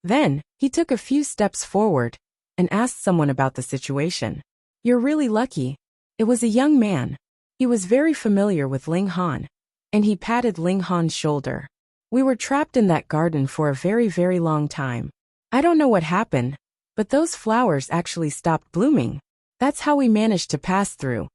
Then, he took a few steps forward and asked someone about the situation. "You're really lucky." It was a young man. He was very familiar with Ling Han, and he patted Ling Han's shoulder. "We were trapped in that garden for a very, very long time. I don't know what happened, but those flowers actually stopped blooming. That's how we managed to pass through."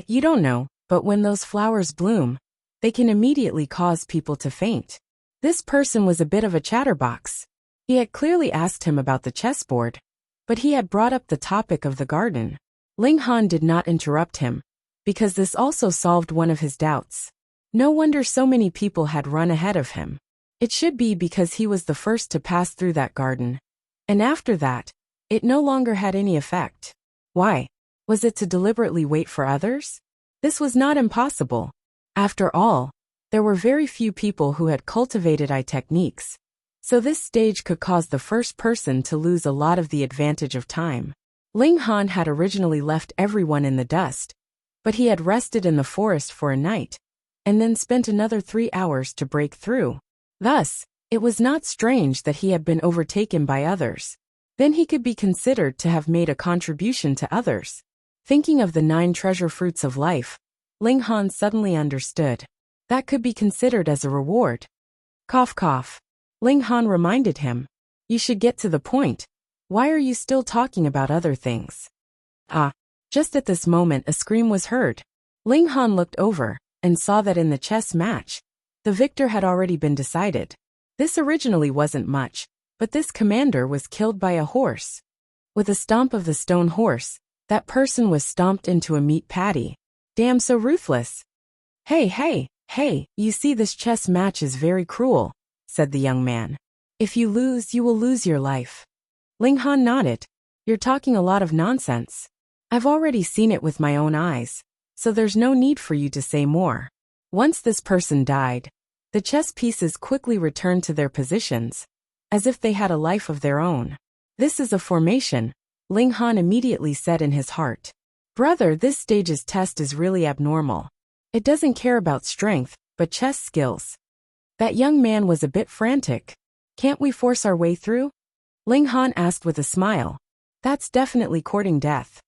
You don't know, but when those flowers bloom, they can immediately cause people to faint. This person was a bit of a chatterbox. He had clearly asked him about the chessboard, but he had brought up the topic of the garden. Ling Han did not interrupt him, because this also solved one of his doubts. No wonder so many people had run ahead of him. It should be because he was the first to pass through that garden. And after that, it no longer had any effect. Why? Was it to deliberately wait for others? This was not impossible. After all, there were very few people who had cultivated eye techniques, so this stage could cause the first person to lose a lot of the advantage of time. Ling Han had originally left everyone in the dust, but he had rested in the forest for a night, and then spent another 3 hours to break through. Thus, it was not strange that he had been overtaken by others. Then he could be considered to have made a contribution to others. Thinking of the 9 treasure fruits of life, Ling Han suddenly understood. That could be considered as a reward. Cough cough. Ling Han reminded him. "You should get to the point. Why are you still talking about other things?" Just at this moment a scream was heard. Ling Han looked over and saw that in the chess match, the victor had already been decided. This originally wasn't much, but this commander was killed by a horse. With a stomp of the stone horse, that person was stomped into a meat patty. Damn, so ruthless. Hey, you see, this chess match is very cruel," said the young man. "If you lose, you will lose your life." Ling Han nodded. "You're talking a lot of nonsense. I've already seen it with my own eyes, so there's no need for you to say more." Once this person died, the chess pieces quickly returned to their positions, as if they had a life of their own. "This is a formation," Ling Han immediately said in his heart. "Brother, this stage's test is really abnormal. It doesn't care about strength, but chess skills." That young man was a bit frantic. "Can't we force our way through?" Ling Han asked with a smile. "That's definitely courting death."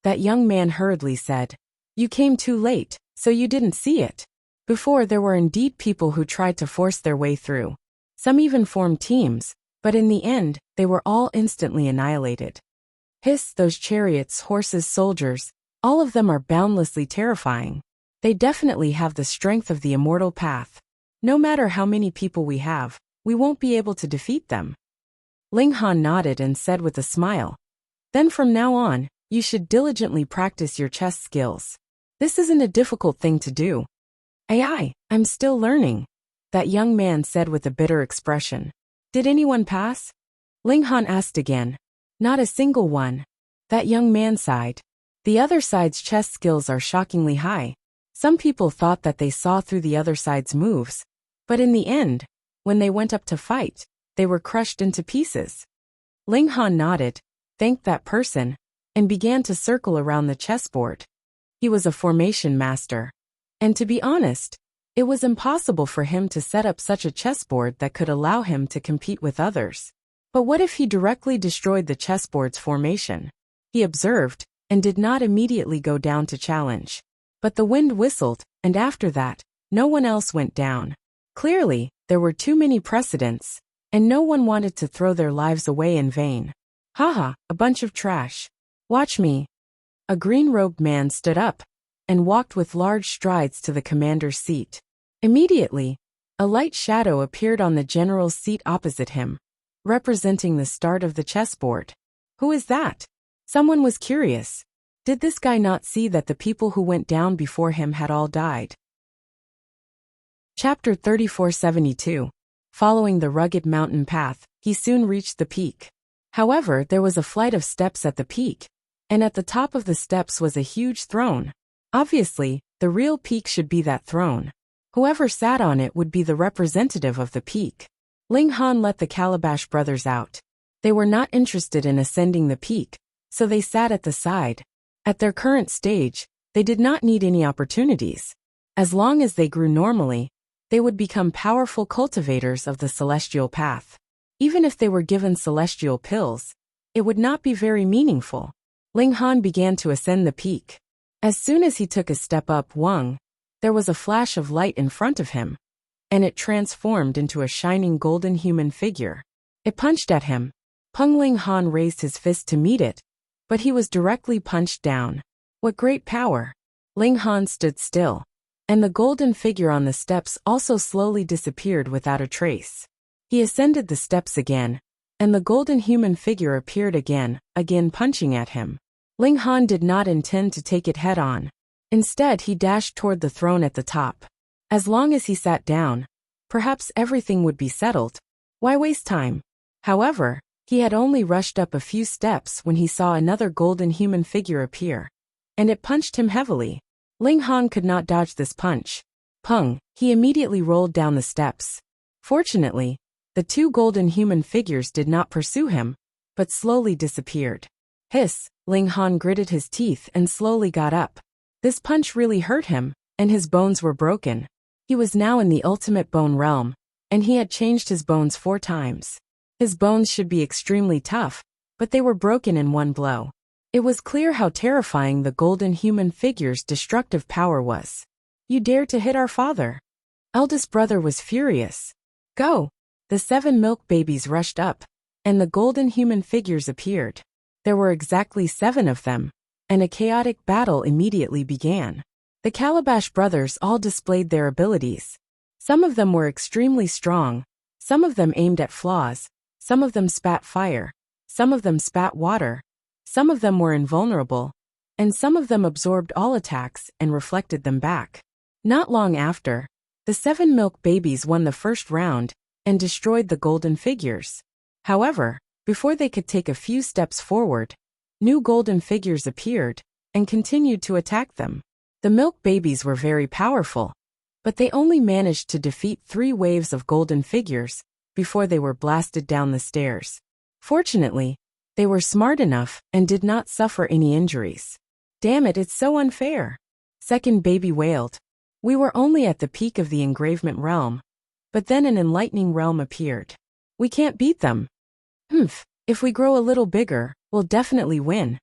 That young man hurriedly said. "You came too late, so you didn't see it. Before, there were indeed people who tried to force their way through. Some even formed teams, but in the end, they were all instantly annihilated. Hiss, those chariots, horses, soldiers, all of them are boundlessly terrifying. They definitely have the strength of the immortal path. No matter how many people we have, we won't be able to defeat them." Ling Han nodded and said with a smile. "Then from now on, you should diligently practice your chess skills. This isn't a difficult thing to do." I'm still learning," that young man said with a bitter expression. "Did anyone pass?" Ling Han asked again. "Not a single one." That young man sighed. "The other side's chess skills are shockingly high. Some people thought that they saw through the other side's moves, but in the end, when they went up to fight, they were crushed into pieces." Ling Han nodded, thanked that person, and began to circle around the chessboard. He was a formation master. And to be honest, it was impossible for him to set up such a chessboard that could allow him to compete with others. But what if he directly destroyed the chessboard's formation? He observed, and did not immediately go down to challenge. But the wind whistled, and after that, no one else went down. Clearly, there were too many precedents, and no one wanted to throw their lives away in vain. "Haha, a bunch of trash. Watch me." A green-robed man stood up and walked with large strides to the commander's seat. Immediately, a light shadow appeared on the general's seat opposite him, representing the start of the chessboard. Who is that? Someone was curious. Did this guy not see that the people who went down before him had all died? Chapter 3472. Following the rugged mountain path, he soon reached the peak. However, there was a flight of steps at the peak, and at the top of the steps was a huge throne. Obviously, the real peak should be that throne. Whoever sat on it would be the representative of the peak. Ling Han let the Calabash brothers out. They were not interested in ascending the peak, so they sat at the side. At their current stage, they did not need any opportunities. As long as they grew normally, they would become powerful cultivators of the celestial path. Even if they were given celestial pills, it would not be very meaningful. Ling Han began to ascend the peak. As soon as he took a step up there was a flash of light in front of him, and it transformed into a shining golden human figure. It punched at him. Ling Han raised his fist to meet it, but he was directly punched down. What great power! Ling Han stood still, and the golden figure on the steps also slowly disappeared without a trace. He ascended the steps again, and the golden human figure appeared again punching at him. Ling Han did not intend to take it head-on. Instead, he dashed toward the throne at the top. As long as he sat down, perhaps everything would be settled. Why waste time? However, he had only rushed up a few steps when he saw another golden human figure appear, and it punched him heavily. Ling Han could not dodge this punch. Pung! He immediately rolled down the steps. Fortunately, the two golden human figures did not pursue him, but slowly disappeared. Hiss! Ling Han gritted his teeth and slowly got up. This punch really hurt him, and his bones were broken. He was now in the ultimate bone realm, and he had changed his bones 4 times. His bones should be extremely tough, but they were broken in one blow. It was clear how terrifying the golden human figure's destructive power was. You dare to hit our father? Eldest brother was furious. Go! The 7 milk babies rushed up, and the golden human figures appeared. There were exactly 7 of them, and a chaotic battle immediately began. The Calabash brothers all displayed their abilities. Some of them were extremely strong, some of them aimed at flaws, some of them spat fire, some of them spat water, some of them were invulnerable, and some of them absorbed all attacks and reflected them back. Not long after, the 7 milk babies won the first round and destroyed the golden figures. However, before they could take a few steps forward, new golden figures appeared and continued to attack them. The milk babies were very powerful, but they only managed to defeat 3 waves of golden figures before they were blasted down the stairs. Fortunately, they were smart enough and did not suffer any injuries. Damn it, it's so unfair. Second baby wailed. We were only at the peak of the engravement realm, but then an enlightening realm appeared. We can't beat them. If we grow a little bigger, we'll definitely win,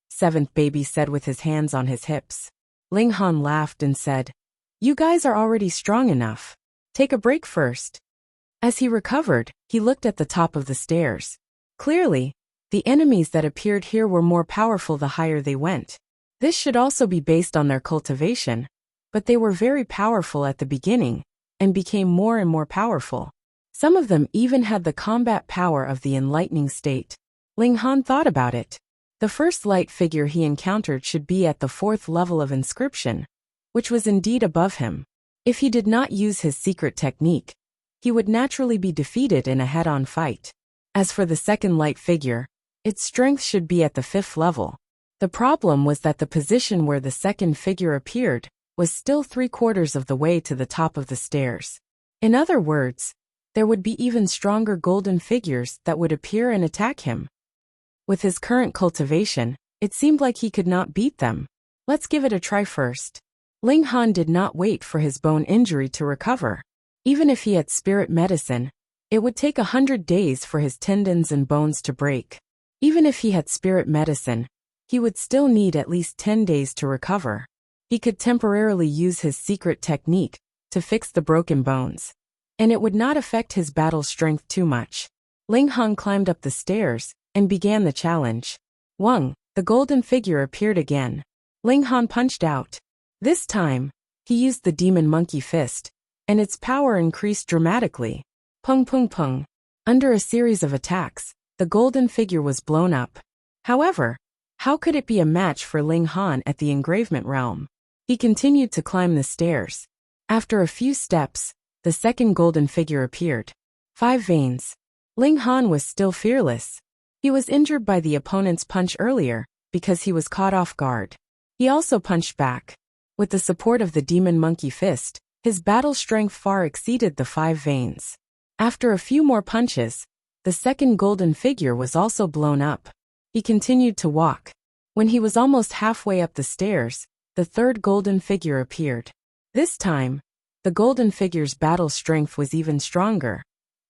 7th baby said with his hands on his hips. Ling Han laughed and said, You guys are already strong enough. Take a break first. As he recovered, he looked at the top of the stairs. Clearly, the enemies that appeared here were more powerful the higher they went. This should also be based on their cultivation, but they were very powerful at the beginning, and became more and more powerful. Some of them even had the combat power of the enlightening state. Ling Han thought about it. The first light figure he encountered should be at the 4th level of inscription, which was indeed above him. If he did not use his secret technique, he would naturally be defeated in a head-on fight. As for the second light figure, its strength should be at the 5th level. The problem was that the position where the second figure appeared was still 3/4 of the way to the top of the stairs. In other words, there would be even stronger golden figures that would appear and attack him. With his current cultivation, it seemed like he could not beat them. Let's give it a try first. Ling Han did not wait for his bone injury to recover. Even if he had spirit medicine, it would take 100 days for his tendons and bones to break. Even if he had spirit medicine, he would still need at least 10 days to recover. He could temporarily use his secret technique to fix the broken bones, and it would not affect his battle strength too much. Ling Han climbed up the stairs and began the challenge. Wang, the golden figure appeared again. Ling Han punched out. This time, he used the demon monkey fist, and its power increased dramatically. Pung pung pung. Under a series of attacks, the golden figure was blown up. However, how could it be a match for Ling Han at the engravement realm? He continued to climb the stairs. After a few steps, the second golden figure appeared. 5 veins. Ling Han was still fearless. He was injured by the opponent's punch earlier, because he was caught off guard. He also punched back. With the support of the demon monkey fist, his battle strength far exceeded the 5 veins. After a few more punches, the second golden figure was also blown up. He continued to walk. When he was almost halfway up the stairs, the third golden figure appeared. This time, the golden figure's battle strength was even stronger.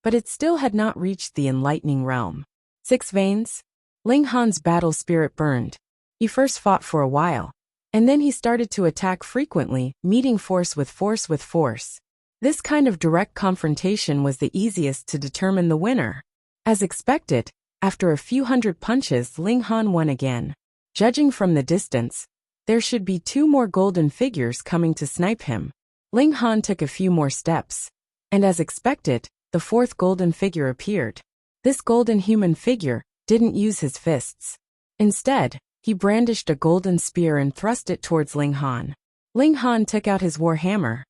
but it still had not reached the enlightening realm. 6 veins? Ling Han's battle spirit burned. He first fought for a while, and then he started to attack frequently, meeting force with force with force. This kind of direct confrontation was the easiest to determine the winner. As expected, after a few hundred punches, Ling Han won again. Judging from the distance, there should be 2 more golden figures coming to snipe him. Ling Han took a few more steps, and as expected, the 4th golden figure appeared. This golden human figure didn't use his fists. Instead, he brandished a golden spear and thrust it towards Ling Han. Ling Han took out his war hammer.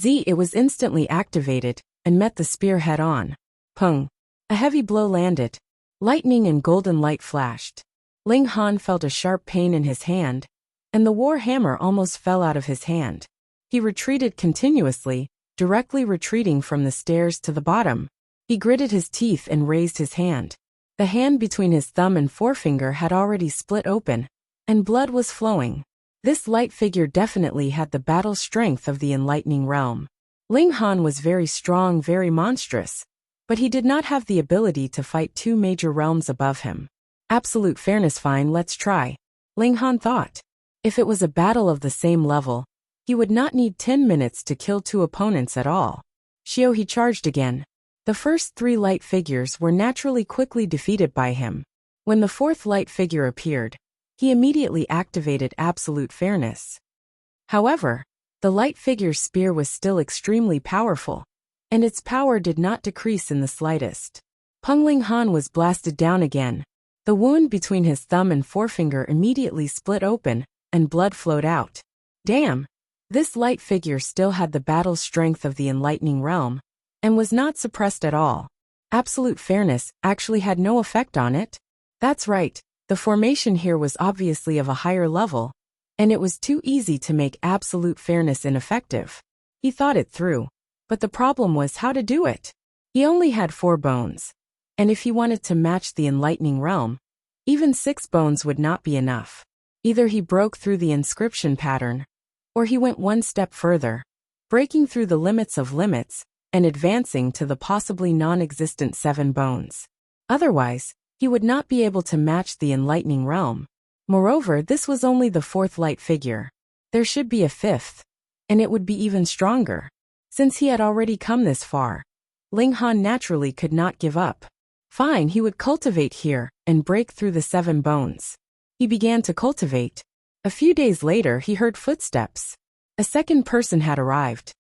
It was instantly activated and met the spear head-on. Pung! A heavy blow landed. Lightning and golden light flashed. Ling Han felt a sharp pain in his hand, and the war hammer almost fell out of his hand. He retreated continuously, directly retreating from the stairs to the bottom. He gritted his teeth and raised his hand. The hand between his thumb and forefinger had already split open, and blood was flowing. This light figure definitely had the battle strength of the enlightening realm. Ling Han was very strong, very monstrous, but he did not have the ability to fight 2 major realms above him. Absolute fairness, fine, let's try. Ling Han thought. If it was a battle of the same level, he would not need 10 minutes to kill 2 opponents at all. He charged again. The first 3 light figures were naturally quickly defeated by him. When the 4th light figure appeared, he immediately activated absolute fairness. However, the light figure's spear was still extremely powerful, and its power did not decrease in the slightest. Ling Han was blasted down again. The wound between his thumb and forefinger immediately split open, and blood flowed out. Damn! This light figure still had the battle strength of the enlightening realm, and was not suppressed at all. Absolute fairness actually had no effect on it. That's right, the formation here was obviously of a higher level, and it was too easy to make absolute fairness ineffective. He thought it through, but the problem was how to do it. He only had 4 bones, and if he wanted to match the enlightening realm, even 6 bones would not be enough. Either he broke through the inscription pattern, or he went 1 step further, breaking through the limits of limits, and advancing to the possibly non-existent 7 bones. Otherwise, he would not be able to match the enlightening realm. Moreover, this was only the 4th light figure. There should be a 5th, and it would be even stronger. Since he had already come this far, Ling Han naturally could not give up. Fine, he would cultivate here and break through the 7 bones. He began to cultivate. A few days later, he heard footsteps. A second person had arrived.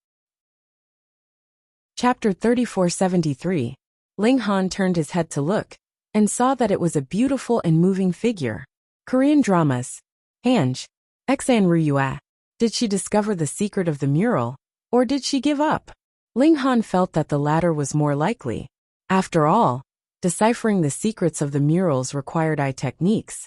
Chapter 3473. Ling Han turned his head to look, and saw that it was a beautiful and moving figure. Korean dramas. Hanj. Xan Ryua. Did she discover the secret of the mural, or did she give up? Ling Han felt that the latter was more likely. After all, deciphering the secrets of the murals required eye techniques,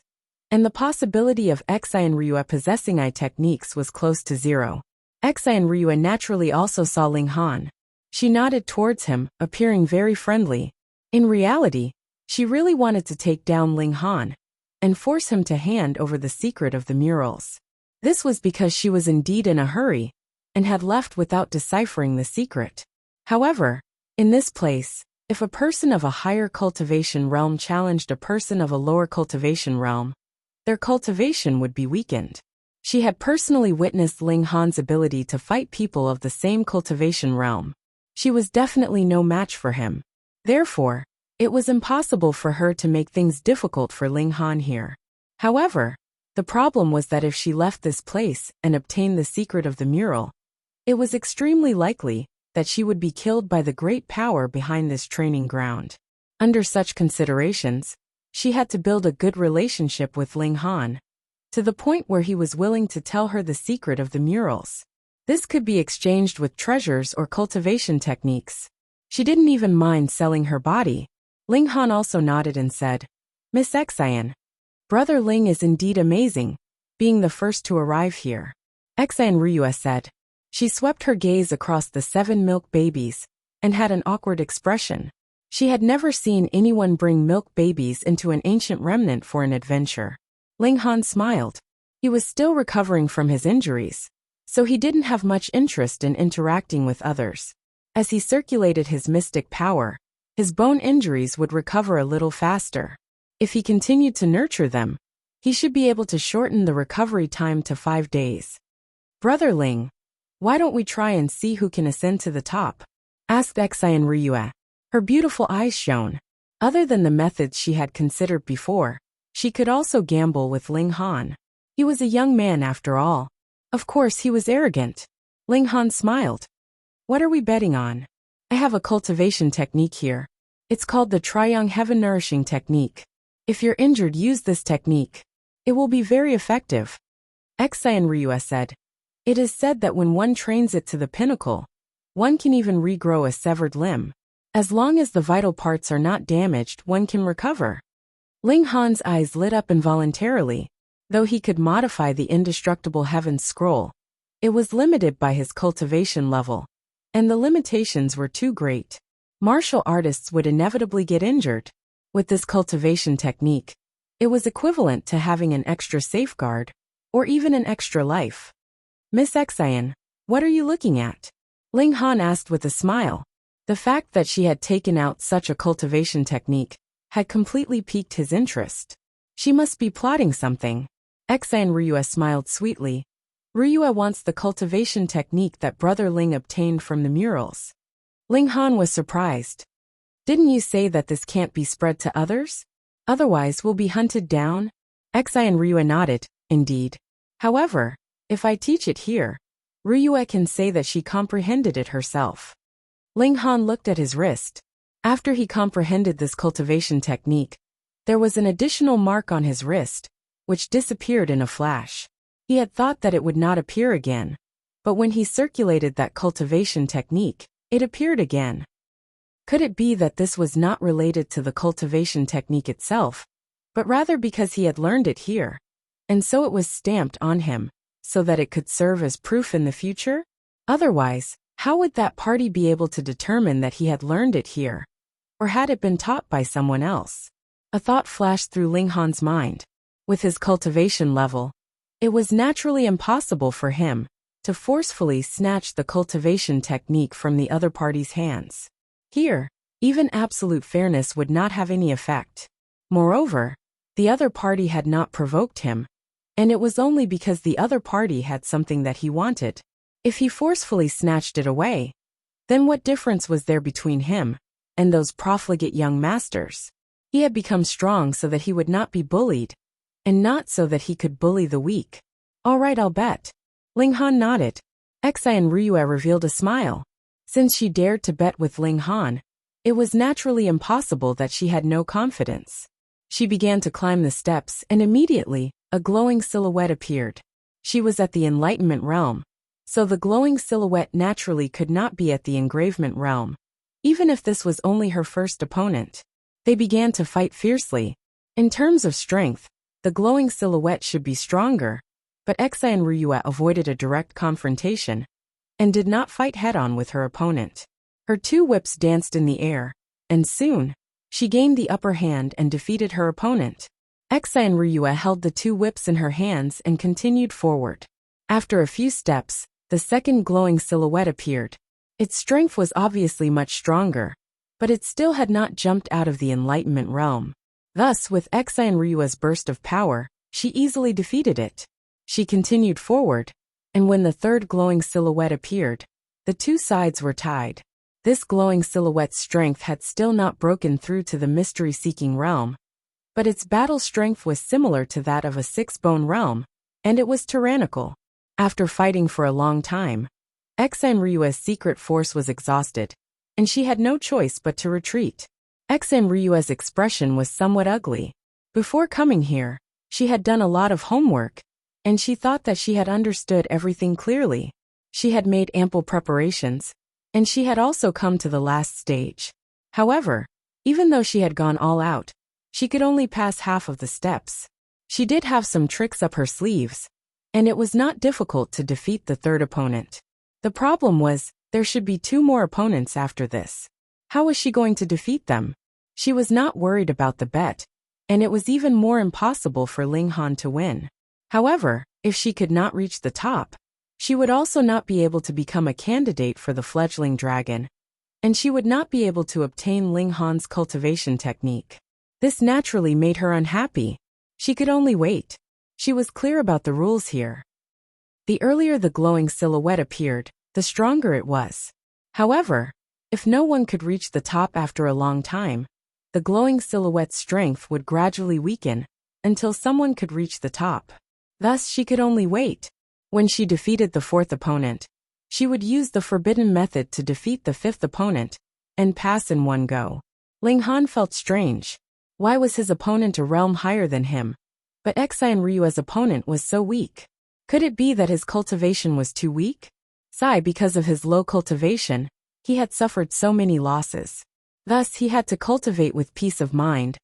and the possibility of Xan Ryua possessing eye techniques was close to 0. Xan Ryua naturally also saw Ling Han. She nodded towards him, appearing very friendly. In reality, she really wanted to take down Ling Han and force him to hand over the secret of the murals. This was because she was indeed in a hurry and had left without deciphering the secret. However, in this place, if a person of a higher cultivation realm challenged a person of a lower cultivation realm, their cultivation would be weakened. She had personally witnessed Ling Han's ability to fight people of the same cultivation realm. She was definitely no match for him. Therefore, it was impossible for her to make things difficult for Ling Han here. However, the problem was that if she left this place and obtained the secret of the mural, it was extremely likely that she would be killed by the great power behind this training ground. Under such considerations, she had to build a good relationship with Ling Han, to the point where he was willing to tell her the secret of the murals. This could be exchanged with treasures or cultivation techniques. She didn't even mind selling her body. Ling Han also nodded and said, "Miss Xian, Brother Ling is indeed amazing, being the first to arrive here." Xan Ryua said. She swept her gaze across the 7 milk babies and had an awkward expression. She had never seen anyone bring milk babies into an ancient remnant for an adventure. Ling Han smiled. He was still recovering from his injuries, so he didn't have much interest in interacting with others. As he circulated his mystic power, his bone injuries would recover a little faster. If he continued to nurture them, he should be able to shorten the recovery time to 5 days. Brother Ling, why don't we try and see who can ascend to the top? Asked Xian Ryue. Her beautiful eyes shone. Other than the methods she had considered before, she could also gamble with Ling Han. He was a young man after all. Of course he was arrogant. Ling Han smiled. What are we betting on? I have a cultivation technique here. It's called the Triyang Heaven Nourishing Technique. If you're injured, use this technique. It will be very effective. Xian Ryue said. It is said that when one trains it to the pinnacle, one can even regrow a severed limb. As long as the vital parts are not damaged, one can recover. Ling Han's eyes lit up involuntarily. Though he could modify the indestructible Heaven's Scroll, it was limited by his cultivation level, and the limitations were too great. Martial artists would inevitably get injured. With this cultivation technique, it was equivalent to having an extra safeguard, or even an extra life. Miss Xian, what are you looking at? Ling Han asked with a smile. The fact that she had taken out such a cultivation technique had completely piqued his interest. She must be plotting something. Xian Ryue smiled sweetly. Ryue wants the cultivation technique that Brother Ling obtained from the murals. Ling Han was surprised. Didn't you say that this can't be spread to others? Otherwise we'll be hunted down? Xian Ryue nodded, indeed. However, if I teach it here, Ryue can say that she comprehended it herself. Ling Han looked at his wrist. After he comprehended this cultivation technique, there was an additional mark on his wrist, which disappeared in a flash. He had thought that it would not appear again, but when he circulated that cultivation technique, it appeared again. Could it be that this was not related to the cultivation technique itself, but rather because he had learned it here, and so it was stamped on him, so that it could serve as proof in the future? Otherwise, how would that party be able to determine that he had learned it here? Or had it been taught by someone else? A thought flashed through Ling Han's mind. With his cultivation level, it was naturally impossible for him to forcefully snatch the cultivation technique from the other party's hands. Here, even absolute fairness would not have any effect. Moreover, the other party had not provoked him, and it was only because the other party had something that he wanted. If he forcefully snatched it away, then what difference was there between him and those profligate young masters? He had become strong so that he would not be bullied, and not so that he could bully the weak. All right, I'll bet. Ling Han nodded. Xian Ryue revealed a smile. Since she dared to bet with Ling Han, it was naturally impossible that she had no confidence. She began to climb the steps, and immediately, a glowing silhouette appeared. She was at the Enlightenment realm, so the glowing silhouette naturally could not be at the Engravement realm. Even if this was only her first opponent, they began to fight fiercely. In terms of strength, the glowing silhouette should be stronger, but Xian Ryue avoided a direct confrontation and did not fight head-on with her opponent. Her two whips danced in the air, and soon, she gained the upper hand and defeated her opponent. Xian Ryue held the two whips in her hands and continued forward. After a few steps, the second glowing silhouette appeared. Its strength was obviously much stronger, but it still had not jumped out of the Enlightenment realm. Thus, with Xian Ryue's burst of power, she easily defeated it. She continued forward, and when the third glowing silhouette appeared, the two sides were tied. This glowing silhouette's strength had still not broken through to the mystery-seeking realm, but its battle strength was similar to that of a six-bone realm, and it was tyrannical. After fighting for a long time, Xian Ryue's secret force was exhausted, and she had no choice but to retreat. Xian Ryue's expression was somewhat ugly. Before coming here, she had done a lot of homework, and she thought that she had understood everything clearly. She had made ample preparations, and she had also come to the last stage. However, even though she had gone all out, she could only pass half of the steps. She did have some tricks up her sleeves, and it was not difficult to defeat the third opponent. The problem was, there should be two more opponents after this. How was she going to defeat them? She was not worried about the bet, and it was even more impossible for Ling Han to win. However, if she could not reach the top, she would also not be able to become a candidate for the fledgling dragon. and she would not be able to obtain Ling Han's cultivation technique. This naturally made her unhappy. She could only wait. She was clear about the rules here. The earlier the glowing silhouette appeared, the stronger it was. However, if no one could reach the top after a long time, the glowing silhouette's strength would gradually weaken until someone could reach the top. Thus, she could only wait. When she defeated the fourth opponent, she would use the forbidden method to defeat the fifth opponent and pass in one go. Ling Han felt strange. Why was his opponent a realm higher than him? But Xian Ryua's opponent was so weak. Could it be that his cultivation was too weak? Because of his low cultivation, he had suffered so many losses. Thus, he had to cultivate with peace of mind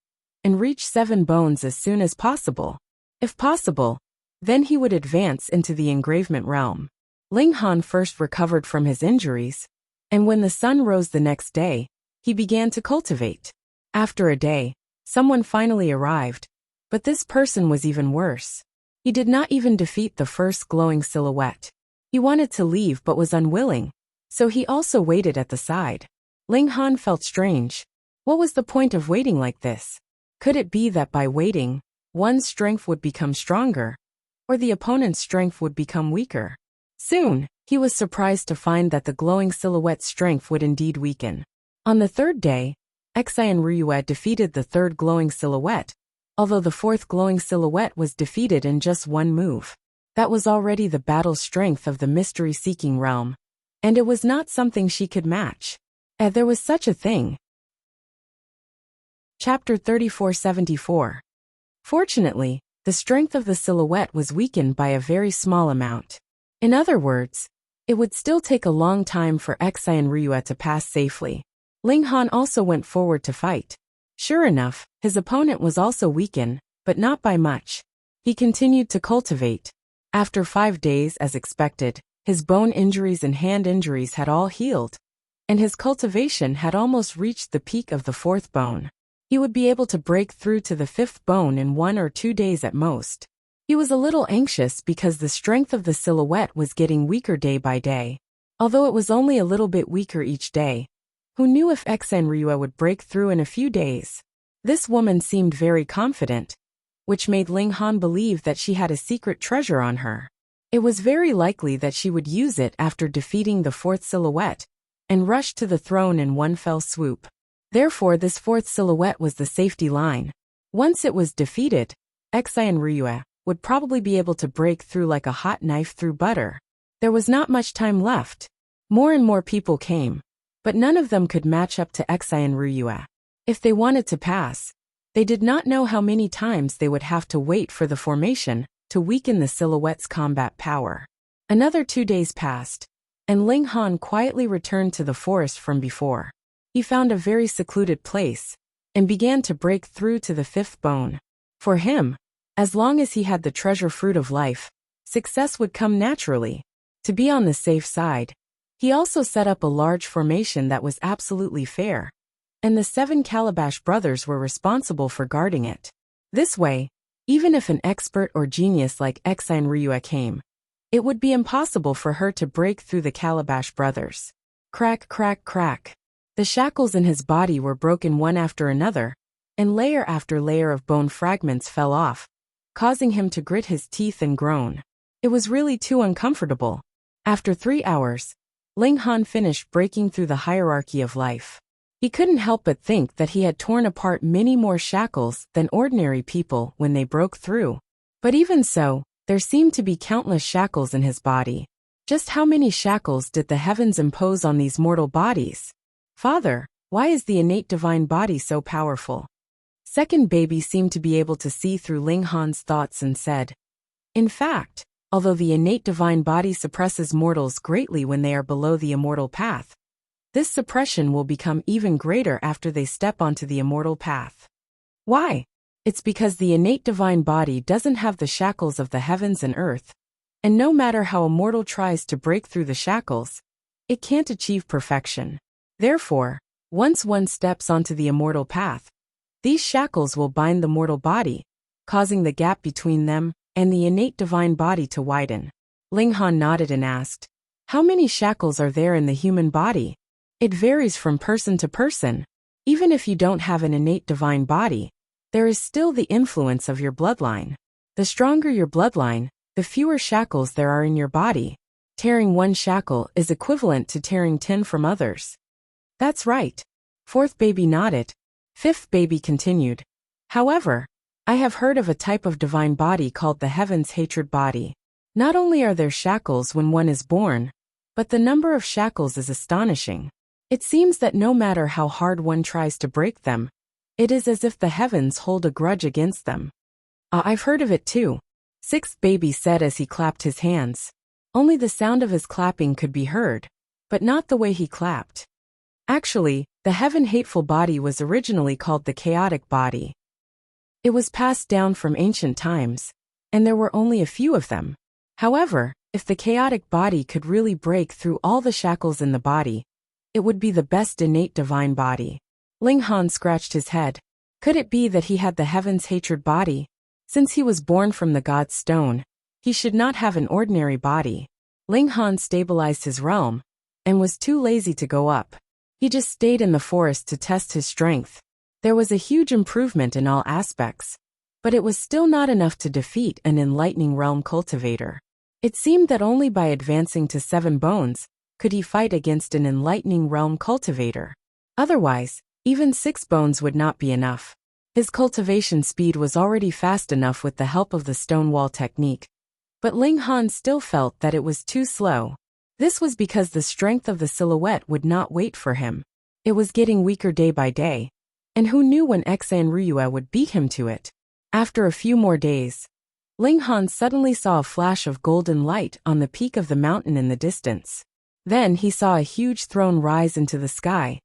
and reach 7 bones as soon as possible. If possible, then he would advance into the engravement realm. Ling Han first recovered from his injuries, and when the sun rose the next day, he began to cultivate. After a day, someone finally arrived, but this person was even worse. He did not even defeat the first glowing silhouette. He wanted to leave but was unwilling, so he also waited at the side. Ling Han felt strange. What was the point of waiting like this? Could it be that by waiting, one's strength would become stronger, or the opponent's strength would become weaker? Soon, he was surprised to find that the glowing silhouette's strength would indeed weaken. On the third day, Xian Ryua defeated the third glowing silhouette, although the fourth glowing silhouette was defeated in just one move. That was already the battle strength of the mystery-seeking realm, and it was not something she could match. There was such a thing. Chapter 3474. Fortunately, the strength of the silhouette was weakened by a very small amount. In other words, it would still take a long time for Xian Ryua to pass safely. Ling Han also went forward to fight. Sure enough, his opponent was also weakened, but not by much. He continued to cultivate. After 5 days, as expected, his bone injuries and hand injuries had all healed, and his cultivation had almost reached the peak of the 4th bone. He would be able to break through to the 5th bone in 1 or 2 days at most. He was a little anxious because the strength of the silhouette was getting weaker day by day. Although it was only a little bit weaker each day, who knew if Xian Ryua would break through in a few days? This woman seemed very confident, which made Ling Han believe that she had a secret treasure on her. It was very likely that she would use it after defeating the 4th silhouette and rush to the throne in one fell swoop. Therefore, this 4th silhouette was the safety line. Once it was defeated, Xian Ryua would probably be able to break through like a hot knife through butter. There was not much time left. More and more people came, but none of them could match up to Xian Ryua. If they wanted to pass, they did not know how many times they would have to wait for the formation to weaken the silhouette's combat power. Another 2 days passed, and Ling Han quietly returned to the forest from before. He found a very secluded place and began to break through to the 5th bone. For him, as long as he had the treasure fruit of life, success would come naturally. To be on the safe side, he also set up a large formation that was absolutely fair, and the 7 Calabash brothers were responsible for guarding it. This way, even if an expert or genius like Xian Ryua came, it would be impossible for her to break through the Calabash brothers. Crack, crack, crack. The shackles in his body were broken one after another, and layer after layer of bone fragments fell off, causing him to grit his teeth and groan. It was really too uncomfortable. After 3 hours, Ling Han finished breaking through the hierarchy of life. He couldn't help but think that he had torn apart many more shackles than ordinary people when they broke through. But even so, there seemed to be countless shackles in his body. Just how many shackles did the heavens impose on these mortal bodies? Father, why is the innate divine body so powerful? Second baby seemed to be able to see through Ling Han's thoughts and said, in fact, although the innate divine body suppresses mortals greatly when they are below the immortal path, this suppression will become even greater after they step onto the immortal path. Why? It's because the innate divine body doesn't have the shackles of the heavens and earth, and no matter how a mortal tries to break through the shackles, it can't achieve perfection. Therefore, once one steps onto the immortal path, these shackles will bind the mortal body, causing the gap between them and the innate divine body to widen. Ling Han nodded and asked, how many shackles are there in the human body? It varies from person to person. Even if you don't have an innate divine body, there is still the influence of your bloodline. The stronger your bloodline, the fewer shackles there are in your body. Tearing one shackle is equivalent to tearing 10 from others. That's right. Fourth baby nodded. Fifth baby continued. However, I have heard of a type of divine body called the heaven's hatred body. Not only are there shackles when one is born, but the number of shackles is astonishing. It seems that no matter how hard one tries to break them, it is as if the heavens hold a grudge against them. I've heard of it too, sixth baby said as he clapped his hands. Only the sound of his clapping could be heard, but not the way he clapped. Actually, the heaven-hateful body was originally called the chaotic body. It was passed down from ancient times, and there were only a few of them. However, if the chaotic body could really break through all the shackles in the body, it would be the best innate divine body. Ling Han scratched his head. Could it be that he had the heaven's hatred body? Since he was born from the god's stone, he should not have an ordinary body. Ling Han stabilized his realm, and was too lazy to go up. He just stayed in the forest to test his strength. There was a huge improvement in all aspects, but it was still not enough to defeat an enlightening realm cultivator. It seemed that only by advancing to 7 bones could he fight against an enlightening realm cultivator. Otherwise, even 6 bones would not be enough. His cultivation speed was already fast enough with the help of the stone wall technique, but Ling Han still felt that it was too slow. This was because the strength of the silhouette would not wait for him. It was getting weaker day by day, and who knew when Xan Ruyue would beat him to it? After a few more days, Ling Han suddenly saw a flash of golden light on the peak of the mountain in the distance. Then he saw a huge throne rise into the sky.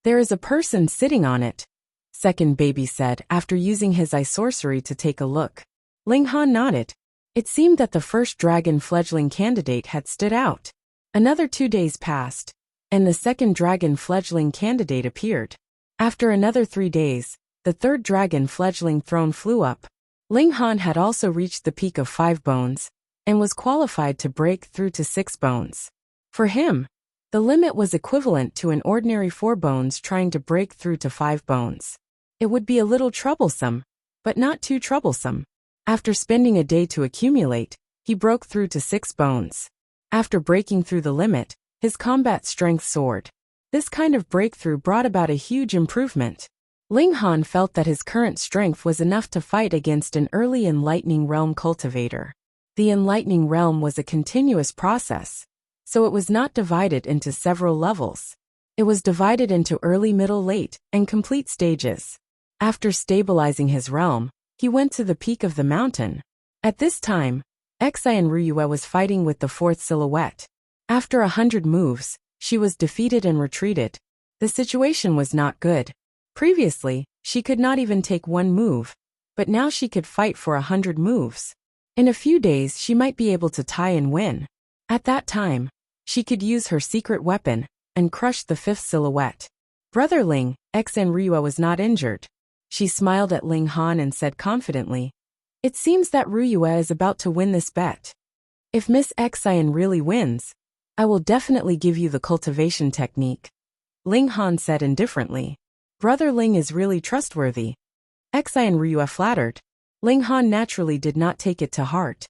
There is a person sitting on it, second baby said after using his eye sorcery to take a look. Ling Han nodded. It seemed that the first dragon fledgling candidate had stood out. Another 2 days passed, and the second dragon fledgling candidate appeared. After another 3 days, the third dragon fledgling throne flew up. Ling Han had also reached the peak of 5 bones, and was qualified to break through to 6 bones. For him, the limit was equivalent to an ordinary 4 bones trying to break through to 5 bones. It would be a little troublesome, but not too troublesome. After spending a day to accumulate, he broke through to 6 bones. After breaking through the limit, his combat strength soared. This kind of breakthrough brought about a huge improvement. Ling Han felt that his current strength was enough to fight against an early enlightening realm cultivator. The enlightening realm was a continuous process, so it was not divided into several levels. It was divided into early, middle, late, and complete stages. After stabilizing his realm, he went to the peak of the mountain. At this time, Xian Ruyue was fighting with the 4th silhouette. After 100 moves, she was defeated and retreated. The situation was not good. Previously, she could not even take 1 move, but now she could fight for 100 moves. In a few days she might be able to tie and win. At that time, she could use her secret weapon and crush the 5th silhouette. Brother Ling, Xian Ruyue was not injured. She smiled at Ling Han and said confidently, "It seems that Ruyue is about to win this bet. If Miss Xian really wins, I will definitely give you the cultivation technique." Ling Han said indifferently. Brother Ling is really trustworthy. Xian Ruyue flattered. Ling Han naturally did not take it to heart.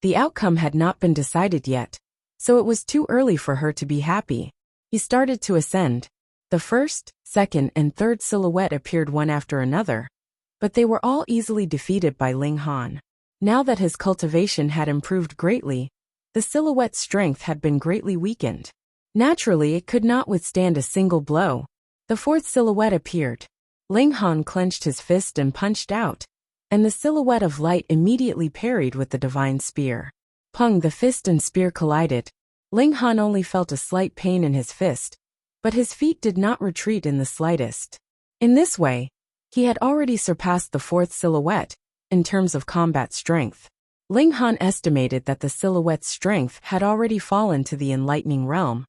The outcome had not been decided yet, so it was too early for her to be happy. He started to ascend. The 1st, 2nd, and 3rd silhouette appeared one after another, but they were all easily defeated by Ling Han. Now that his cultivation had improved greatly, the silhouette's strength had been greatly weakened. Naturally, it could not withstand a single blow. The 4th silhouette appeared. Ling Han clenched his fist and punched out, and the silhouette of light immediately parried with the divine spear. Pung! The fist and spear collided. Ling Han only felt a slight pain in his fist, but his feet did not retreat in the slightest. In this way, he had already surpassed the 4th silhouette in terms of combat strength. Ling Han estimated that the silhouette's strength had already fallen to the enlightening realm,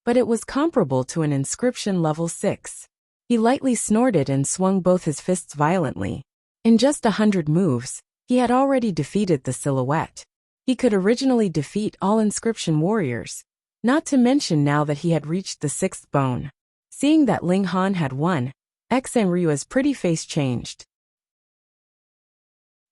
but it was comparable to an inscription level 6. He lightly snorted and swung both his fists violently. In just 100 moves, he had already defeated the silhouette. He could originally defeat all inscription warriors, Not to mention now that he had reached the 6th bone. Seeing that Ling Han had won, X and Ryu's pretty face changed.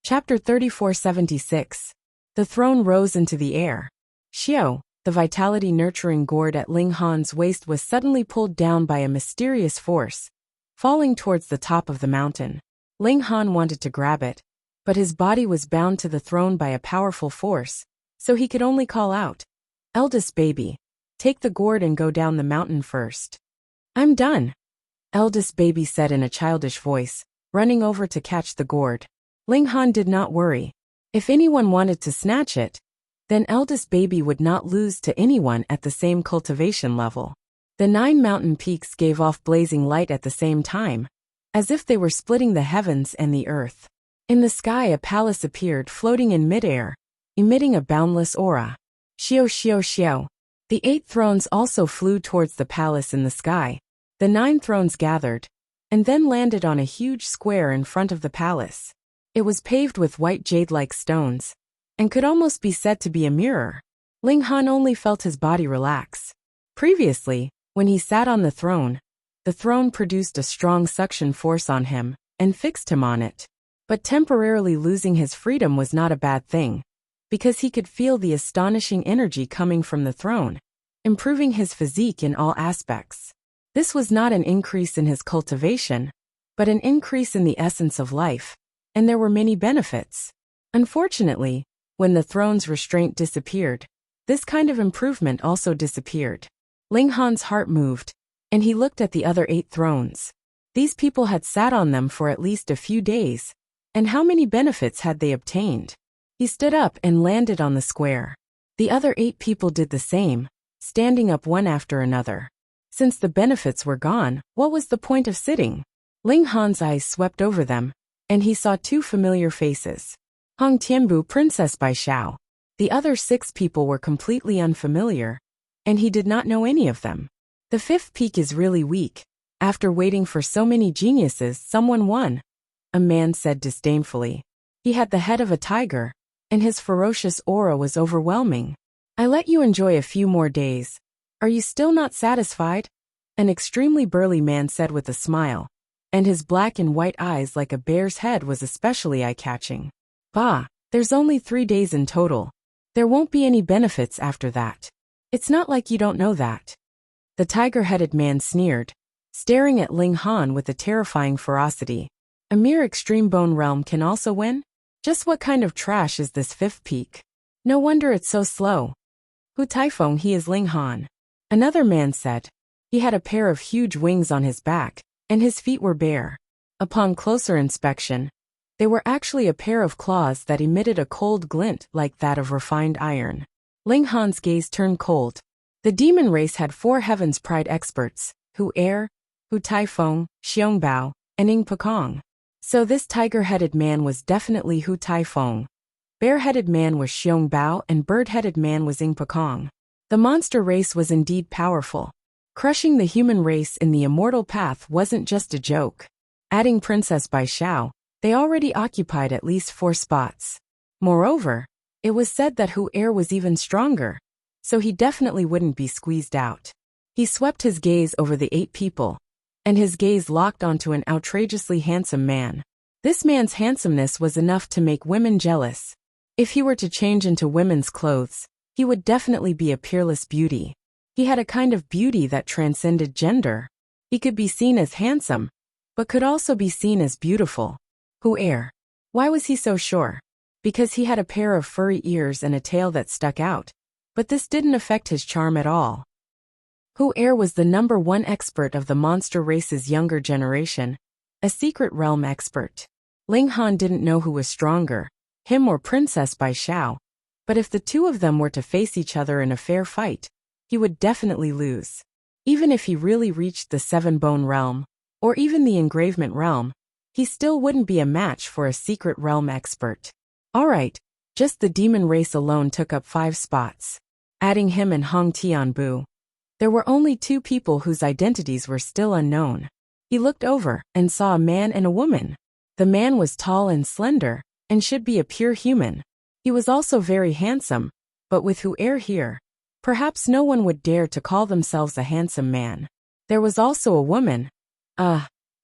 Chapter 3476. The throne rose into the air. Xiao, the vitality-nurturing gourd at Ling Han's waist, was suddenly pulled down by a mysterious force, falling towards the top of the mountain. Ling Han wanted to grab it, but his body was bound to the throne by a powerful force, so he could only call out, "Eldest baby, take the gourd and go down the mountain first." "I'm done," eldest baby said in a childish voice, running over to catch the gourd. Ling Han did not worry. If anyone wanted to snatch it, then eldest baby would not lose to anyone at the same cultivation level. The 9 mountain peaks gave off blazing light at the same time, as if they were splitting the heavens and the earth. In the sky a palace appeared floating in midair, emitting a boundless aura. Xiao xiao xiao. The 8 thrones also flew towards the palace in the sky. The 9 thrones gathered, and then landed on a huge square in front of the palace. It was paved with white jade-like stones, and could almost be said to be a mirror. Ling Han only felt his body relax. Previously, when he sat on the throne produced a strong suction force on him, and fixed him on it. But temporarily losing his freedom was not a bad thing, because he could feel the astonishing energy coming from the throne, improving his physique in all aspects. This was not an increase in his cultivation, but an increase in the essence of life, and there were many benefits. Unfortunately, when the throne's restraint disappeared, this kind of improvement also disappeared. Ling Han's heart moved, and he looked at the other 8 thrones. These people had sat on them for at least a few days, and how many benefits had they obtained? He stood up and landed on the square. The other 8 people did the same, standing up one after another. Since the benefits were gone, what was the point of sitting? Ling Han's eyes swept over them, and he saw 2 familiar faces. Hong Tianbu, Princess Bai Xiao. The other 6 people were completely unfamiliar, and he did not know any of them. The 5th peak is really weak. After waiting for so many geniuses, someone won, a man said disdainfully. He had the head of a tiger, and his ferocious aura was overwhelming. "I let you enjoy a few more days. Are you still not satisfied?" An extremely burly man said with a smile, and his black and white eyes like a bear's head was especially eye-catching. "Bah, there's only 3 days in total. There won't be any benefits after that. It's not like you don't know that." The tiger-headed man sneered, staring at Ling Han with a terrifying ferocity. A mere extreme bone realm can also win? Just what kind of trash is this 5th peak? No wonder it's so slow. "Hu Taifeng, he is Ling Han," another man said. He had a pair of huge wings on his back, and his feet were bare. Upon closer inspection, they were actually a pair of claws that emitted a cold glint like that of refined iron. Ling Han's gaze turned cold. The demon race had 4 Heaven's Pride experts, Hu Er, Hu Taifeng, Xiong Bao, and Ying Pekong. So this tiger-headed man was definitely Hu Taifeng. Bear-headed man was Xiong Bao, and bird-headed man was Ying Pekong. The monster race was indeed powerful. Crushing the human race in the immortal path wasn't just a joke. Adding Princess Bai Xiao, they already occupied at least 4 spots. Moreover, it was said that Hu Er was even stronger, so he definitely wouldn't be squeezed out. He swept his gaze over the 8 people, and his gaze locked onto an outrageously handsome man. This man's handsomeness was enough to make women jealous. If he were to change into women's clothes, he would definitely be a peerless beauty. He had a kind of beauty that transcended gender. He could be seen as handsome, but could also be seen as beautiful. Hu Er. Why was he so sure? Because he had a pair of furry ears and a tail that stuck out. But this didn't affect his charm at all. Hu Er was the #1 expert of the monster race's younger generation, a secret realm expert. Ling Han didn't know who was stronger, him or Princess Bai Xiao, but if the 2 of them were to face each other in a fair fight, he would definitely lose. Even if he really reached the 7-bone realm, or even the engravement realm, he still wouldn't be a match for a secret realm expert. Alright, just the demon race alone took up 5 spots. Adding him and Hong Tianbu, there were only 2 people whose identities were still unknown. He looked over and saw a man and a woman. The man was tall and slender, and should be a pure human. He was also very handsome, but with Hu Er here, Perhaps no one would dare to call themselves a handsome man. There was also a woman.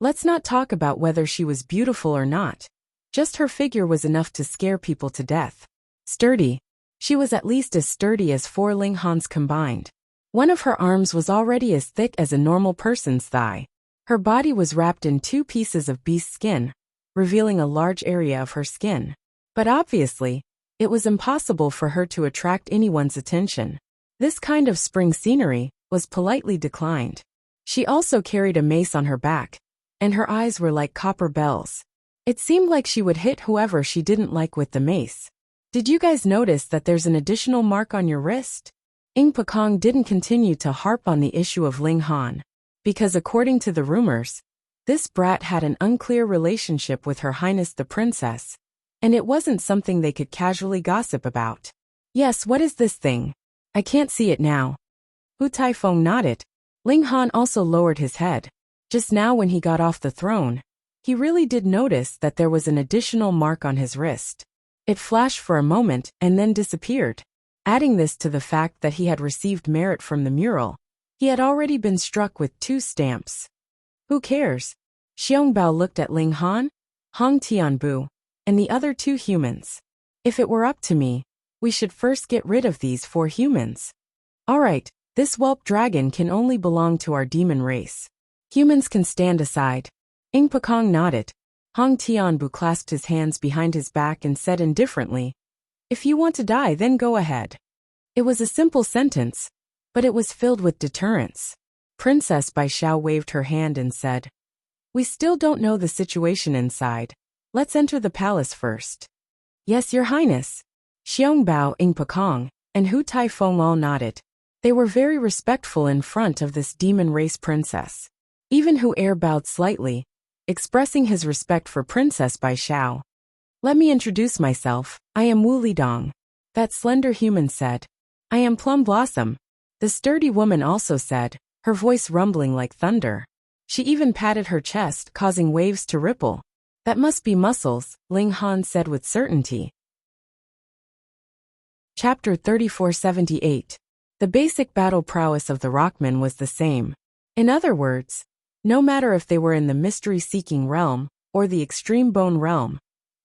Let's not talk about whether she was beautiful or not. Just her figure was enough to scare people to death. Sturdy. She was at least as sturdy as 4 Ling Hans combined. One of her arms was already as thick as a normal person's thigh. Her body was wrapped in 2 pieces of beast skin, revealing a large area of her skin. But obviously, it was impossible for her to attract anyone's attention. This kind of spring scenery was politely declined. She also carried a mace on her back, and her eyes were like copper bells. It seemed like she would hit whoever she didn't like with the mace. Did you guys notice that there's an additional mark on your wrist? Ing Pakong didn't continue to harp on the issue of Ling Han, because according to the rumors, this brat had an unclear relationship with Her Highness the Princess, and it wasn't something they could casually gossip about. Yes, what is this thing? I can't see it now. Hu Taifeng nodded. Ling Han also lowered his head. Just now when he got off the throne, he really did notice that there was an additional mark on his wrist. It flashed for a moment and then disappeared. Adding this to the fact that he had received merit from the mural, he had already been struck with 2 stamps. Who cares? Xiangbao looked at Ling Han, Hong Tianbu, and the other 2 humans. If it were up to me, we should first get rid of these 4 humans. Alright, this whelp dragon can only belong to our demon race. Humans can stand aside. Ing Pakong nodded. Hong Tianbu clasped his hands behind his back and said indifferently, "If you want to die, then go ahead." It was a simple sentence, but it was filled with deterrence. Princess Bai Xiao waved her hand and said, "We still don't know the situation inside. Let's enter the palace first." "Yes, Your Highness." Xiangbao, Ing Pakong, and Hu Taifeng all nodded. They were very respectful in front of this demon race princess. Even Hu Er bowed slightly, expressing his respect for Princess Bai Xiao. "Let me introduce myself. I am Wu Lidong," that slender human said. "I am Plum Blossom," the sturdy woman also said, her voice rumbling like thunder. She even patted her chest, causing waves to ripple. "That must be muscles," Ling Han said with certainty. Chapter 3478. The basic battle prowess of the Rockmen was the same. In other words, no matter if they were in the mystery-seeking realm or the extreme bone realm,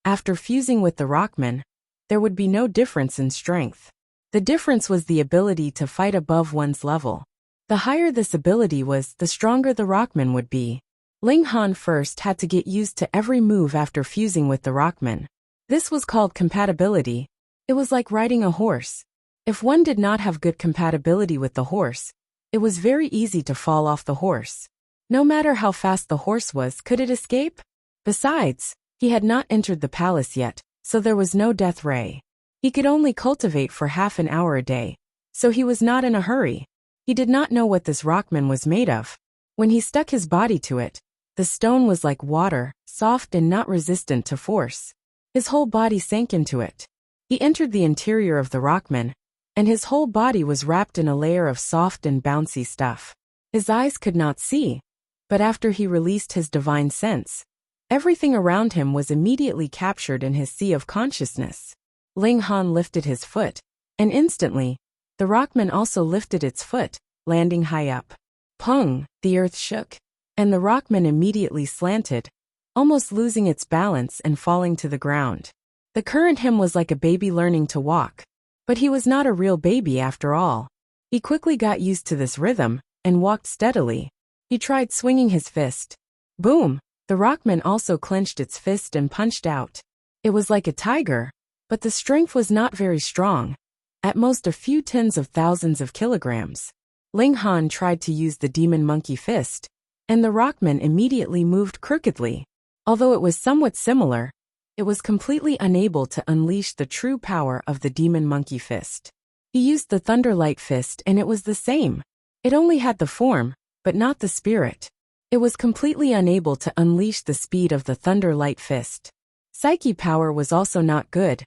after fusing with the Rockmen, there would be no difference in strength. The difference was the ability to fight above one's level. The higher this ability was, the stronger the Rockman would be. Ling Han first had to get used to every move after fusing with the Rockman. This was called compatibility. It was like riding a horse. If one did not have good compatibility with the horse, it was very easy to fall off the horse. No matter how fast the horse was, could it escape? Besides, he had not entered the palace yet, so there was no death ray. He could only cultivate for half an hour a day, so he was not in a hurry. He did not know what this Rockman was made of. When he stuck his body to it, the stone was like water, soft and not resistant to force. His whole body sank into it. He entered the interior of the Rockman, and his whole body was wrapped in a layer of soft and bouncy stuff. His eyes could not see, but after he released his divine sense, everything around him was immediately captured in his sea of consciousness. Ling Han lifted his foot, and instantly, the Rockman also lifted its foot, landing high up. Pung! The earth shook, and the Rockman immediately slanted, almost losing its balance and falling to the ground. The current him was like a baby learning to walk, but he was not a real baby after all. He quickly got used to this rhythm, and walked steadily. He tried swinging his fist. Boom! The Rockman also clenched its fist and punched out. It was like a tiger, but the strength was not very strong, at most a few tens of thousands of kilograms. Ling Han tried to use the demon monkey fist, and the Rockman immediately moved crookedly. Although it was somewhat similar, it was completely unable to unleash the true power of the demon monkey fist. He used the Thunderlight fist and it was the same. It only had the form, but not the spirit. It was completely unable to unleash the speed of the Thunderlight fist. Psyche power was also not good,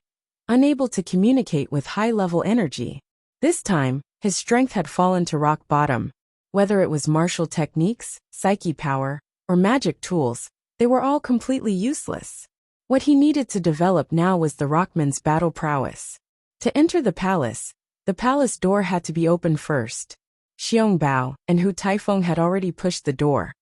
unable to communicate with high-level energy. This time, his strength had fallen to rock bottom. Whether it was martial techniques, psyche power, or magic tools, they were all completely useless. What he needed to develop now was the Rockman's battle prowess. To enter the palace, The palace door had to be opened first. Xiong Bao and Hu Taifeng had already pushed the door,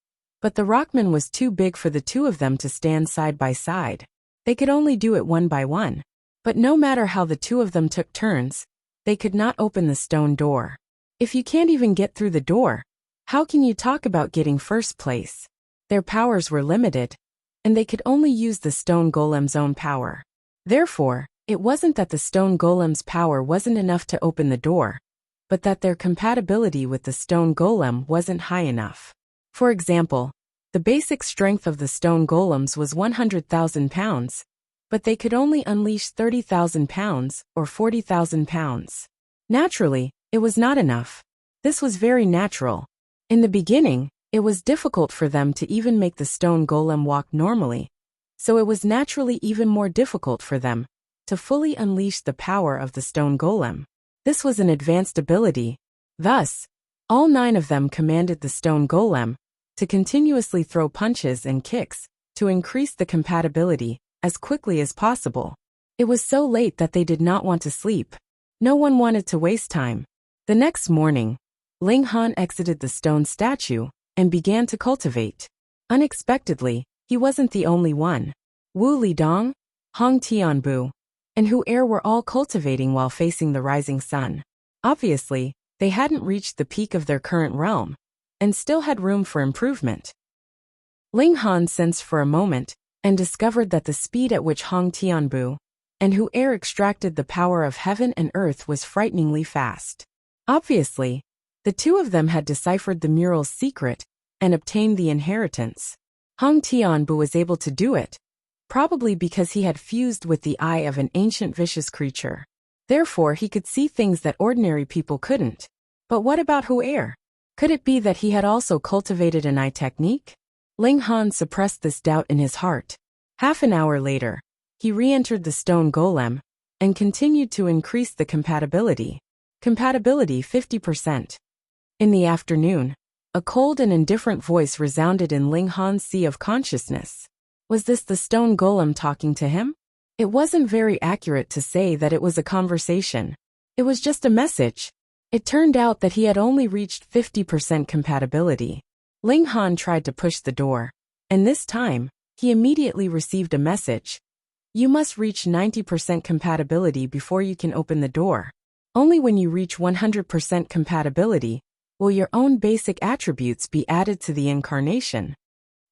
but the rockman was too big for the two of them to stand side by side. They could only do it one by one. But no matter how the two of them took turns, they could not open the stone door. If you can't even get through the door, how can you talk about getting first place? Their powers were limited, and they could only use the stone golem's own power. Therefore, it wasn't that the stone golem's power wasn't enough to open the door, but that their compatibility with the stone golem wasn't high enough. For example, the basic strength of the stone golems was 100,000 pounds, but they could only unleash 30,000 pounds or 40,000 pounds. Naturally, it was not enough. This was very natural. In the beginning, it was difficult for them to even make the stone golem walk normally, so it was naturally even more difficult for them to fully unleash the power of the stone golem. This was an advanced ability. Thus, all 9 of them commanded the stone golem to continuously throw punches and kicks to increase the compatibility as quickly as possible. It was so late that they did not want to sleep. No one wanted to waste time. The next morning, Ling Han exited the stone statue and began to cultivate. Unexpectedly, he wasn't the only one. Wu Lidong, Hong Tianbu, and Hu Er were all cultivating while facing the rising sun. Obviously, they hadn't reached the peak of their current realm, and still had room for improvement. Ling Han sensed for a moment, and discovered that the speed at which Hong Tianbu and Hu Er extracted the power of heaven and earth was frighteningly fast. Obviously, the two of them had deciphered the mural's secret and obtained the inheritance. Hong Tianbu was able to do it, probably because he had fused with the eye of an ancient vicious creature. Therefore, he could see things that ordinary people couldn't. But what about Hu Er? Could it be that he had also cultivated an eye technique? Ling Han suppressed this doubt in his heart. Half an hour later, he re-entered the stone golem and continued to increase the compatibility. Compatibility 50%. In the afternoon, a cold and indifferent voice resounded in Ling Han's sea of consciousness. Was this the stone golem talking to him? It wasn't very accurate to say that it was a conversation. It was just a message. It turned out that he had only reached 50% compatibility. Ling Han tried to push the door, and this time, he immediately received a message. You must reach 90% compatibility before you can open the door. Only when you reach 100% compatibility will your own basic attributes be added to the incarnation.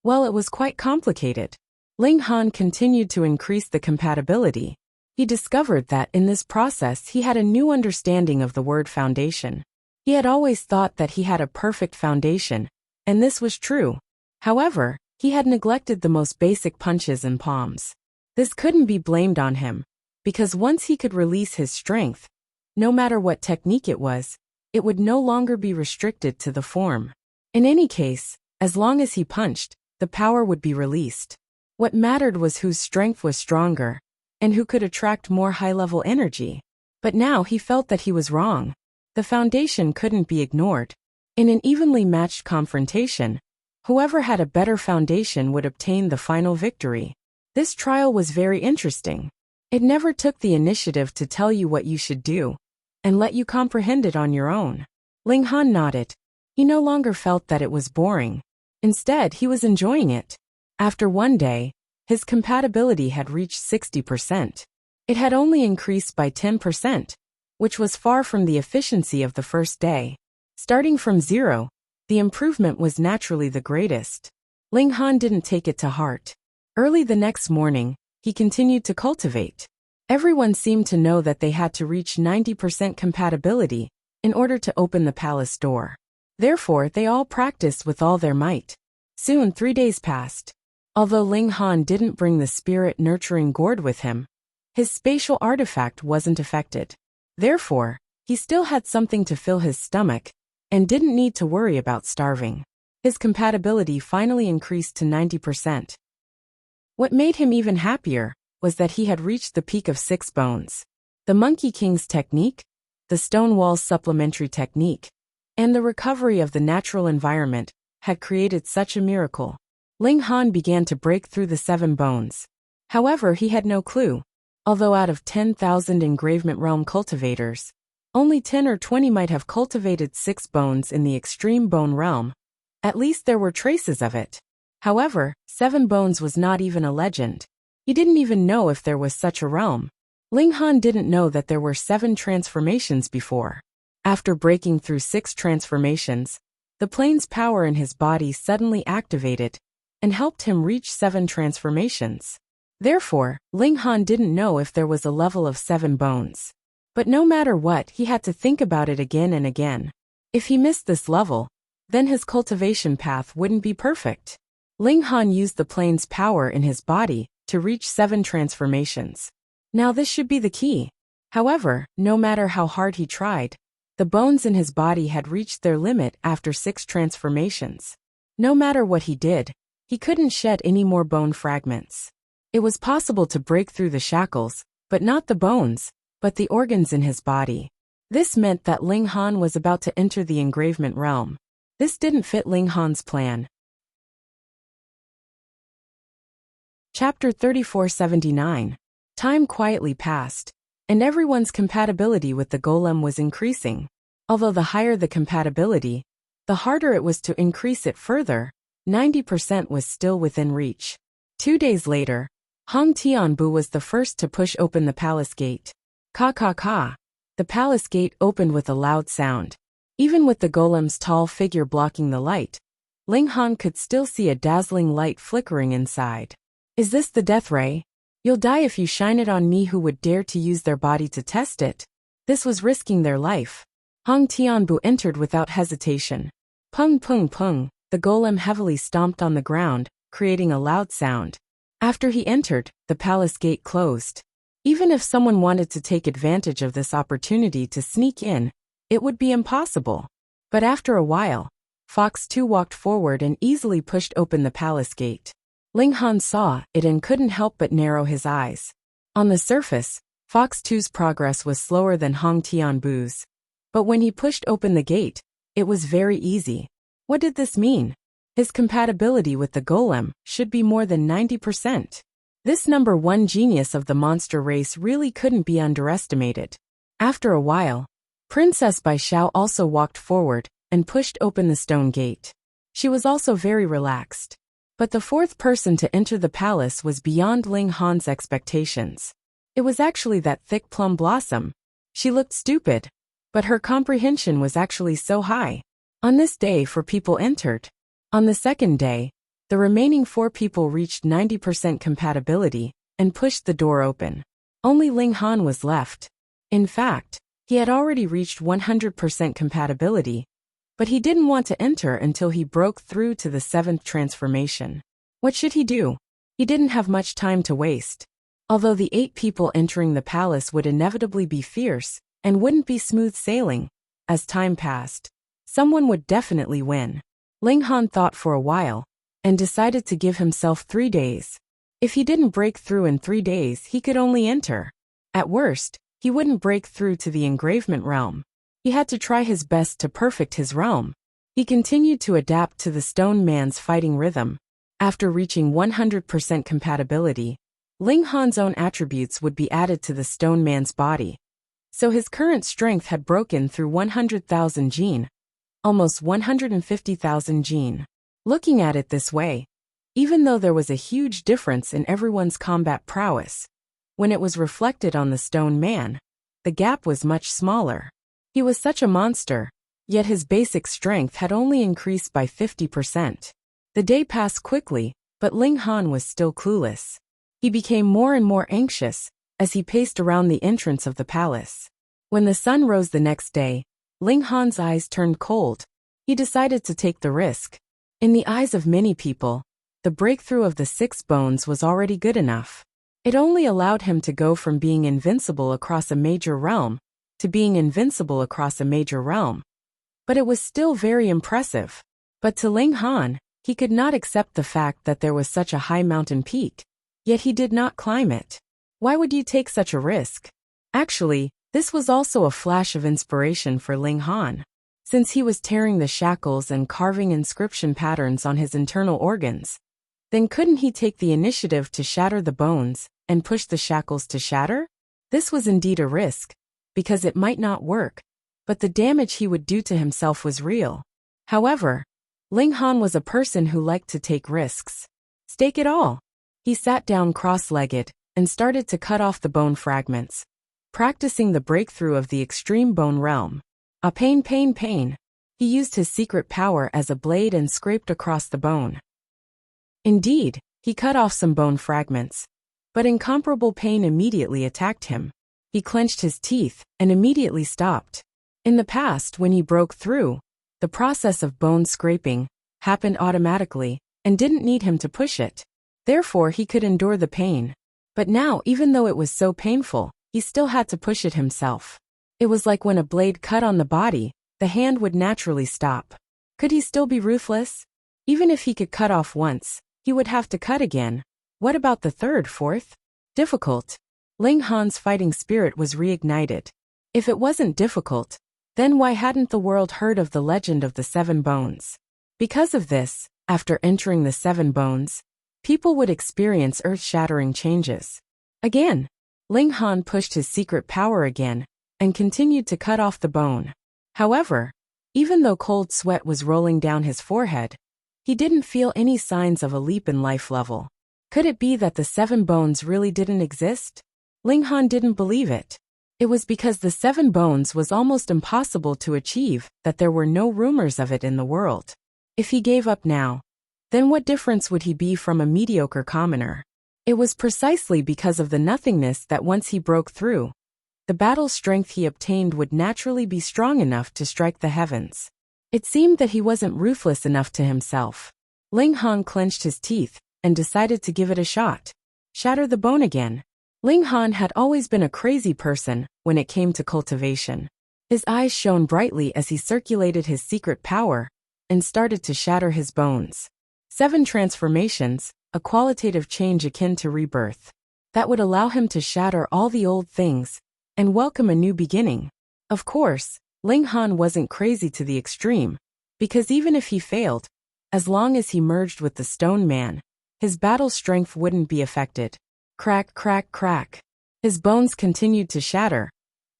Well, it was quite complicated. Ling Han continued to increase the compatibility. He discovered that in this process he had a new understanding of the word foundation. He had always thought that he had a perfect foundation, and this was true. However, he had neglected the most basic punches and palms. This couldn't be blamed on him, because once he could release his strength, no matter what technique it would no longer be restricted to the form. In any case, as long as he punched, the power would be released. What mattered was whose strength was stronger, and who could attract more high-level energy. But now he felt that he was wrong. The foundation couldn't be ignored. In an evenly matched confrontation, whoever had a better foundation would obtain the final victory. This trial was very interesting. It never took the initiative to tell you what you should do, and let you comprehend it on your own. Ling Han nodded. He no longer felt that it was boring. Instead, he was enjoying it. After one day, his compatibility had reached 60%. It had only increased by 10%, which was far from the efficiency of the first day. Starting from 0, the improvement was naturally the greatest. Ling Han didn't take it to heart. Early the next morning, he continued to cultivate. Everyone seemed to know that they had to reach 90% compatibility in order to open the palace door. Therefore, they all practiced with all their might. Soon 3 days passed. Although Ling Han didn't bring the spirit-nurturing gourd with him, his spatial artifact wasn't affected. Therefore, he still had something to fill his stomach, and didn't need to worry about starving. His compatibility finally increased to 90%. What made him even happier was that he had reached the peak of 6 bones. The Monkey King's technique, the Stone Wall's supplementary technique, and the recovery of the natural environment had created such a miracle. Ling Han began to break through the 7 bones. However, he had no clue. Although out of 10,000 engravement realm cultivators, Only 10 or 20 might have cultivated 6 bones in the extreme bone realm. At least there were traces of it. However, 7 bones was not even a legend. He didn't even know if there was such a realm. Ling Han didn't know that there were 7 transformations before. After breaking through 6 transformations, the plane's power in his body suddenly activated and helped him reach 7 transformations. Therefore, Ling Han didn't know if there was a level of 7 bones. But no matter what, he had to think about it again and again. If he missed this level, then his cultivation path wouldn't be perfect. Ling Han used the plane's power in his body to reach 7 transformations. Now this should be the key. However, no matter how hard he tried, the bones in his body had reached their limit after 6 transformations. No matter what he did, he couldn't shed any more bone fragments. It was possible to break through the shackles, but not the bones, but the organs in his body. This meant that Ling Han was about to enter the engravement realm. This didn't fit Ling Han's plan. Chapter 3479. Time quietly passed, and everyone's compatibility with the golem was increasing. Although the higher the compatibility, the harder it was to increase it further. 90% was still within reach. 2 days later, Hong Tianbu was the first to push open the palace gate. Ka ka ka. The palace gate opened with a loud sound. Even with the golem's tall figure blocking the light, Ling Han could still see a dazzling light flickering inside. Is this the death ray? You'll die if you shine it on me. Who would dare to use their body to test it? This was risking their life. Hong Tianbu entered without hesitation. Pung pung pung, the golem heavily stomped on the ground, creating a loud sound. After he entered, the palace gate closed. Even if someone wanted to take advantage of this opportunity to sneak in, it would be impossible. But after a while, Fox 2 walked forward and easily pushed open the palace gate. Ling Han saw it and couldn't help but narrow his eyes. On the surface, Fox 2's progress was slower than Hong Tianbu's. But when he pushed open the gate, it was very easy. What did this mean? His compatibility with the golem should be more than 90%. This number 1 genius of the monster race really couldn't be underestimated. After a while, Princess Bai Xiao also walked forward and pushed open the stone gate. She was also very relaxed. But the 4th person to enter the palace was beyond Ling Han's expectations. It was actually that thick plum blossom. She looked stupid, but her comprehension was actually so high. On this day 4 people entered. On the second day, the remaining 4 people reached 90% compatibility and pushed the door open. Only Ling Han was left. In fact, he had already reached 100% compatibility, but he didn't want to enter until he broke through to the 7th transformation. What should he do? He didn't have much time to waste. Although the 8 people entering the palace would inevitably be fierce and wouldn't be smooth sailing, as time passed, someone would definitely win. Ling Han thought for a while and decided to give himself 3 days. If he didn't break through in 3 days, he could only enter. At worst, he wouldn't break through to the engravement realm. He had to try his best to perfect his realm. He continued to adapt to the stone man's fighting rhythm. After reaching 100% compatibility, Ling Han's own attributes would be added to the stone man's body. So his current strength had broken through 100,000 gene, almost 150,000 gene. Looking at it this way, even though there was a huge difference in everyone's combat prowess, when it was reflected on the stone man, the gap was much smaller. He was such a monster, yet his basic strength had only increased by 50%. The day passed quickly, but Ling Han was still clueless. He became more and more anxious as he paced around the entrance of the palace. When the sun rose the next day, Ling Han's eyes turned cold. He decided to take the risk. In the eyes of many people, the breakthrough of the 6 bones was already good enough. It only allowed him to go from being invincible across a major realm to being invincible across a major realm. But it was still very impressive. But to Ling Han, he could not accept the fact that there was such a high mountain peak. Yet he did not climb it. Why would you take such a risk? Actually, this was also a flash of inspiration for Ling Han. Since he was tearing the shackles and carving inscription patterns on his internal organs, then couldn't he take the initiative to shatter the bones and push the shackles to shatter? This was indeed a risk, because it might not work, but the damage he would do to himself was real. However, Ling Han was a person who liked to take risks. Stake it all. He sat down cross-legged and started to cut off the bone fragments, practicing the breakthrough of the extreme bone realm. A pain, pain, pain. He used his secret power as a blade and scraped across the bone. Indeed, he cut off some bone fragments, but incomparable pain immediately attacked him. He clenched his teeth and immediately stopped. In the past, when he broke through, the process of bone scraping happened automatically and didn't need him to push it. Therefore, he could endure the pain. But now, even though it was so painful, he still had to push it himself. It was like when a blade cut on the body, the hand would naturally stop. Could he still be ruthless? Even if he could cut off once, he would have to cut again. What about the third, fourth? Difficult. Ling Han's fighting spirit was reignited. If it wasn't difficult, then why hadn't the world heard of the legend of the 7 bones? Because of this, after entering the 7 bones, people would experience earth-shattering changes. Again, Ling Han pushed his secret power again and continued to cut off the bone. However, even though cold sweat was rolling down his forehead, he didn't feel any signs of a leap in life level. Could it be that the 7 bones really didn't exist? Ling Han didn't believe it. It was because the 7 bones was almost impossible to achieve that there were no rumors of it in the world. If he gave up now, then what difference would he be from a mediocre commoner? It was precisely because of the nothingness that once he broke through, the battle strength he obtained would naturally be strong enough to strike the heavens. It seemed that he wasn't ruthless enough to himself. Ling Han clenched his teeth and decided to give it a shot. Shatter the bone again. Ling Han had always been a crazy person when it came to cultivation. His eyes shone brightly as he circulated his secret power and started to shatter his bones. 7 transformations, a qualitative change akin to rebirth. That would allow him to shatter all the old things and welcome a new beginning. Of course, Ling Han wasn't crazy to the extreme, because even if he failed, as long as he merged with the Stone Man, his battle strength wouldn't be affected. Crack, crack, crack. His bones continued to shatter,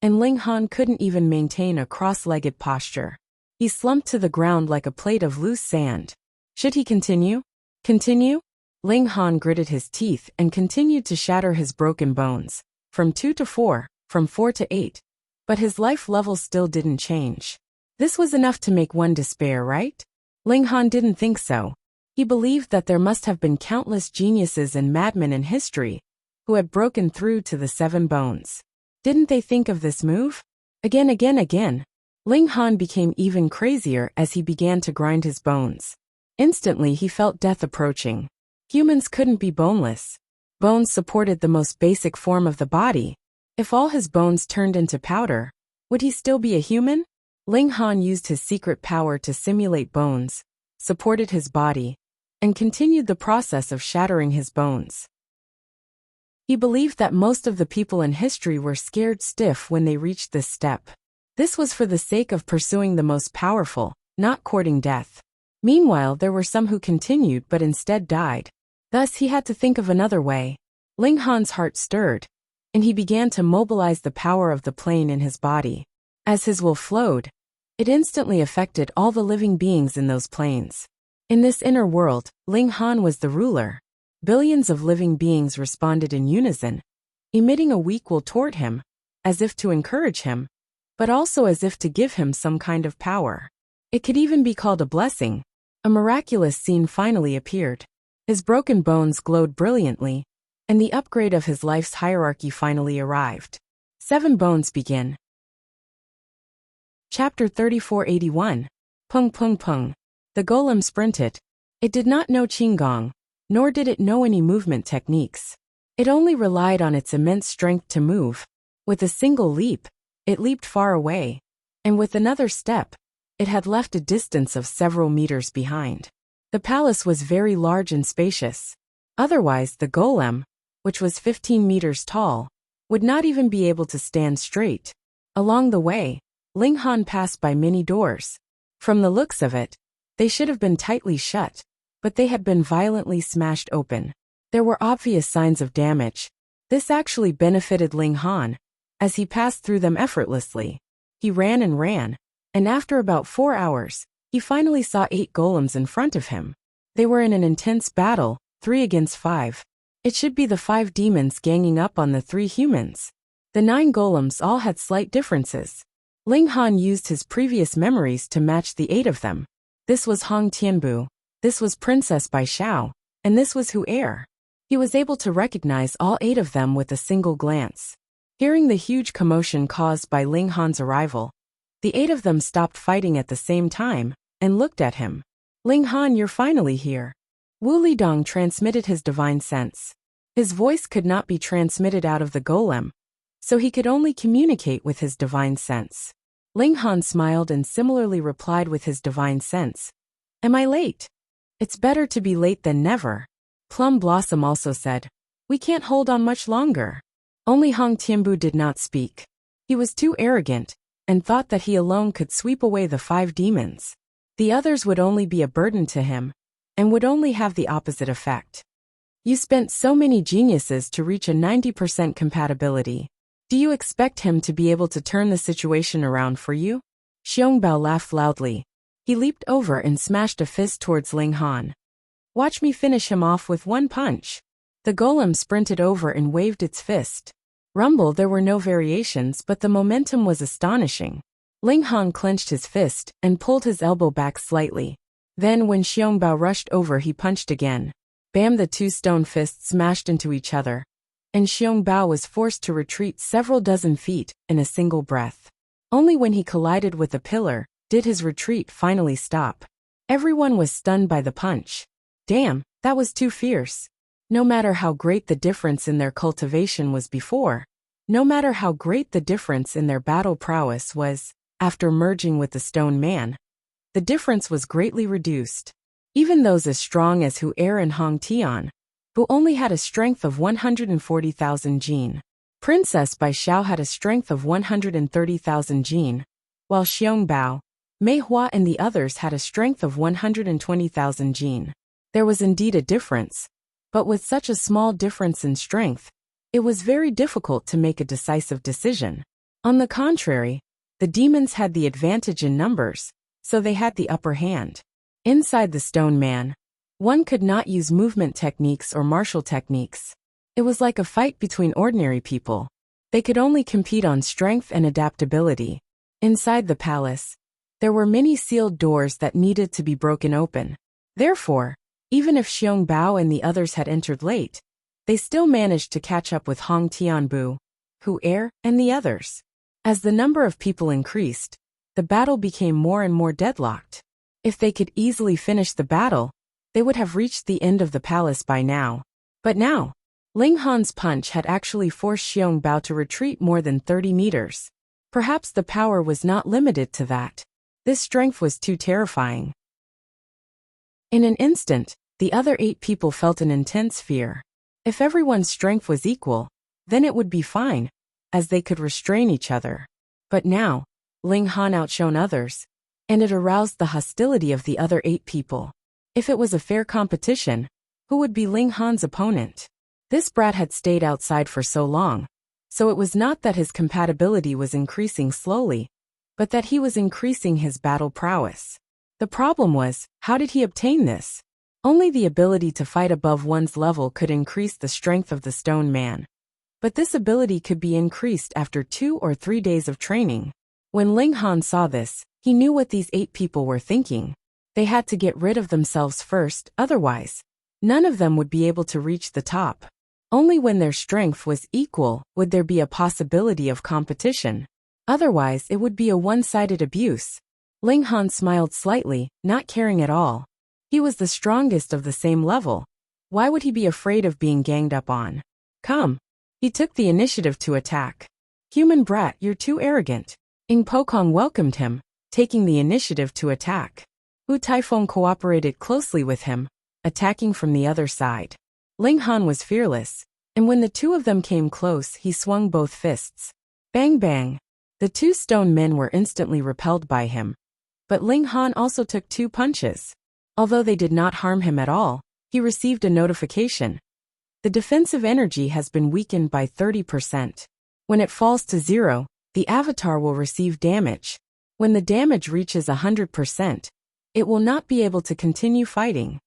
and Ling Han couldn't even maintain a cross-legged posture. He slumped to the ground like a plate of loose sand. Should he continue? Continue? Ling Han gritted his teeth and continued to shatter his broken bones, from 2 to 4, from 4 to 8. But his life level still didn't change. This was enough to make one despair, right? Ling Han didn't think so. He believed that there must have been countless geniuses and madmen in history who had broken through to the 7 bones. Didn't they think of this move? Again. Ling Han became even crazier as he began to grind his bones. Instantly he felt death approaching. Humans couldn't be boneless. Bones supported the most basic form of the body. If all his bones turned into powder, would he still be a human? Ling Han used his secret power to simulate bones, supported his body, and continued the process of shattering his bones. He believed that most of the people in history were scared stiff when they reached this step. This was for the sake of pursuing the most powerful, not courting death. Meanwhile, there were some who continued but instead died. Thus, he had to think of another way. Ling Han's heart stirred, and he began to mobilize the power of the plane in his body. As his will flowed, it instantly affected all the living beings in those planes. In this inner world, Ling Han was the ruler. Billions of living beings responded in unison, emitting a weak will toward him, as if to encourage him, but also as if to give him some kind of power. It could even be called a blessing. A miraculous scene finally appeared. His broken bones glowed brilliantly, and the upgrade of his life's hierarchy finally arrived. 7 bones begin. Chapter 3481. Pung Pung Pung. The golem sprinted. It did not know Qigong, nor did it know any movement techniques. It only relied on its immense strength to move. With a single leap, it leaped far away, and with another step, it had left a distance of several meters behind. The palace was very large and spacious. Otherwise, the golem, which was 15 meters tall, would not even be able to stand straight. Along the way, Ling Han passed by many doors. From the looks of it, they should have been tightly shut, but they had been violently smashed open. There were obvious signs of damage. This actually benefited Ling Han, as he passed through them effortlessly. He ran, and after about 4 hours, he finally saw 8 golems in front of him. They were in an intense battle, 3 against 5. It should be the 5 demons ganging up on the 3 humans. The 9 golems all had slight differences. Ling Han used his previous memories to match the 8 of them. This was Hong Tianbu, this was Princess Bai Xiao, and this was Hu Er. He was able to recognize all 8 of them with a single glance. Hearing the huge commotion caused by Ling Han's arrival, the 8 of them stopped fighting at the same time and looked at him. Ling Han, you're finally here. Wu Lidong transmitted his divine sense. His voice could not be transmitted out of the golem, so he could only communicate with his divine sense. Ling Han smiled and similarly replied with his divine sense. Am I late? It's better to be late than never. Plum Blossom also said, we can't hold on much longer. Only Hong Tianbu did not speak. He was too arrogant, and thought that he alone could sweep away the 5 demons. The others would only be a burden to him, and would only have the opposite effect. You spent so many geniuses to reach a 90% compatibility. Do you expect him to be able to turn the situation around for you? Xiongbao laughed loudly. He leaped over and smashed a fist towards Ling Han. Watch me finish him off with one punch. The golem sprinted over and waved its fist. Rumble, there were no variations, but the momentum was astonishing. Ling Han clenched his fist and pulled his elbow back slightly. Then when Xiongbao rushed over, he punched again. Bam, the 2 stone fists smashed into each other, and Xiongbao was forced to retreat several dozen feet in a single breath. Only when he collided with a pillar did his retreat finally stop. Everyone was stunned by the punch. Damn, that was too fierce. No matter how great the difference in their cultivation was before, no matter how great the difference in their battle prowess was, after merging with the stone man, the difference was greatly reduced. Even those as strong as Hu Er and Hong Tian, who only had a strength of 140,000 jin. Princess Bai Xiao had a strength of 130,000 jin, while Xiongbao, Mei Hua and the others had a strength of 120,000 jin. There was indeed a difference, but with such a small difference in strength, it was very difficult to make a decisive decision. On the contrary, the demons had the advantage in numbers, so they had the upper hand. Inside the stone man, one could not use movement techniques or martial techniques. It was like a fight between ordinary people. They could only compete on strength and adaptability. Inside the palace, there were many sealed doors that needed to be broken open. Therefore, even if Xiongbao and the others had entered late, they still managed to catch up with Hong Tianbu, Hu Er, and the others. As the number of people increased, the battle became more and more deadlocked. If they could easily finish the battle, they would have reached the end of the palace by now. But now, Ling Han's punch had actually forced Xiongbao to retreat more than 30 meters. Perhaps the power was not limited to that. This strength was too terrifying. In an instant, the other 8 people felt an intense fear. If everyone's strength was equal, then it would be fine, as they could restrain each other. But now, Ling Han outshone others, and it aroused the hostility of the other 8 people. If it was a fair competition, who would be Ling Han's opponent? This brat had stayed outside for so long, so it was not that his compatibility was increasing slowly, but that he was increasing his battle prowess. The problem was, how did he obtain this? Only the ability to fight above one's level could increase the strength of the stone man. But this ability could be increased after 2 or 3 days of training. When Ling Han saw this, he knew what these 8 people were thinking. They had to get rid of themselves first, otherwise, none of them would be able to reach the top. Only when their strength was equal would there be a possibility of competition. Otherwise, it would be a one-sided abuse. Ling Han smiled slightly, not caring at all. He was the strongest of the same level. Why would he be afraid of being ganged up on? Come. He took the initiative to attack. Human brat, you're too arrogant. Ing Pokong welcomed him, taking the initiative to attack. Wu Taifeng cooperated closely with him, attacking from the other side. Ling Han was fearless, and when the 2 of them came close, he swung both fists. Bang bang. The 2 stone men were instantly repelled by him. But Ling Han also took 2 punches. Although they did not harm him at all, he received a notification. The defensive energy has been weakened by 30%. When it falls to 0, the avatar will receive damage. When the damage reaches 100%, it will not be able to continue fighting.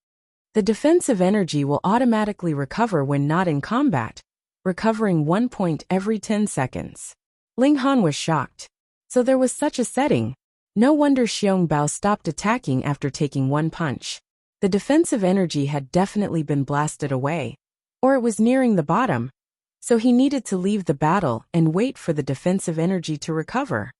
The defensive energy will automatically recover when not in combat, recovering 1 point every 10 seconds. Ling Han was shocked. So there was such a setting. No wonder Xiong Bao stopped attacking after taking one punch. The defensive energy had definitely been blasted away, or it was nearing the bottom, so he needed to leave the battle and wait for the defensive energy to recover.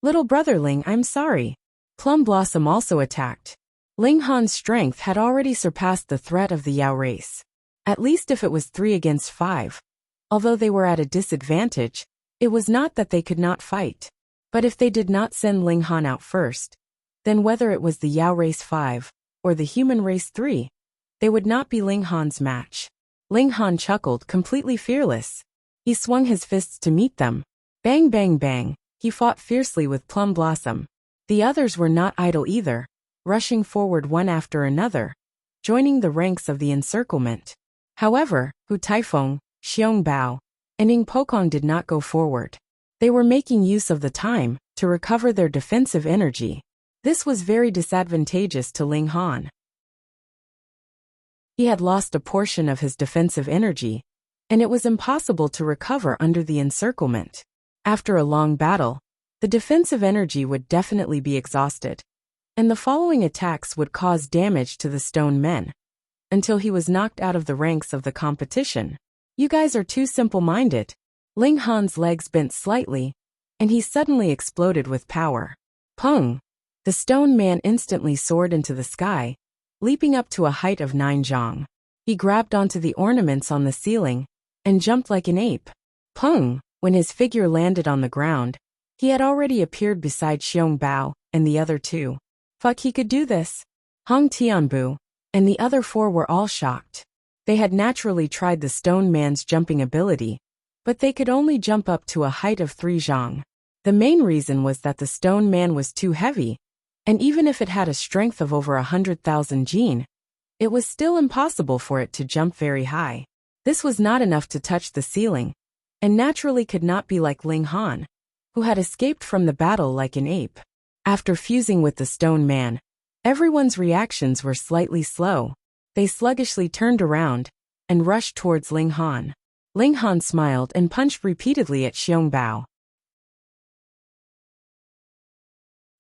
Little brother Ling, I'm sorry. Plum Blossom also attacked. Ling Han's strength had already surpassed the threat of the Yao race. At least if it was 3 against 5. Although they were at a disadvantage, it was not that they could not fight. But if they did not send Ling Han out first, then whether it was the Yao race 5 or the human race 3, they would not be Ling Han's match. Ling Han chuckled, completely fearless. He swung his fists to meet them. Bang bang bang, he fought fiercely with Plum Blossom. The others were not idle either, rushing forward one after another, joining the ranks of the encirclement. However, Hu Taifeng, Xiong Bao, and Ing Pokong did not go forward. They were making use of the time to recover their defensive energy. This was very disadvantageous to Ling Han. He had lost a portion of his defensive energy, and it was impossible to recover under the encirclement. After a long battle, the defensive energy would definitely be exhausted, and the following attacks would cause damage to the stone men, until he was knocked out of the ranks of the competition. You guys are too simple-minded. Ling Han's legs bent slightly, and he suddenly exploded with power. Pung! The stone man instantly soared into the sky, leaping up to a height of 9 zhang. He grabbed onto the ornaments on the ceiling and jumped like an ape. Pung! When his figure landed on the ground, he had already appeared beside Xiong Bao and the other 2. Fuck, he could do this. Hong Tianbu and the other 4 were all shocked. They had naturally tried the stone man's jumping ability, but they could only jump up to a height of 3 zhang. The main reason was that the stone man was too heavy, and even if it had a strength of over 100,000 jin, it was still impossible for it to jump very high. This was not enough to touch the ceiling, and naturally could not be like Ling Han, who had escaped from the battle like an ape. After fusing with the stone man, everyone's reactions were slightly slow. They sluggishly turned around and rushed towards Ling Han. Ling Han smiled and punched repeatedly at Xiong Bao.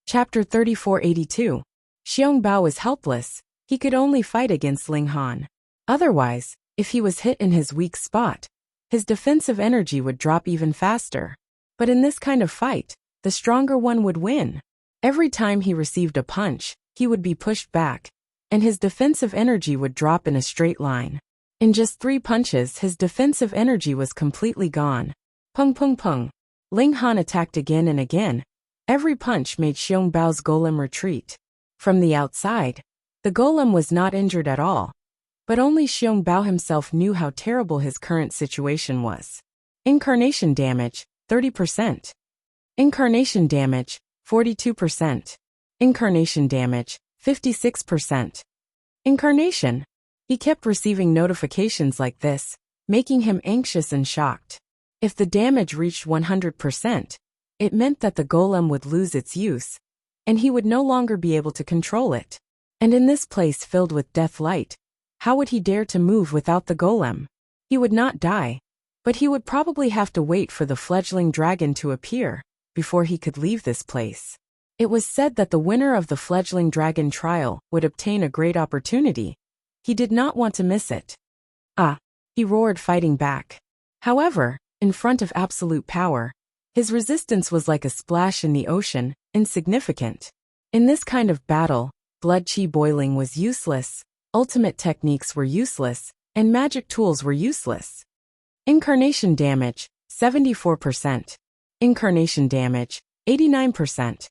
Chapter 3482. Xiong Bao was helpless. He could only fight against Ling Han. Otherwise, if he was hit in his weak spot, his defensive energy would drop even faster. But in this kind of fight, the stronger one would win. Every time he received a punch, he would be pushed back, and his defensive energy would drop in a straight line. In just 3 punches, his defensive energy was completely gone. Pung pung pung. Ling Han attacked again and again. Every punch made Xiong Bao's golem retreat. From the outside, the golem was not injured at all, but only Xiong Bao himself knew how terrible his current situation was. Incarnation damage, 30%. Incarnation damage, 42%. Incarnation damage, 56%. Incarnation. He kept receiving notifications like this, making him anxious and shocked. If the damage reached 100%, it meant that the golem would lose its use, and he would no longer be able to control it. And in this place filled with death light, how would he dare to move without the golem? He would not die, but he would probably have to wait for the fledgling dragon to appear before he could leave this place. It was said that the winner of the fledgling dragon trial would obtain a great opportunity. He did not want to miss it. Ah! He roared, fighting back. However, in front of absolute power, his resistance was like a splash in the ocean, insignificant. In this kind of battle, blood chi boiling was useless, ultimate techniques were useless, and magic tools were useless. Incarnation damage, 74%. Incarnation damage, 89%.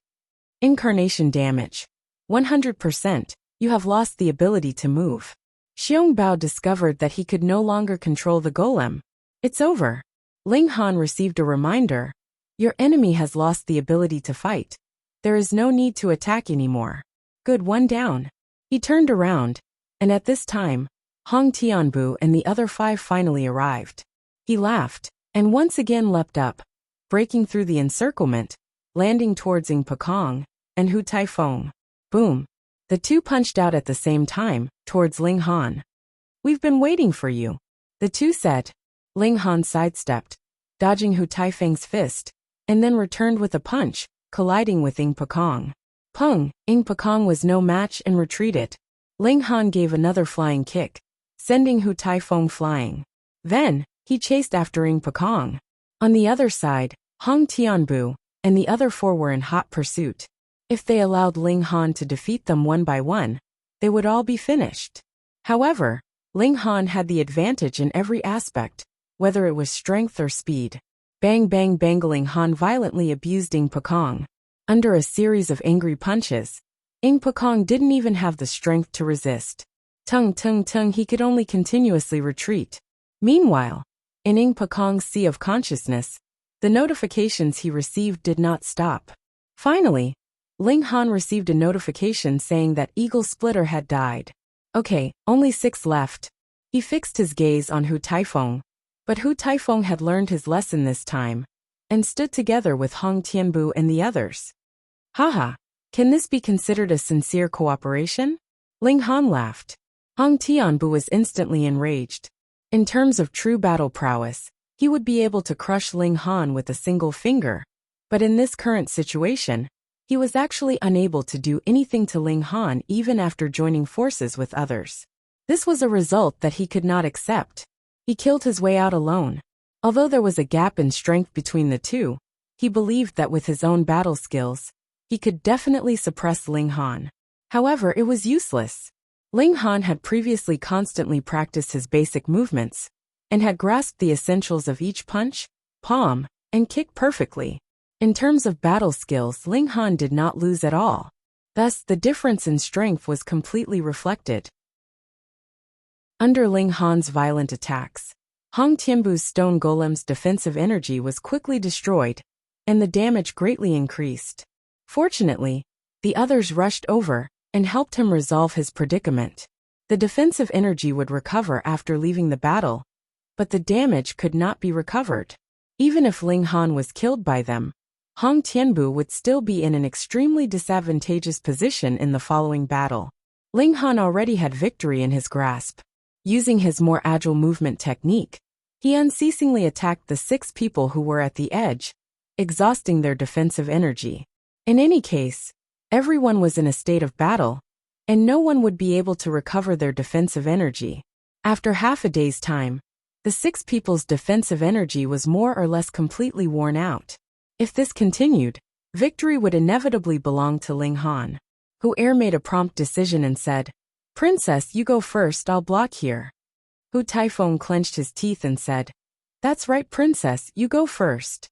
Incarnation damage, 100%. You have lost the ability to move. Xiong Bao discovered that he could no longer control the golem. It's over. Ling Han received a reminder. Your enemy has lost the ability to fight. There is no need to attack anymore. Good, one down. He turned around, and at this time, Hong Tianbu and the other 5 finally arrived. He laughed, and once again leapt up, breaking through the encirclement, landing towards Ing Pakong and Hu Taifeng. Boom! The two punched out at the same time, towards Ling Han. "We've been waiting for you," the two said. Ling Han sidestepped, dodging Hu Taifeng's fist, and then returned with a punch, colliding with Ing Pakong. Pung! Ing Pakong was no match and retreated. Ling Han gave another flying kick, sending Hu Taifeng flying. Then, he chased after Ing Pakong. On the other side, Hong Tianbu and the other four were in hot pursuit. If they allowed Ling Han to defeat them one by one, they would all be finished. However, Ling Han had the advantage in every aspect, whether it was strength or speed. Bang bang bang! Ling Han violently abused Ing Pakong. Under a series of angry punches, Ing Pakong didn't even have the strength to resist. Tung tung tung! He could only continuously retreat. Meanwhile, in Ing Pakong's sea of consciousness, the notifications he received did not stop. Finally, Ling Han received a notification saying that Eagle Splitter had died. Okay, only 6 left. He fixed his gaze on Hu Taifeng, but Hu Taifeng had learned his lesson this time, and stood together with Hong Tianbu and the others. Haha, can this be considered a sincere cooperation? Ling Han laughed. Hong Tianbu was instantly enraged. In terms of true battle prowess, he would be able to crush Ling Han with a single finger, but in this current situation, he was actually unable to do anything to Ling Han even after joining forces with others. This was a result that he could not accept. He killed his way out alone. Although there was a gap in strength between the two, he believed that with his own battle skills, he could definitely suppress Ling Han. However, it was useless. Ling Han had previously constantly practiced his basic movements, and had grasped the essentials of each punch, palm, and kick perfectly. In terms of battle skills, Ling Han did not lose at all. Thus, the difference in strength was completely reflected. Under Ling Han's violent attacks, Hong Tianbu's stone golem's defensive energy was quickly destroyed, and the damage greatly increased. Fortunately, the others rushed over and helped him resolve his predicament. The defensive energy would recover after leaving the battle, but the damage could not be recovered. Even if Ling Han was killed by them, Hong Tianbu would still be in an extremely disadvantageous position in the following battle. Ling Han already had victory in his grasp. Using his more agile movement technique, he unceasingly attacked the 6 people who were at the edge, exhausting their defensive energy. In any case, everyone was in a state of battle, and no one would be able to recover their defensive energy. After half a day's time, the 6 people's defensive energy was more or less completely worn out. If this continued, victory would inevitably belong to Ling Han. Hu Er made a prompt decision and said, "Princess, you go first, I'll block here." Hu Taifeng clenched his teeth and said, "That's right, Princess, you go first."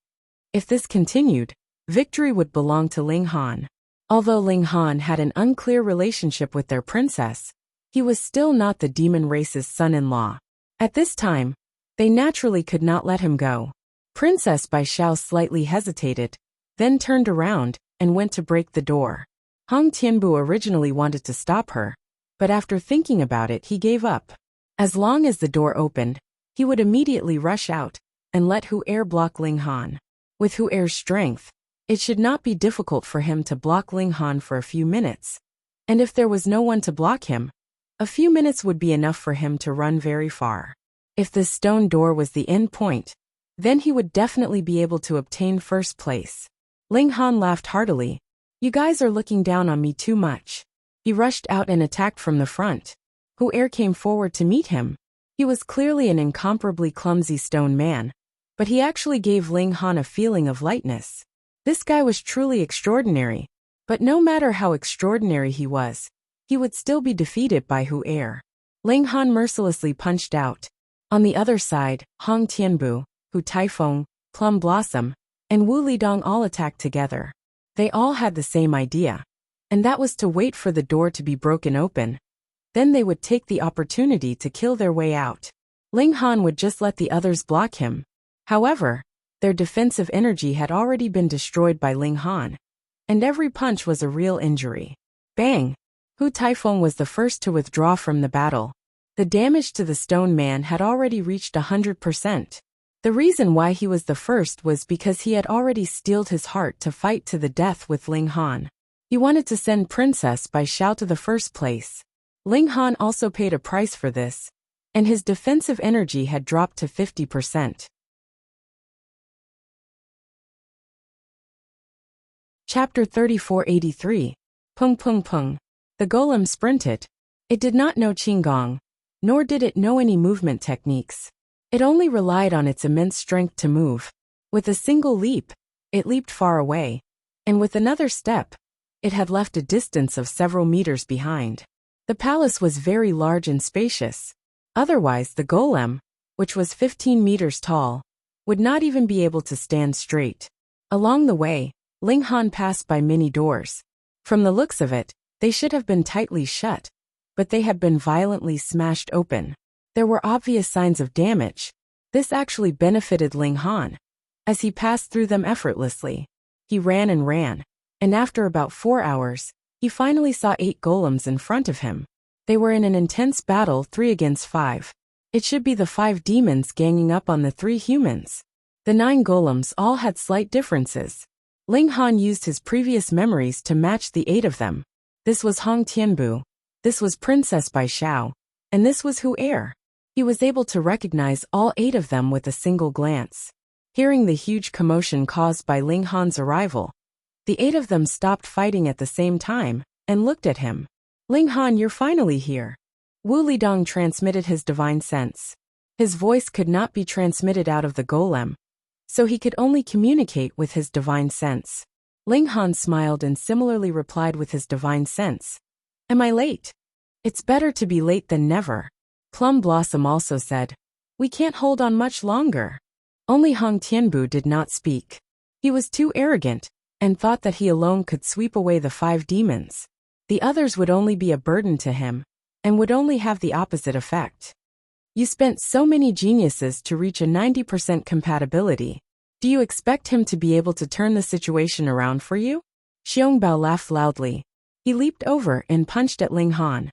If this continued, victory would belong to Ling Han. Although Ling Han had an unclear relationship with their princess, he was still not the demon race's son-in-law. At this time, they naturally could not let him go. Princess Bai Xiao slightly hesitated, then turned around and went to break the door. Hong Tianbu originally wanted to stop her, but after thinking about it he gave up. As long as the door opened, he would immediately rush out and let Hu Er block Ling Han. With Hu Er's strength, it should not be difficult for him to block Ling Han for a few minutes, and if there was no one to block him, a few minutes would be enough for him to run very far. If the stone door was the end point, then he would definitely be able to obtain first place. Ling Han laughed heartily. "You guys are looking down on me too much." He rushed out and attacked from the front. Hu Er came forward to meet him. He was clearly an incomparably clumsy stone man, but he actually gave Ling Han a feeling of lightness. This guy was truly extraordinary, but no matter how extraordinary he was, he would still be defeated by Hu Er. Ling Han mercilessly punched out. On the other side, Hong Tianbu, Hu Taifeng, Plum Blossom, and Wu Lidong all attacked together. They all had the same idea, and that was to wait for the door to be broken open. Then they would take the opportunity to kill their way out. Ling Han would just let the others block him. However, their defensive energy had already been destroyed by Ling Han, and every punch was a real injury. Bang! Hu Taifeng was the first to withdraw from the battle. The damage to the stone man had already reached 100%. The reason why he was the first was because he had already steeled his heart to fight to the death with Ling Han. He wanted to send Princess Bai Xiao to the first place. Ling Han also paid a price for this, and his defensive energy had dropped to 50%. Chapter 3483. Pung Pung Pung. The golem sprinted. It did not know Qinggong, nor did it know any movement techniques. It only relied on its immense strength to move. With a single leap, it leaped far away, and with another step, it had left a distance of several meters behind. The palace was very large and spacious. Otherwise, the golem, which was 15 meters tall, would not even be able to stand straight. Along the way, Ling Han passed by many doors. From the looks of it, they should have been tightly shut, but they had been violently smashed open. There were obvious signs of damage. This actually benefited Ling Han, as he passed through them effortlessly. He ran, and after about 4 hours, he finally saw 8 golems in front of him. They were in an intense battle 3 against 5. It should be the 5 demons ganging up on the 3 humans. The 9 golems all had slight differences. Ling Han used his previous memories to match the 8 of them. This was Hong Tianbu, this was Princess Bai Xiao, and this was Hu Er. He was able to recognize all 8 of them with a single glance. Hearing the huge commotion caused by Ling Han's arrival, the 8 of them stopped fighting at the same time and looked at him. Ling Han, you're finally here. Wu Lidong transmitted his divine sense. His voice could not be transmitted out of the golem, so he could only communicate with his divine sense. Ling Han smiled and similarly replied with his divine sense. Am I late? It's better to be late than never. Plum Blossom also said, we can't hold on much longer. Only Hong Tianbu did not speak. He was too arrogant, and thought that he alone could sweep away the 5 demons. The others would only be a burden to him, and would only have the opposite effect. You spent so many geniuses to reach a 90% compatibility. Do you expect him to be able to turn the situation around for you? Xiongbao laughed loudly. He leaped over and punched at Ling Han.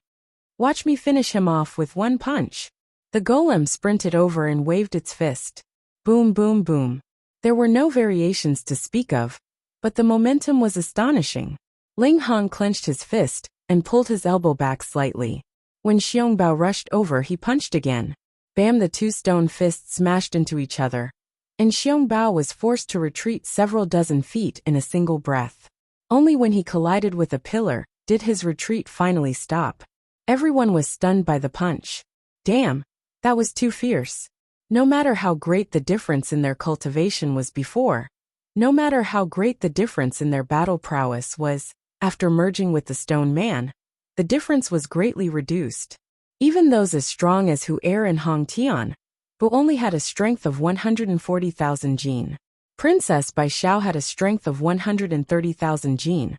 Watch me finish him off with one punch. The golem sprinted over and waved its fist. Boom, boom, boom. There were no variations to speak of, but the momentum was astonishing. Ling Han clenched his fist and pulled his elbow back slightly. When Xiongbao rushed over, he punched again. Bam! The 2 stone fists smashed into each other, and Xiongbao was forced to retreat several dozen feet in a single breath. Only when he collided with a pillar did his retreat finally stop. Everyone was stunned by the punch. Damn, that was too fierce. No matter how great the difference in their cultivation was before, no matter how great the difference in their battle prowess was, after merging with the Stone Man, the difference was greatly reduced. Even those as strong as Hu Er and Hong Tian, who only had a strength of 140,000 jin. Princess Bai Xiao had a strength of 130,000 jin,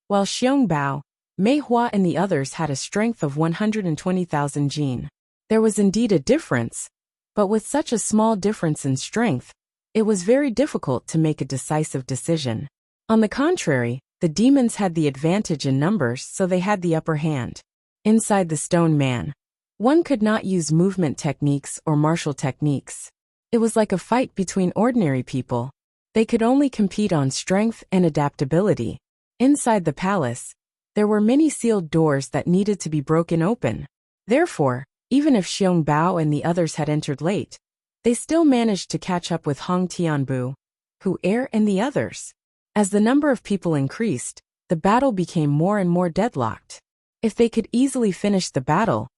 while Xiongbao, Mei Hua and the others had a strength of 120,000 jin. There was indeed a difference, but with such a small difference in strength, it was very difficult to make a decisive decision. On the contrary, the demons had the advantage in numbers, so they had the upper hand. Inside the Stone Man, one could not use movement techniques or martial techniques. It was like a fight between ordinary people. They could only compete on strength and adaptability. Inside the palace, there were many sealed doors that needed to be broken open. Therefore, even if Xiongbao and the others had entered late, they still managed to catch up with Hong Tianbu, Hu Er and the others. As the number of people increased, the battle became more and more deadlocked. If they could easily finish the battle,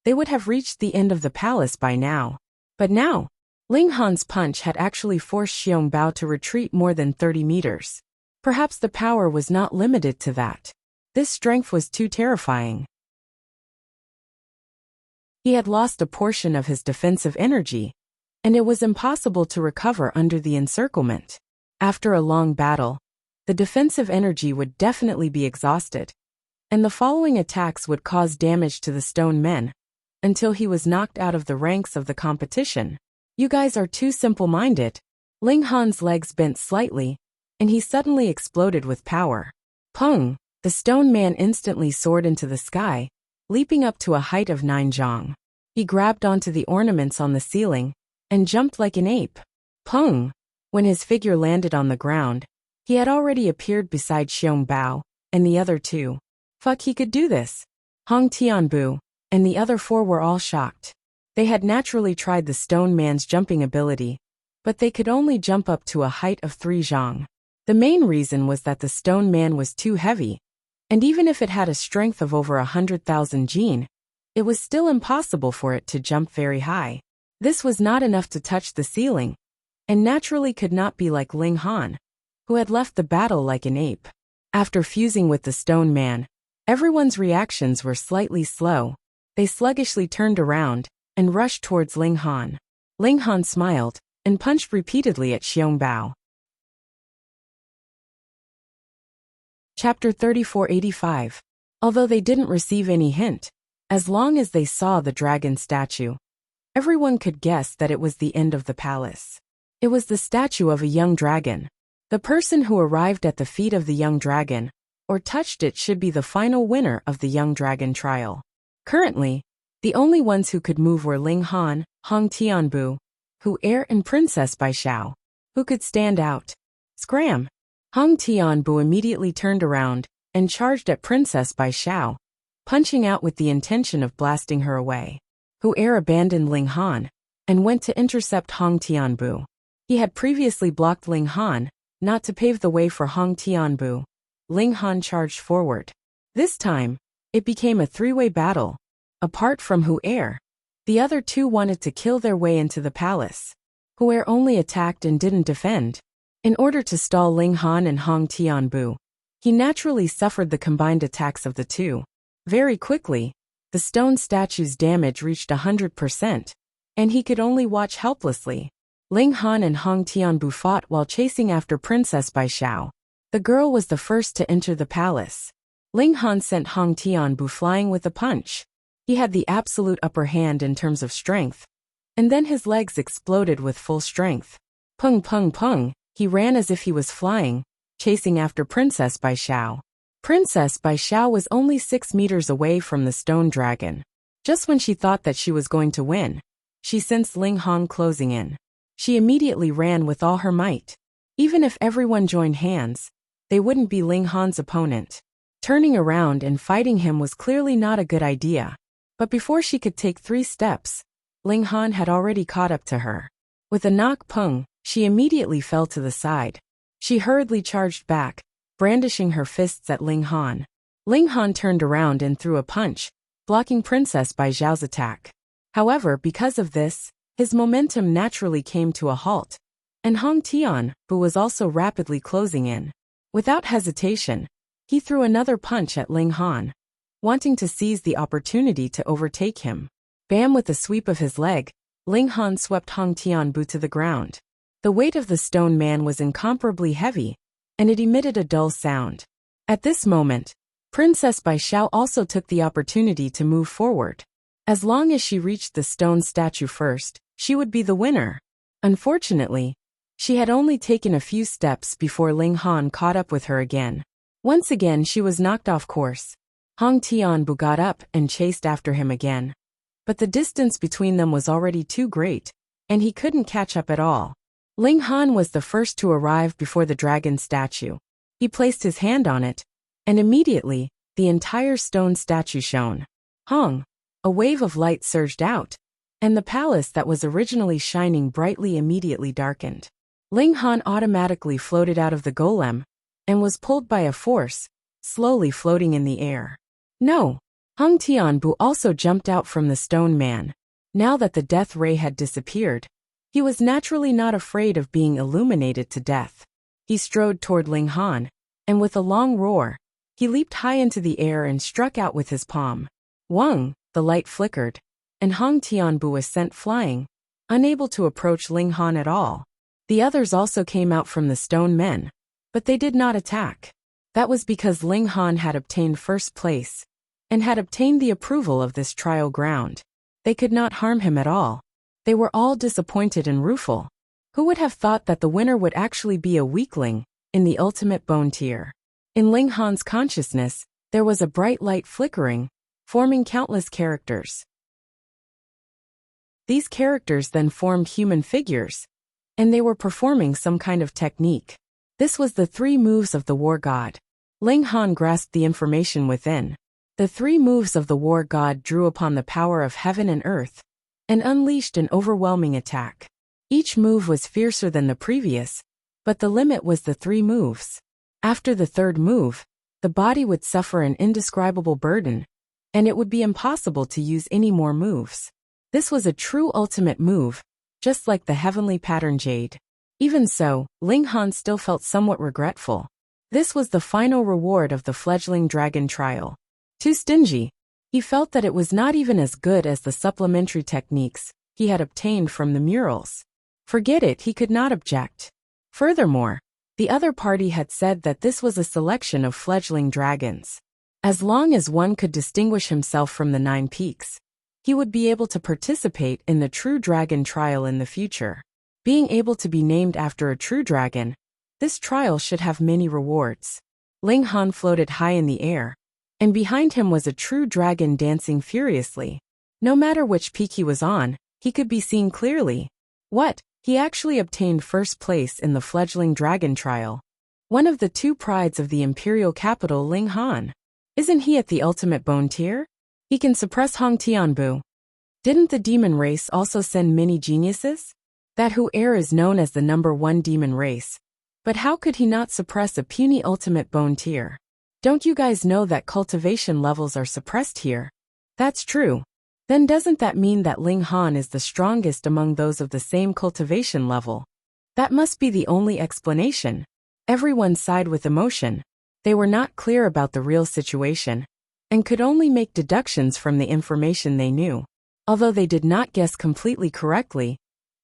they would have reached the end of the palace by now. But now, Ling Han's punch had actually forced Xiongbao to retreat more than 30 meters. Perhaps the power was not limited to that. This strength was too terrifying. He had lost a portion of his defensive energy, and it was impossible to recover under the encirclement. After a long battle, the defensive energy would definitely be exhausted, and the following attacks would cause damage to the Stone Men, until he was knocked out of the ranks of the competition. You guys are too simple-minded. Ling Han's legs bent slightly, and he suddenly exploded with power. Pung! The Stone Man instantly soared into the sky, leaping up to a height of 9 zhang. He grabbed onto the ornaments on the ceiling, and jumped like an ape. Peng! When his figure landed on the ground, he had already appeared beside Xiong Bao and the other two. Fuck, he could do this. Hong Tianbu and the other four were all shocked. They had naturally tried the stone man's jumping ability, but they could only jump up to a height of 3 zhang. The main reason was that the stone man was too heavy, and even if it had a strength of over 100,000 jin, it was still impossible for it to jump very high. This was not enough to touch the ceiling, and naturally could not be like Ling Han, who had left the battle like an ape. After fusing with the stone man, everyone's reactions were slightly slow. They sluggishly turned around and rushed towards Ling Han. Ling Han smiled and punched repeatedly at Xiong Bao. Chapter 3485. Although they didn't receive any hint, as long as they saw the dragon statue, everyone could guess that it was the end of the palace. It was the statue of a young dragon. The person who arrived at the feet of the young dragon, or touched it, should be the final winner of the young dragon trial. Currently, the only ones who could move were Ling Han, Hong Tianbu, Hu Er and Princess Bai Xiao. Who could stand out? Scram! Hong Tianbu immediately turned around and charged at Princess Bai Xiao, punching out with the intention of blasting her away. Hu Er abandoned Ling Han and went to intercept Hong Tianbu. He had previously blocked Ling Han, not to pave the way for Hong Tianbu. Ling Han charged forward. This time, it became a three-way battle. Apart from Hu Er, the other two wanted to kill their way into the palace. Hu Er only attacked and didn't defend. In order to stall Ling Han and Hong Tianbu, he naturally suffered the combined attacks of the two. Very quickly, the stone statue's damage reached 100%, and he could only watch helplessly. Ling Han and Hong Tianbu fought while chasing after Princess Bai Xiao. The girl was the first to enter the palace. Ling Han sent Hong Tianbu flying with a punch. He had the absolute upper hand in terms of strength, and then his legs exploded with full strength. Peng peng peng, he ran as if he was flying, chasing after Princess Bai Xiao. Princess Bai Xiao was only 6 meters away from the stone dragon. Just when she thought that she was going to win, she sensed Ling Han closing in. She immediately ran with all her might. Even if everyone joined hands, they wouldn't be Ling Han's opponent. Turning around and fighting him was clearly not a good idea. But before she could take 3 steps, Ling Han had already caught up to her. With a knock pung, she immediately fell to the side. She hurriedly charged back, brandishing her fists at Ling Han. Ling Han turned around and threw a punch, blocking Princess Bai Xiao's attack. However, because of this, his momentum naturally came to a halt, and Hong Tianbu was also rapidly closing in. Without hesitation, he threw another punch at Ling Han, wanting to seize the opportunity to overtake him. Bam! With a sweep of his leg, Ling Han swept Hong Tianbu to the ground. The weight of the stone man was incomparably heavy, and it emitted a dull sound. At this moment, Princess Bai Xiao also took the opportunity to move forward. As long as she reached the stone statue first, she would be the winner. Unfortunately, she had only taken a few steps before Ling Han caught up with her again. Once again she was knocked off course. Hong Tianbu got up and chased after him again. But the distance between them was already too great, and he couldn't catch up at all. Ling Han was the first to arrive before the dragon statue. He placed his hand on it, and immediately, the entire stone statue shone. Hong! A wave of light surged out, and the palace that was originally shining brightly immediately darkened. Ling Han automatically floated out of the golem, and was pulled by a force, slowly floating in the air. No! Hong Tianbu also jumped out from the stone man. Now that the death ray had disappeared, he was naturally not afraid of being illuminated to death. He strode toward Ling Han, and with a long roar, he leaped high into the air and struck out with his palm. Wang! The light flickered, and Hong Tianbu was sent flying, unable to approach Ling Han at all. The others also came out from the stone men, but they did not attack. That was because Ling Han had obtained first place, and had obtained the approval of this trial ground. They could not harm him at all. They were all disappointed and rueful. Who would have thought that the winner would actually be a weakling in the ultimate bone tier? In Ling Han's consciousness, there was a bright light flickering, forming countless characters. These characters then formed human figures, and they were performing some kind of technique. This was the 3 moves of the war god. Ling Han grasped the information within. The 3 moves of the war god drew upon the power of heaven and earth, and unleashed an overwhelming attack. Each move was fiercer than the previous, but the limit was the 3 moves. After the 3rd move, the body would suffer an indescribable burden, and it would be impossible to use any more moves. This was a true ultimate move, just like the heavenly pattern jade. Even so, Ling Han still felt somewhat regretful. This was the final reward of the fledgling dragon trial. Too stingy. He felt that it was not even as good as the supplementary techniques he had obtained from the murals. Forget it, he could not object. Furthermore, the other party had said that this was a selection of fledgling dragons. As long as one could distinguish himself from the 9 peaks, he would be able to participate in the true dragon trial in the future. Being able to be named after a true dragon, this trial should have many rewards. Ling Han floated high in the air, and behind him was a true dragon dancing furiously. No matter which peak he was on, he could be seen clearly. What? He actually obtained first place in the fledgling dragon trial. One of the 2 prides of the imperial capital, Ling Han. Isn't he at the ultimate bone tier? He can suppress Hong Tianbu. Didn't the demon race also send many geniuses? That Hu heir is known as the number 1 demon race. But how could he not suppress a puny ultimate bone tier? Don't you guys know that cultivation levels are suppressed here? That's true. Then doesn't that mean that Ling Han is the strongest among those of the same cultivation level? That must be the only explanation. Everyone sighed with emotion. They were not clear about the real situation, and could only make deductions from the information they knew. Although they did not guess completely correctly,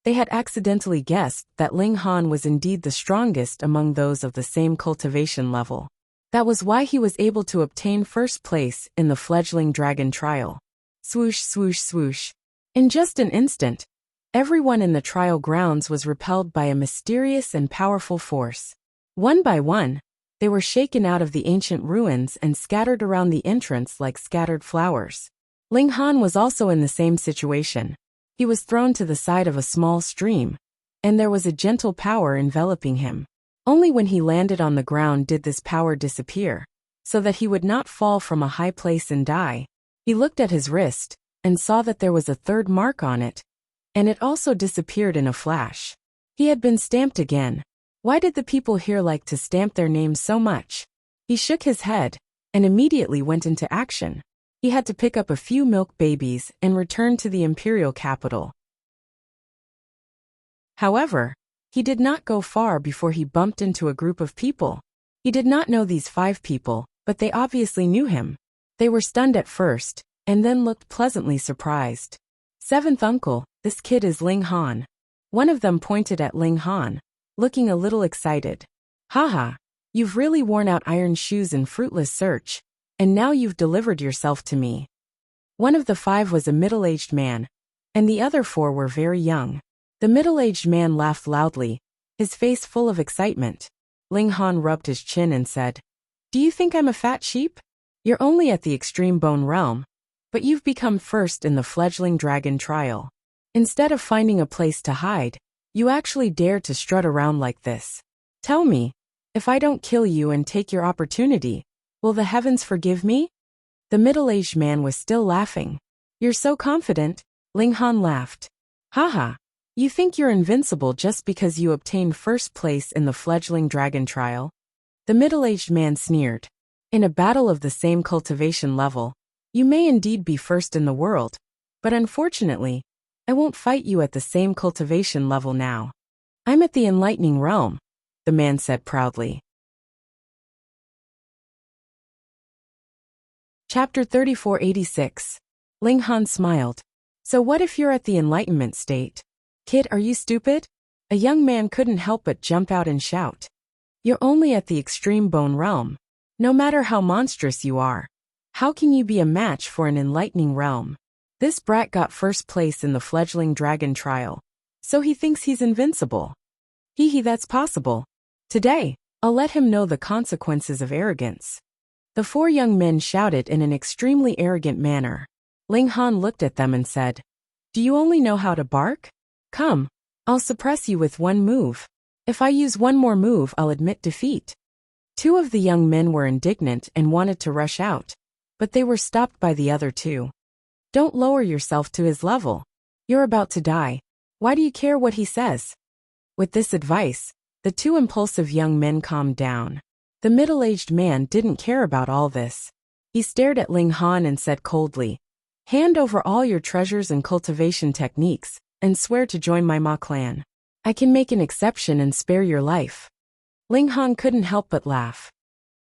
they had accidentally guessed that Ling Han was indeed the strongest among those of the same cultivation level. That was why he was able to obtain first place in the fledgling dragon trial. Swoosh, swoosh, swoosh. In just an instant, everyone in the trial grounds was repelled by a mysterious and powerful force. One by one, they were shaken out of the ancient ruins and scattered around the entrance like scattered flowers. Ling Han was also in the same situation. He was thrown to the side of a small stream, and there was a gentle power enveloping him. Only when he landed on the ground did this power disappear, so that he would not fall from a high place and die. He looked at his wrist, and saw that there was a 3rd mark on it, and it also disappeared in a flash. He had been stamped again. Why did the people here like to stamp their names so much? He shook his head, and immediately went into action. He had to pick up a few milk babies and return to the imperial capital. However, he did not go far before he bumped into a group of people. He did not know these 5 people, but they obviously knew him. They were stunned at first, and then looked pleasantly surprised. 7th uncle, this kid is Ling Han. One of them pointed at Ling Han, looking a little excited. Haha, you've really worn out iron shoes in fruitless search, and now you've delivered yourself to me. One of the 5 was a middle-aged man, and the other 4 were very young. The middle-aged man laughed loudly, his face full of excitement. Ling Han rubbed his chin and said, "Do you think I'm a fat sheep? You're only at the extreme bone realm, but you've become first in the fledgling dragon trial. Instead of finding a place to hide, you actually dare to strut around like this. Tell me, if I don't kill you and take your opportunity, will the heavens forgive me?" The middle-aged man was still laughing. "You're so confident," Ling Han laughed. "Haha, you think you're invincible just because you obtained first place in the fledgling dragon trial?" The middle-aged man sneered. "In a battle of the same cultivation level, you may indeed be first in the world, but unfortunately, I won't fight you at the same cultivation level now. I'm at the enlightening realm," the man said proudly. Chapter 3486. Ling Han smiled. "So what if you're at the enlightenment state? Kid, are you stupid?" A young man couldn't help but jump out and shout. "You're only at the extreme bone realm. No matter how monstrous you are, how can you be a match for an enlightening realm? This brat got first place in the fledgling dragon trial, so he thinks he's invincible. Hee, that's possible. Today, I'll let him know the consequences of arrogance." The 4 young men shouted in an extremely arrogant manner. Ling Han looked at them and said, "Do you only know how to bark? Come, I'll suppress you with one move. If I use one more move, I'll admit defeat. Two of the young men were indignant and wanted to rush out, but they were stopped by the other two. Don't lower yourself to his level. You're about to die. Why do you care what he says? With this advice, the two impulsive young men calmed down. The middle-aged man didn't care about all this. He stared at Ling Han and said coldly, "Hand over all your treasures and cultivation techniques, and swear to join my Ma clan. I can make an exception and spare your life." Ling Han couldn't help but laugh.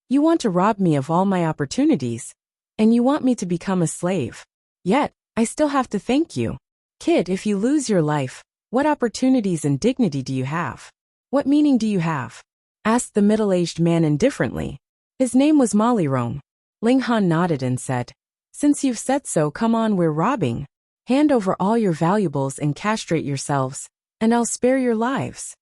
"You want to rob me of all my opportunities, and you want me to become a slave. Yet, I still have to thank you. Kid, if you lose your life, what opportunities and dignity do you have? What meaning do you have?" asked the middle-aged man indifferently. His name was Malirong. Ling Han nodded and said, "Since you've said so, come on, we're robbing. Hand over all your valuables and castrate yourselves, and I'll spare your lives."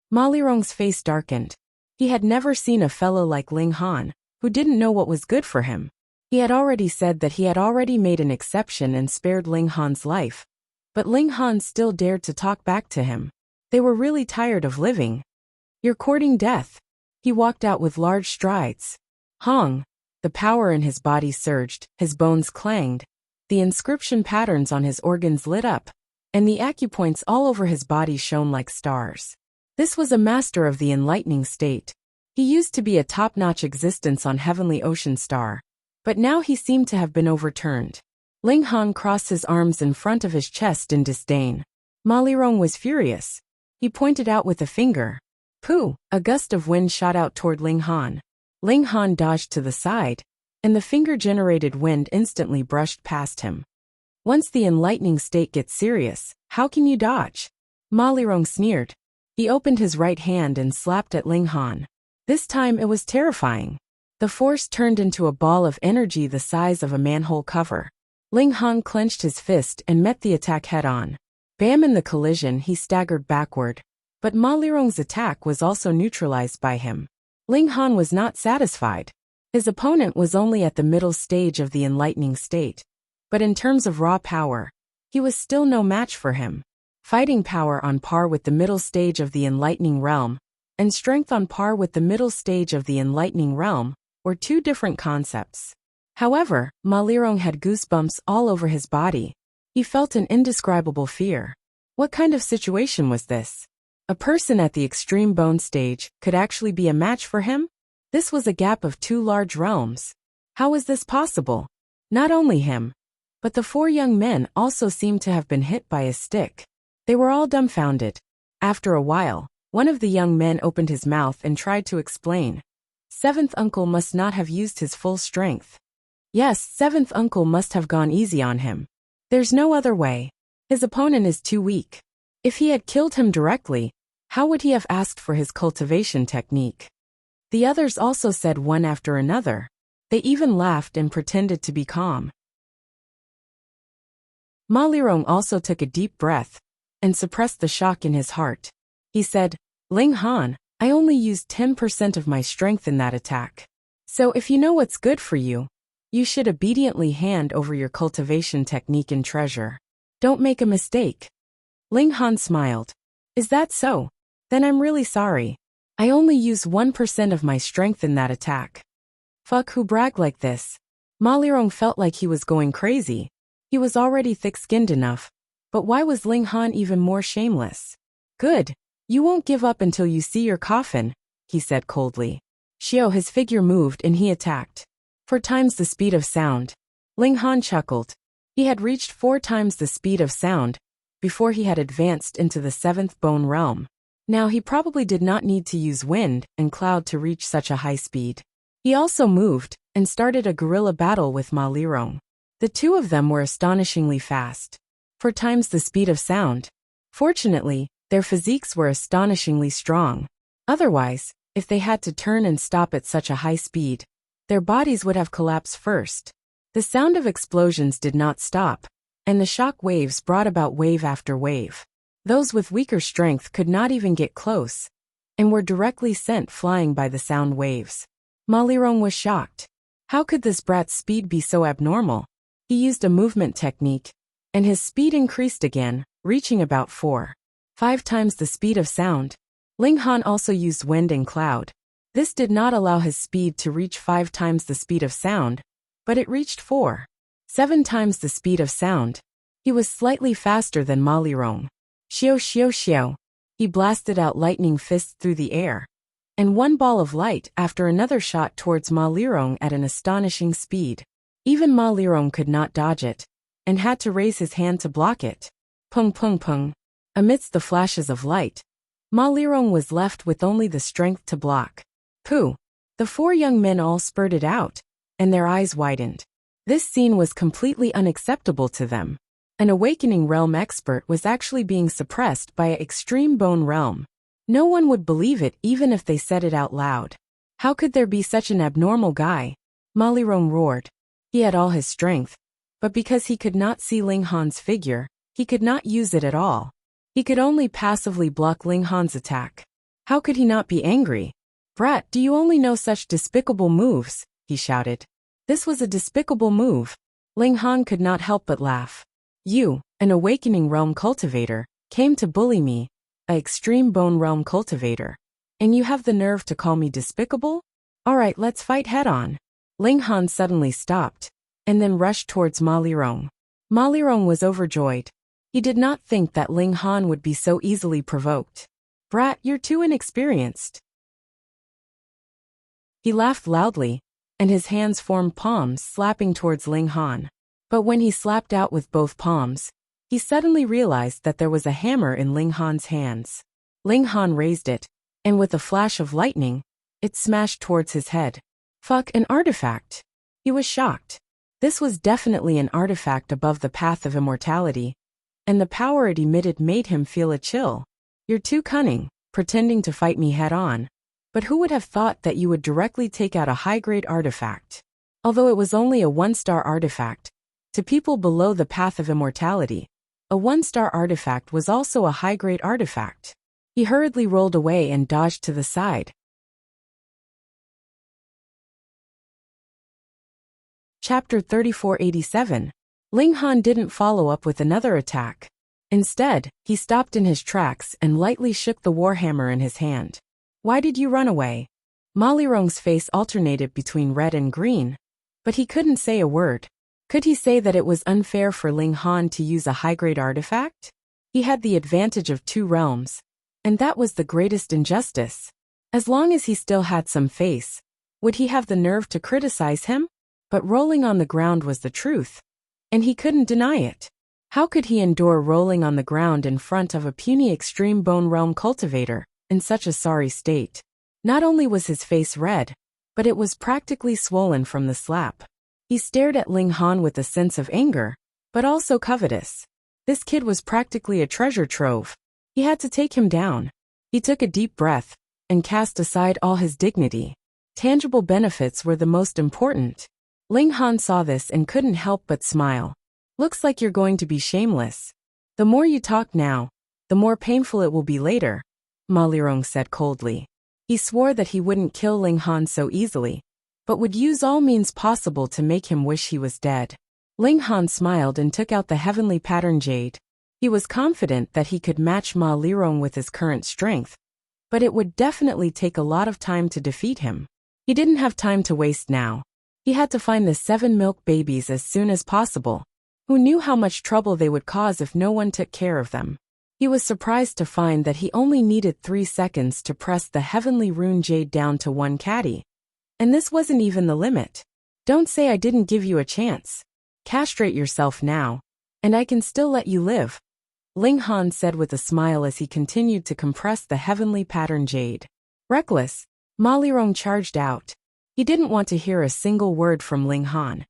Malirong's face darkened. He had never seen a fellow like Ling Han, who didn't know what was good for him. He had already said that he had already made an exception and spared Ling Han's life, but Ling Han still dared to talk back to him. They were really tired of living. "You're courting death." He walked out with large strides. Hong! The power in his body surged, his bones clanged, the inscription patterns on his organs lit up, and the acupoints all over his body shone like stars. This was a master of the enlightening state. He used to be a top-notch existence on Heavenly Ocean Star, but now he seemed to have been overturned. Ling Han crossed his arms in front of his chest in disdain. Malirong was furious. He pointed out with a finger. Pooh! A gust of wind shot out toward Ling Han. Ling Han dodged to the side, and the finger-generated wind instantly brushed past him. Once the enlightening state gets serious, how can you dodge? Malirong sneered. He opened his right hand and slapped at Ling Han. This time it was terrifying. The force turned into a ball of energy the size of a manhole cover. Ling Han clenched his fist and met the attack head-on. Bam! In the collision, he staggered backward. But Malirong's attack was also neutralized by him. Ling Han was not satisfied. His opponent was only at the middle stage of the enlightening state. But in terms of raw power, he was still no match for him. Fighting power on par with the middle stage of the enlightening realm, and strength on par with the middle stage of the enlightening realm, were two different concepts. However, Malirong had goosebumps all over his body. He felt an indescribable fear. What kind of situation was this? A person at the extreme bone stage could actually be a match for him? This was a gap of two large realms. How was this possible? Not only him, but the four young men also seemed to have been hit by a stick. They were all dumbfounded. After a while, one of the young men opened his mouth and tried to explain. Seventh uncle must not have used his full strength. Yes, seventh uncle must have gone easy on him. There's no other way. His opponent is too weak. If he had killed him directly, how would he have asked for his cultivation technique? The others also said one after another. They even laughed and pretended to be calm. Malirong also took a deep breath and suppressed the shock in his heart. He said, Ling Han, I only used 10% of my strength in that attack. So if you know what's good for you, you should obediently hand over your cultivation technique and treasure. Don't make a mistake. Ling Han smiled. Is that so? Then I'm really sorry. I only used 1% of my strength in that attack. Fuck, who bragged like this? Malirong felt like he was going crazy. He was already thick-skinned enough. But why was Ling Han even more shameless? Good. You won't give up until you see your coffin, he said coldly. Xiao, his figure moved and he attacked. 4 times the speed of sound. Ling Han chuckled. He had reached 4 times the speed of sound before he had advanced into the 7th bone realm. Now he probably did not need to use wind and cloud to reach such a high speed. He also moved and started a guerrilla battle with Malirong. The two of them were astonishingly fast. 4 times the speed of sound. Fortunately, their physiques were astonishingly strong. Otherwise, if they had to turn and stop at such a high speed, their bodies would have collapsed first. The sound of explosions did not stop, and the shock waves brought about wave after wave. Those with weaker strength could not even get close, and were directly sent flying by the sound waves. Malirong was shocked. How could this brat's speed be so abnormal? He used a movement technique, and his speed increased again, reaching about 4. 5 times the speed of sound. Ling Han also used wind and cloud. This did not allow his speed to reach 5 times the speed of sound, but it reached 7 times the speed of sound. He was slightly faster than Ma Lirong. Xiao xiao xiao. He blasted out lightning fists through the air, and one ball of light after another shot towards Ma Lirong at an astonishing speed. Even Ma Lirong could not dodge it, and had to raise his hand to block it. Pung pung pung. Amidst the flashes of light, Ma Lirong was left with only the strength to block. Pooh! The 4 young men all spurted out, and their eyes widened. This scene was completely unacceptable to them. An awakening realm expert was actually being suppressed by an extreme bone realm. No one would believe it even if they said it out loud. How could there be such an abnormal guy? Ma Lirong roared. He had all his strength, but because he could not see Ling Han's figure, he could not use it at all. He could only passively block Ling Han's attack. How could he not be angry? Brat, do you only know such despicable moves? He shouted. This was a despicable move. Ling Han could not help but laugh. You, an awakening realm cultivator, came to bully me, an extreme bone realm cultivator, and you have the nerve to call me despicable? Alright, let's fight head-on. Ling Han suddenly stopped, and then rushed towards Ma Lirong. Ma Lirong was overjoyed. He did not think that Ling Han would be so easily provoked. Brat, you're too inexperienced. He laughed loudly, and his hands formed palms slapping towards Ling Han. But when he slapped out with both palms, he suddenly realized that there was a hammer in Ling Han's hands. Ling Han raised it, and with a flash of lightning, it smashed towards his head. Fuck, an artifact. He was shocked. This was definitely an artifact above the path of immortality, and the power it emitted made him feel a chill. You're too cunning, pretending to fight me head-on. But who would have thought that you would directly take out a high-grade artifact? Although it was only a 1-star artifact, to people below the path of immortality, a 1-star artifact was also a high-grade artifact. He hurriedly rolled away and dodged to the side. Chapter 3487. Ling Han didn't follow up with another attack. Instead, he stopped in his tracks and lightly shook the warhammer in his hand. Why did you run away? Ma Lirong's face alternated between red and green, but he couldn't say a word. Could he say that it was unfair for Ling Han to use a high-grade artifact? He had the advantage of 2 realms, and that was the greatest injustice. As long as he still had some face, would he have the nerve to criticize him? But rolling on the ground was the truth, and he couldn't deny it. How could he endure rolling on the ground in front of a puny extreme bone realm cultivator, in such a sorry state? Not only was his face red, but it was practically swollen from the slap. He stared at Ling Han with a sense of anger, but also covetous. This kid was practically a treasure trove. He had to take him down. He took a deep breath, and cast aside all his dignity. Tangible benefits were the most important. Ling Han saw this and couldn't help but smile. Looks like you're going to be shameless. The more you talk now, the more painful it will be later, Ma Lirong said coldly. He swore that he wouldn't kill Ling Han so easily, but would use all means possible to make him wish he was dead. Ling Han smiled and took out the heavenly pattern jade. He was confident that he could match Ma Lirong with his current strength, but it would definitely take a lot of time to defeat him. He didn't have time to waste now. He had to find the 7 milk babies as soon as possible. Who knew how much trouble they would cause if no one took care of them? He was surprised to find that he only needed 3 seconds to press the heavenly rune jade down to 1 caddy. And this wasn't even the limit. Don't say I didn't give you a chance. Castrate yourself now, and I can still let you live, Ling Han said with a smile as he continued to compress the heavenly pattern jade. Reckless, Ma Lirong charged out. He didn't want to hear a single word from Ling Han,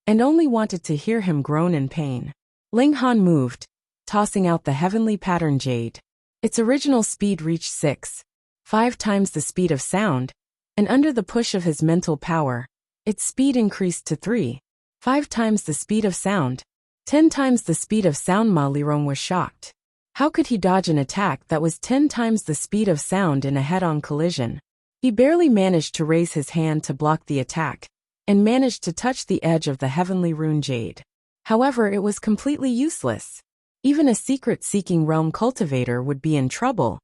and only wanted to hear him groan in pain. Ling Han moved, tossing out the heavenly pattern jade. Its original speed reached 5 times the speed of sound, and under the push of his mental power, its speed increased to 5 times the speed of sound. 10 times the speed of sound. Ma Lirong was shocked. How could he dodge an attack that was 10 times the speed of sound in a head-on collision? He barely managed to raise his hand to block the attack, and managed to touch the edge of the heavenly rune jade. However, it was completely useless. Even a secret-seeking realm cultivator would be in trouble,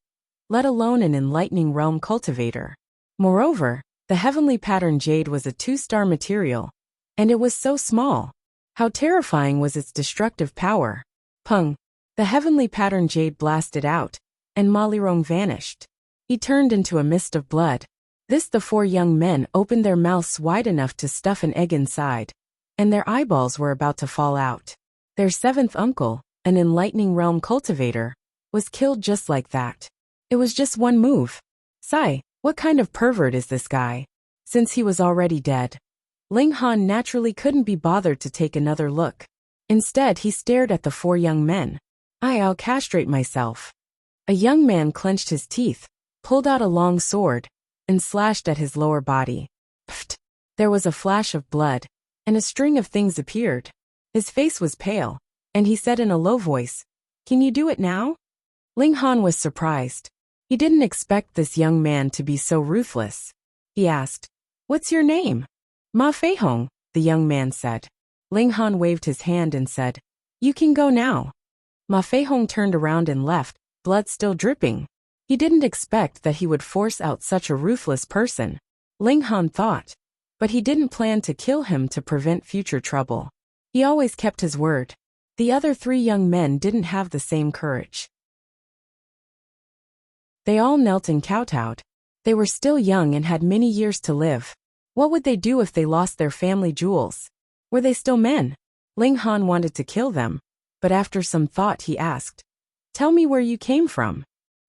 let alone an enlightening realm cultivator. Moreover, the heavenly pattern jade was a 2-star material, and it was so small. How terrifying was its destructive power. Pung! The heavenly pattern jade blasted out, and Malirong vanished. He turned into a mist of blood. The 4 young men opened their mouths wide enough to stuff an egg inside, and their eyeballs were about to fall out. Their 7th uncle, an enlightening realm cultivator, was killed just like that. It was just one move. Sigh, what kind of pervert is this guy? Since he was already dead, Ling Han naturally couldn't be bothered to take another look. Instead, he stared at the 4 young men. I'll castrate myself. A young man clenched his teeth, pulled out a long sword, and slashed at his lower body. Pfft! There was a flash of blood, and a string of things appeared. His face was pale, and he said in a low voice, "Can you do it now?" Ling Han was surprised. He didn't expect this young man to be so ruthless. He asked, "What's your name?" "Ma Feihong," the young man said. Ling Han waved his hand and said, "You can go now." Ma Feihong turned around and left, blood still dripping. He didn't expect that he would force out such a ruthless person, Ling Han thought. But he didn't plan to kill him to prevent future trouble. He always kept his word. The other 3 young men didn't have the same courage. They all knelt and kowtowed. They were still young and had many years to live. What would they do if they lost their family jewels? Were they still men? Ling Han wanted to kill them, but after some thought he asked, "Tell me where you came from."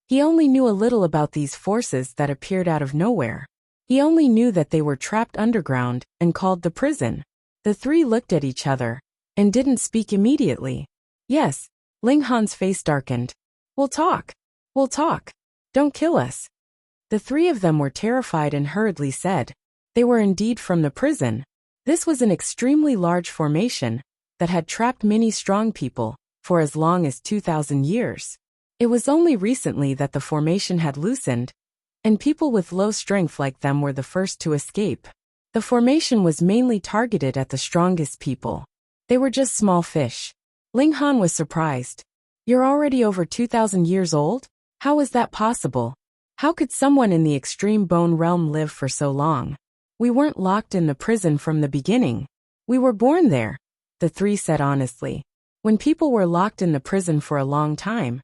He only knew a little about these forces that appeared out of nowhere. He only knew that they were trapped underground and called the prison. The 3 looked at each other and didn't speak immediately. Yes, Ling Han's face darkened. We'll talk. We'll talk. Don't kill us." The 3 of them were terrified and hurriedly said. They were indeed from the prison. This was an extremely large formation that had trapped many strong people for as long as 2,000 years. It was only recently that the formation had loosened, and people with low strength like them were the first to escape. The formation was mainly targeted at the strongest people. They were just small fish. Ling Han was surprised. "You're already over 2,000 years old? How is that possible? How could someone in the extreme bone realm live for so long?" "We weren't locked in the prison from the beginning. We were born there," the 3 said honestly. When people were locked in the prison for a long time,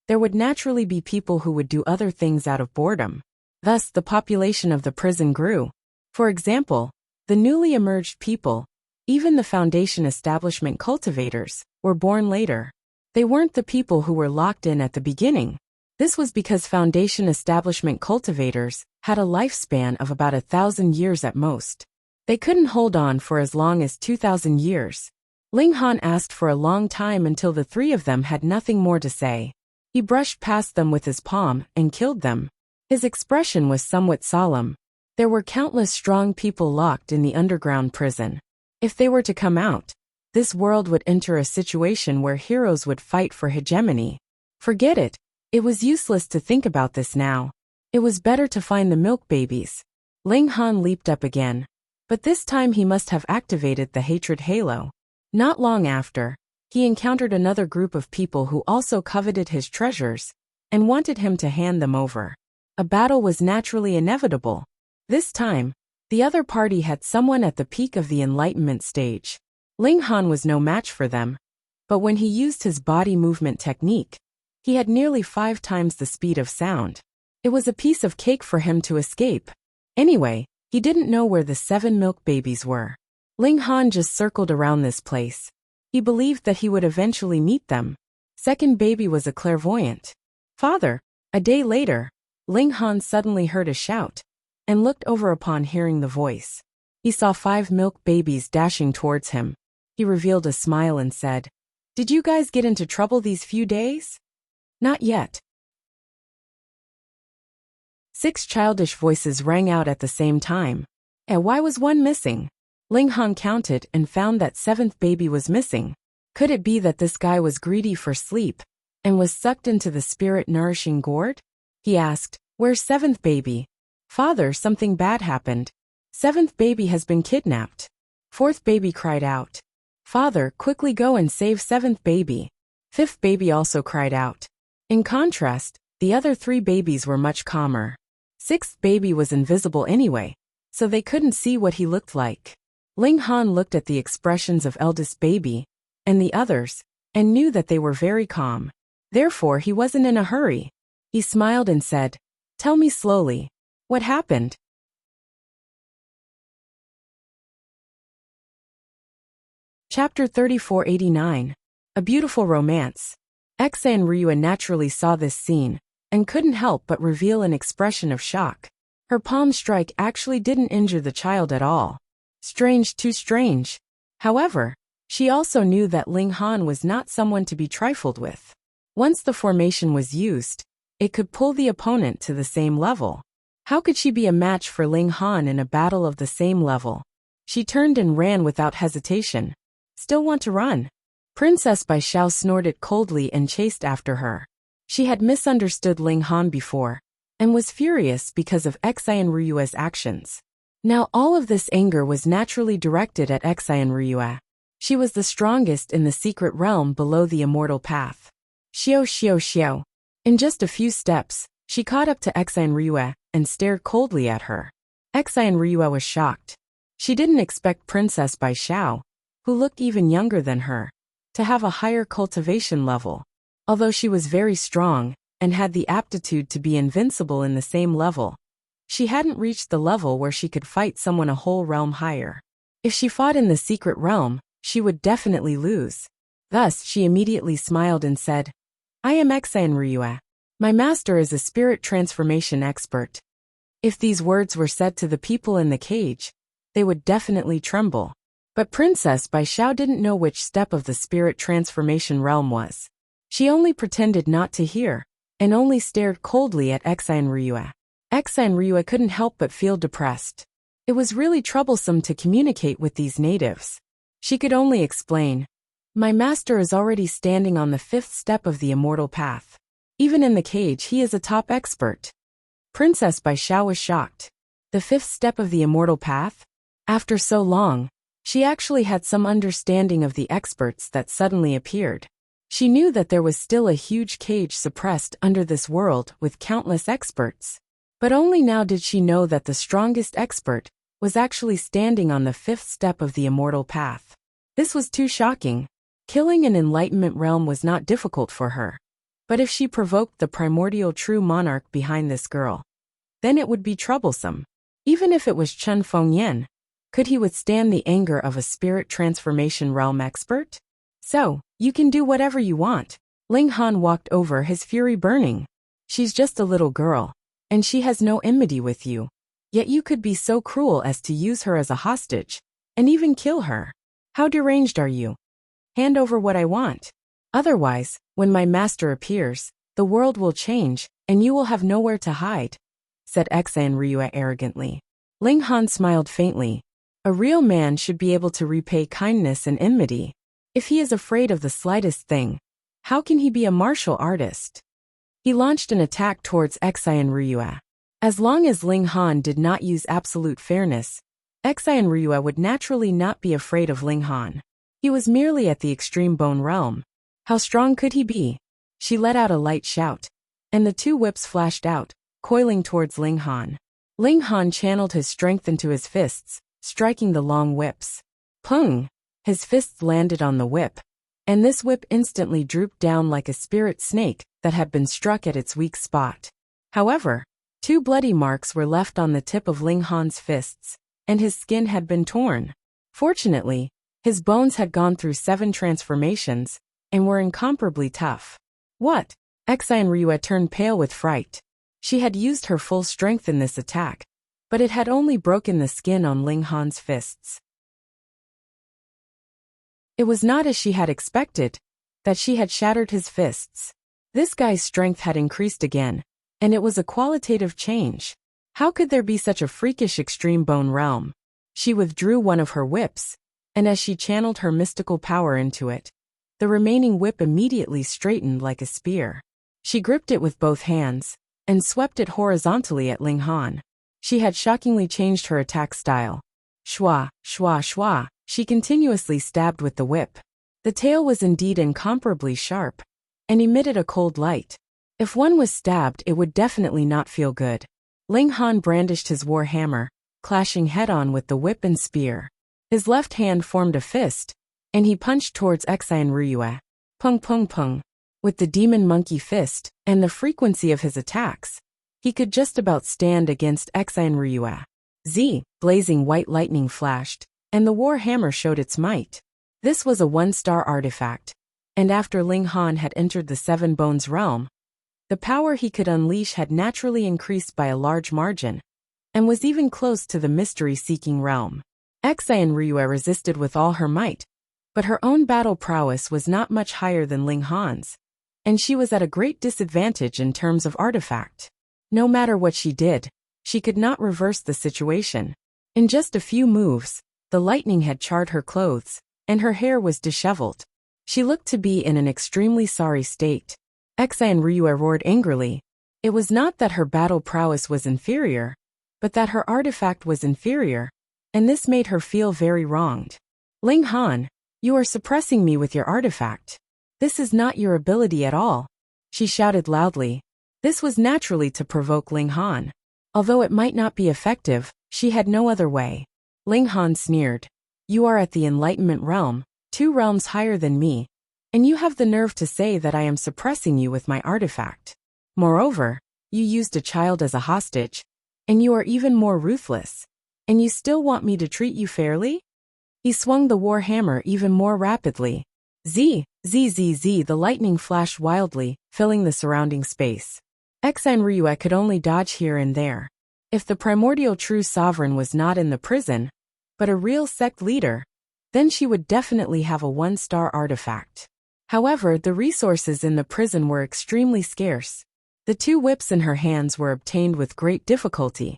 there would naturally be people who would do other things out of boredom. Thus, the population of the prison grew. For example, the newly emerged people, even the foundation establishment cultivators, were born later. They weren't the people who were locked in at the beginning. This was because foundation establishment cultivators had a lifespan of about 1,000 years at most. They couldn't hold on for as long as 2,000 years. Ling Han asked for a long time until the 3 of them had nothing more to say. He brushed past them with his palm and killed them. His expression was somewhat solemn. There were countless strong people locked in the underground prison. If they were to come out, this world would enter a situation where heroes would fight for hegemony. Forget it. It was useless to think about this now. It was better to find the milk babies. Ling Han leaped up again. But this time he must have activated the hatred halo. Not long after, he encountered another group of people who also coveted his treasures and wanted him to hand them over. A battle was naturally inevitable. This time, the other party had someone at the peak of the enlightenment stage. Ling Han was no match for them, but when he used his body movement technique, he had nearly 5 times the speed of sound. It was a piece of cake for him to escape. Anyway, he didn't know where the 7 milk babies were. Ling Han just circled around this place. He believed that he would eventually meet them. Second baby was a clairvoyant. "Father!" A day later, Ling Han suddenly heard a shout and looked over upon hearing the voice. He saw 5 milk babies dashing towards him. He revealed a smile and said, "Did you guys get into trouble these few days?" "Not yet." 6 childish voices rang out at the same time. Why was one missing? Ling Han counted and found that 7th baby was missing. Could it be that this guy was greedy for sleep and was sucked into the spirit-nourishing gourd? He asked, "Where's 7th baby?" "Father, something bad happened. 7th baby has been kidnapped." 4th baby cried out. "Father, quickly go and save 7th baby." Fifth baby also cried out. In contrast, the other 3 babies were much calmer. Sixth baby was invisible anyway, so they couldn't see what he looked like. Ling Han looked at the expressions of eldest baby and the others, and knew that they were very calm. Therefore he wasn't in a hurry. He smiled and said, "Tell me slowly. What happened?" Chapter 3489. A Beautiful Romance. Exa and Ryua naturally saw this scene, and couldn't help but reveal an expression of shock. Her palm strike actually didn't injure the child at all. Strange, too strange. However, she also knew that Ling Han was not someone to be trifled with. Once the formation was used, it could pull the opponent to the same level. How could she be a match for Ling Han in a battle of the same level? She turned and ran without hesitation. Still want to run? Princess Bai Xiao snorted coldly and chased after her. She had misunderstood Ling Han before, and was furious because of Exa and Ryua's actions. Now all of this anger was naturally directed at Exa and Ryua. She was the strongest in the secret realm below the immortal path. Xiao xiao xiao. In just a few steps, she caught up to Exa and Ryua, and stared coldly at her. Exa and Ryua was shocked. She didn't expect Princess Bai Xiao, who looked even younger than her, to have a higher cultivation level. Although she was very strong, and had the aptitude to be invincible in the same level, she hadn't reached the level where she could fight someone a whole realm higher. If she fought in the secret realm, she would definitely lose. Thus, she immediately smiled and said, "I am Exa and Ryua. My master is a spirit transformation expert." If these words were said to the people in the cage, they would definitely tremble. But Princess Bai Xiao didn't know which step of the spirit transformation realm was. She only pretended not to hear, and only stared coldly at Exa and Ryua. Exa and Ryua couldn't help but feel depressed. It was really troublesome to communicate with these natives. She could only explain, "My master is already standing on the 5th step of the immortal path. Even in the cage he is a top expert." Princess Bai Xiao was shocked. The 5th step of the immortal path? After so long, she actually had some understanding of the experts that suddenly appeared. She knew that there was still a huge cage suppressed under this world with countless experts. But only now did she know that the strongest expert was actually standing on the 5th step of the immortal path. This was too shocking. Killing an enlightenment realm was not difficult for her. But if she provoked the primordial true monarch behind this girl, then it would be troublesome. Even if it was Chen Fengyan, could he withstand the anger of a spirit transformation realm expert? "So, you can do whatever you want." Ling Han walked over, his fury burning. "She's just a little girl, and she has no enmity with you. Yet you could be so cruel as to use her as a hostage, and even kill her. How deranged are you? Hand over what I want. Otherwise, when my master appears, the world will change, and you will have nowhere to hide," said Exa and Ryua arrogantly. Ling Han smiled faintly. A real man should be able to repay kindness and enmity. If he is afraid of the slightest thing, how can he be a martial artist? He launched an attack towards Exa and Ryua. As long as Ling Han did not use absolute fairness, Exa and Ryua would naturally not be afraid of Ling Han. He was merely at the extreme bone realm. How strong could he be? She let out a light shout, and the 2 whips flashed out, coiling towards Ling Han. Ling Han channeled his strength into his fists, striking the long whips. Pung! His fists landed on the whip, and this whip instantly drooped down like a spirit snake that had been struck at its weak spot. However, 2 bloody marks were left on the tip of Ling Han's fists, and his skin had been torn. Fortunately, his bones had gone through 7 transformations, and were incomparably tough. What? Exa and Ryua turned pale with fright. She had used her full strength in this attack, but it had only broken the skin on Ling Han's fists. It was not as she had expected, that she had shattered his fists. This guy's strength had increased again, and it was a qualitative change. How could there be such a freakish extreme bone realm? She withdrew one of her whips, and as she channeled her mystical power into it, the remaining whip immediately straightened like a spear. She gripped it with both hands, and swept it horizontally at Ling Han. She had shockingly changed her attack style. Shwa, shwa, shwa, she continuously stabbed with the whip. The tail was indeed incomparably sharp, and emitted a cold light. If one was stabbed, it would definitely not feel good. Ling Han brandished his war hammer, clashing head-on with the whip and spear. His left hand formed a fist, and he punched towards Xian Ruyue. Pung pung pung. With the demon monkey fist, and the frequency of his attacks, he could just about stand against Xian Ruyue. Blazing white lightning flashed, and the war hammer showed its might. This was a one-star artifact, and after Ling Han had entered the Seven Bones realm, the power he could unleash had naturally increased by a large margin, and was even close to the mystery-seeking realm. Xian Ruyue resisted with all her might, but her own battle prowess was not much higher than Ling Han's, and she was at a great disadvantage in terms of artifact. No matter what she did, she could not reverse the situation. In just a few moves, the lightning had charred her clothes, and her hair was disheveled. She looked to be in an extremely sorry state. Xian Ruyue roared angrily. It was not that her battle prowess was inferior, but that her artifact was inferior, and this made her feel very wronged. Ling Han, you are suppressing me with your artifact. This is not your ability at all, she shouted loudly. This was naturally to provoke Ling Han. Although it might not be effective, she had no other way. Ling Han sneered. You are at the Enlightenment realm, 2 realms higher than me, and you have the nerve to say that I am suppressing you with my artifact. Moreover, you used a child as a hostage, and you are even more ruthless. And you still want me to treat you fairly? He swung the war hammer even more rapidly. The lightning flashed wildly, filling the surrounding space. Xian Ruyue could only dodge here and there. If the primordial true sovereign was not in the prison, but a real sect leader, then she would definitely have a 1-star artifact. However, the resources in the prison were extremely scarce. The 2 whips in her hands were obtained with great difficulty,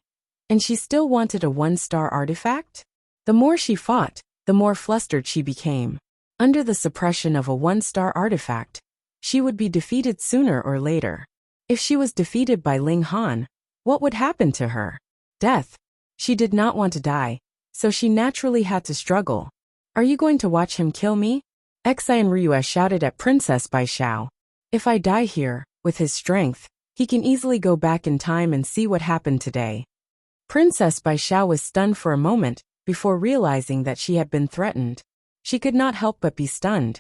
and she still wanted a 1-star artifact? The more she fought, the more flustered she became. Under the suppression of a 1-star artifact, she would be defeated sooner or later. If she was defeated by Ling Han, what would happen to her? Death. She did not want to die, so she naturally had to struggle. Are you going to watch him kill me? Xian Ruyue shouted at Princess Bai Xiao. If I die here, with his strength, he can easily go back in time and see what happened today. Princess Bai Xiao was stunned for a moment, before realizing that she had been threatened. She could not help but be stunned.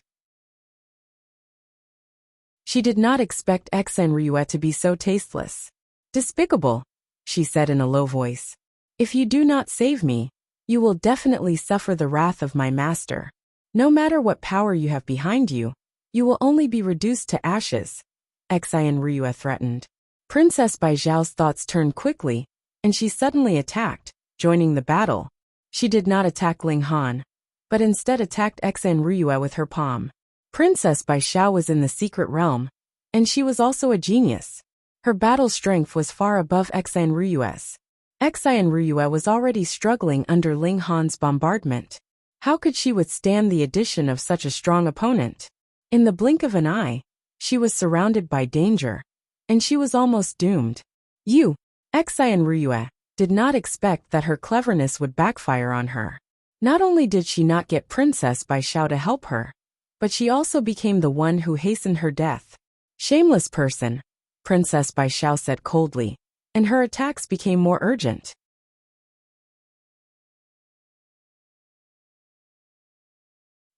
She did not expect Xian Ruyue to be so tasteless. Despicable, she said in a low voice. If you do not save me, you will definitely suffer the wrath of my master. No matter what power you have behind you, you will only be reduced to ashes, Xian Ruyue threatened. Princess Bai Xiao's thoughts turned quickly, and she suddenly attacked, joining the battle. She did not attack Ling Han, but instead attacked Xian Ruyue with her palm. Princess Bai Xiao was in the secret realm, and she was also a genius. Her battle strength was far above Xian Ruyue's. Xian Ruyue was already struggling under Ling Han's bombardment. How could she withstand the addition of such a strong opponent? In the blink of an eye, she was surrounded by danger, and she was almost doomed. Xian Ruyue did not expect that her cleverness would backfire on her. Not only did she not get Princess Bai Xiao to help her, but she also became the one who hastened her death. Shameless person, Princess Bai Xiao said coldly, and her attacks became more urgent.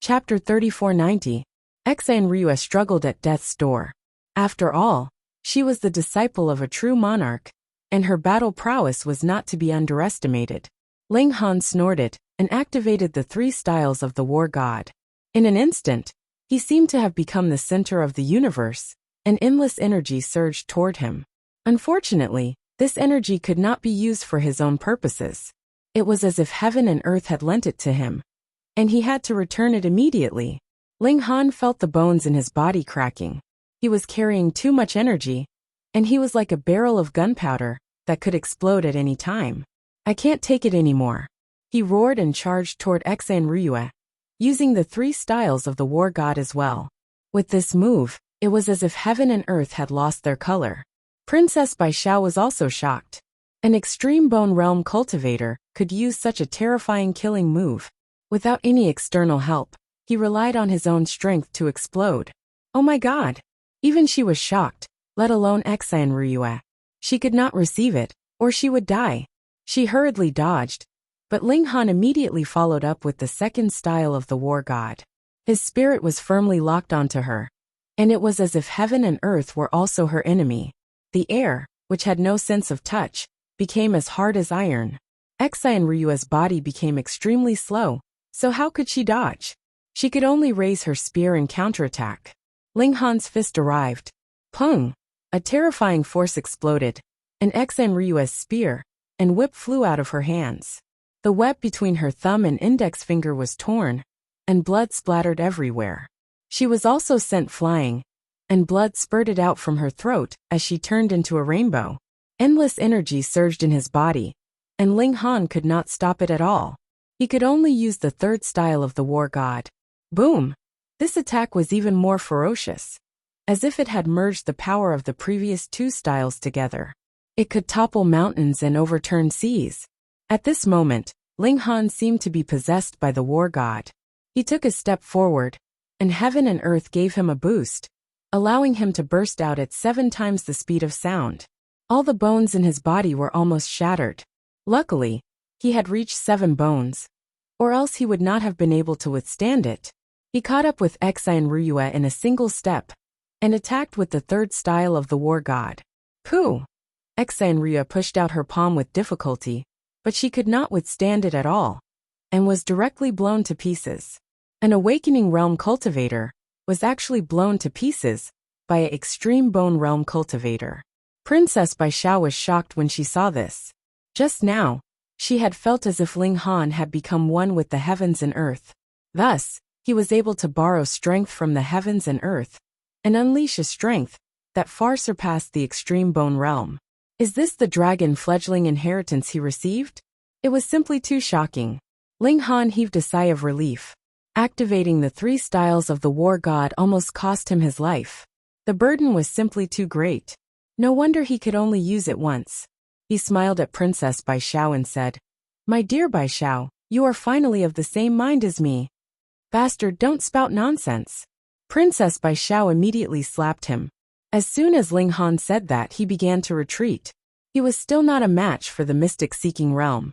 Chapter 3490. Xian Ruyue struggled at death's door. After all, she was the disciple of a true monarch, and her battle prowess was not to be underestimated. Ling Han snorted and activated the 3 styles of the war god. In an instant, he seemed to have become the center of the universe, and endless energy surged toward him. Unfortunately, this energy could not be used for his own purposes. It was as if heaven and earth had lent it to him, and he had to return it immediately. Ling Han felt the bones in his body cracking. He was carrying too much energy, and he was like a barrel of gunpowder that could explode at any time. I can't take it anymore. He roared and charged toward Xian Ruyue, using the 3 styles of the war god as well. With this move, it was as if heaven and earth had lost their color. Princess Bai Xiao was also shocked. An extreme bone realm cultivator could use such a terrifying killing move, without any external help. he relied on his own strength to explode. Oh my god! Even she was shocked, let alone Exan Ryue. She could not receive it, or she would die. She hurriedly dodged, but Ling Han immediately followed up with the second style of the war god. His spirit was firmly locked onto her, and it was as if heaven and earth were also her enemy. The air, which had no sense of touch, became as hard as iron. Exan Ryue's body became extremely slow, so how could she dodge? She could only raise her spear and counterattack. Ling Han's fist arrived. Pung! A terrifying force exploded, and Exan Ryue's spear and whip flew out of her hands. The web between her thumb and index finger was torn, and blood splattered everywhere. She was also sent flying, and blood spurted out from her throat as she turned into a rainbow. Endless energy surged in his body, and Ling Han could not stop it at all. He could only use the third style of the war god. Boom! This attack was even more ferocious, as if it had merged the power of the previous two styles together. It could topple mountains and overturn seas. At this moment, Ling Han seemed to be possessed by the war god. He took a step forward, and heaven and earth gave him a boost, allowing him to burst out at 7 times the speed of sound. All the bones in his body were almost shattered. Luckily, he had reached 7 bones, or else he would not have been able to withstand it. He caught up with Exan Ryue in a single step, and attacked with the third style of the war god. Pooh! Exan Ryue pushed out her palm with difficulty, but she could not withstand it at all, and was directly blown to pieces. An Awakening Realm cultivator was actually blown to pieces by an Extreme Bone Realm cultivator. Princess Baishao was shocked when she saw this. Just now, she had felt as if Ling Han had become one with the heavens and earth. Thus, he was able to borrow strength from the heavens and earth, and unleash a strength that far surpassed the Extreme Bone Realm. Is this the dragon fledgling inheritance he received? It was simply too shocking. Ling Han heaved a sigh of relief. Activating the 3 styles of the war god almost cost him his life. The burden was simply too great. No wonder he could only use it once. He smiled at Princess Baishao and said, "My dear Baishao, you are finally of the same mind as me." "Bastard, don't spout nonsense." Princess Baishao immediately slapped him. As soon as Ling Han said that, he began to retreat. He was still not a match for the mystic-seeking realm.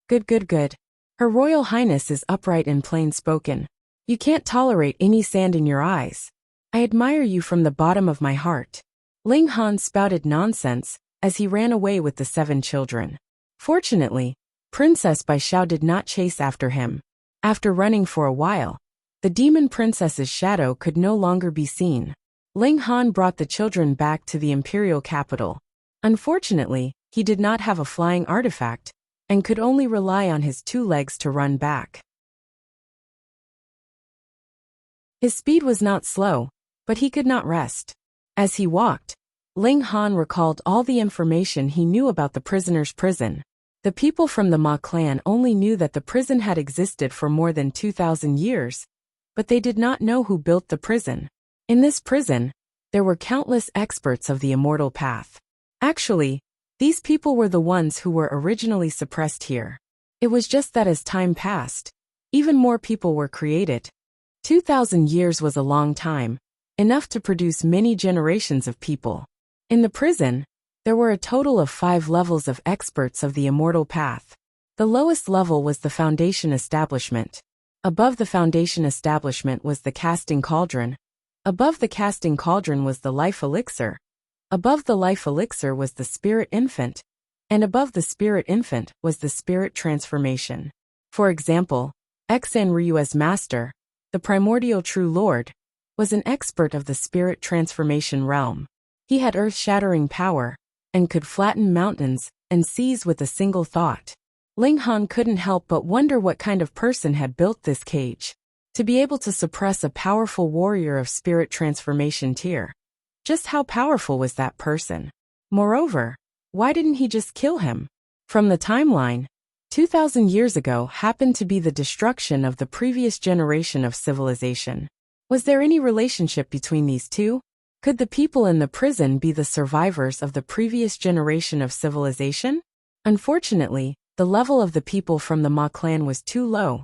Good. Her Royal Highness is upright and plain-spoken. You can't tolerate any sand in your eyes. I admire you from the bottom of my heart. Ling Han spouted nonsense as he ran away with the 7 children. Fortunately, Princess Baishao did not chase after him. After running for a while, the demon princess's shadow could no longer be seen. Ling Han brought the children back to the imperial capital. Unfortunately, he did not have a flying artifact, and could only rely on his 2 legs to run back. His speed was not slow, but he could not rest. As he walked, Ling Han recalled all the information he knew about the prisoner's prison. The people from the Ma clan only knew that the prison had existed for more than 2,000 years, but they did not know who built the prison. In this prison, there were countless experts of the immortal path. Actually, these people were the ones who were originally suppressed here. It was just that as time passed, even more people were created. 2,000 years was a long time, enough to produce many generations of people. In the prison, there were a total of 5 levels of experts of the immortal path. The lowest level was the foundation establishment. Above the foundation establishment was the casting cauldron. Above the casting cauldron was the life elixir. Above the life elixir was the spirit infant. And above the spirit infant was the spirit transformation. For example, Exan Ryue's master, the primordial true lord, was an expert of the spirit transformation realm. He had earth-shattering power, and could flatten mountains and seas with a single thought. Ling Han couldn't help but wonder what kind of person had built this cage. To be able to suppress a powerful warrior of spirit transformation tier. Just how powerful was that person? Moreover, why didn't he just kill him? From the timeline, 2,000 years ago happened to be the destruction of the previous generation of civilization. Was there any relationship between these two? Could the people in the prison be the survivors of the previous generation of civilization? Unfortunately, the level of the people from the Ma clan was too low,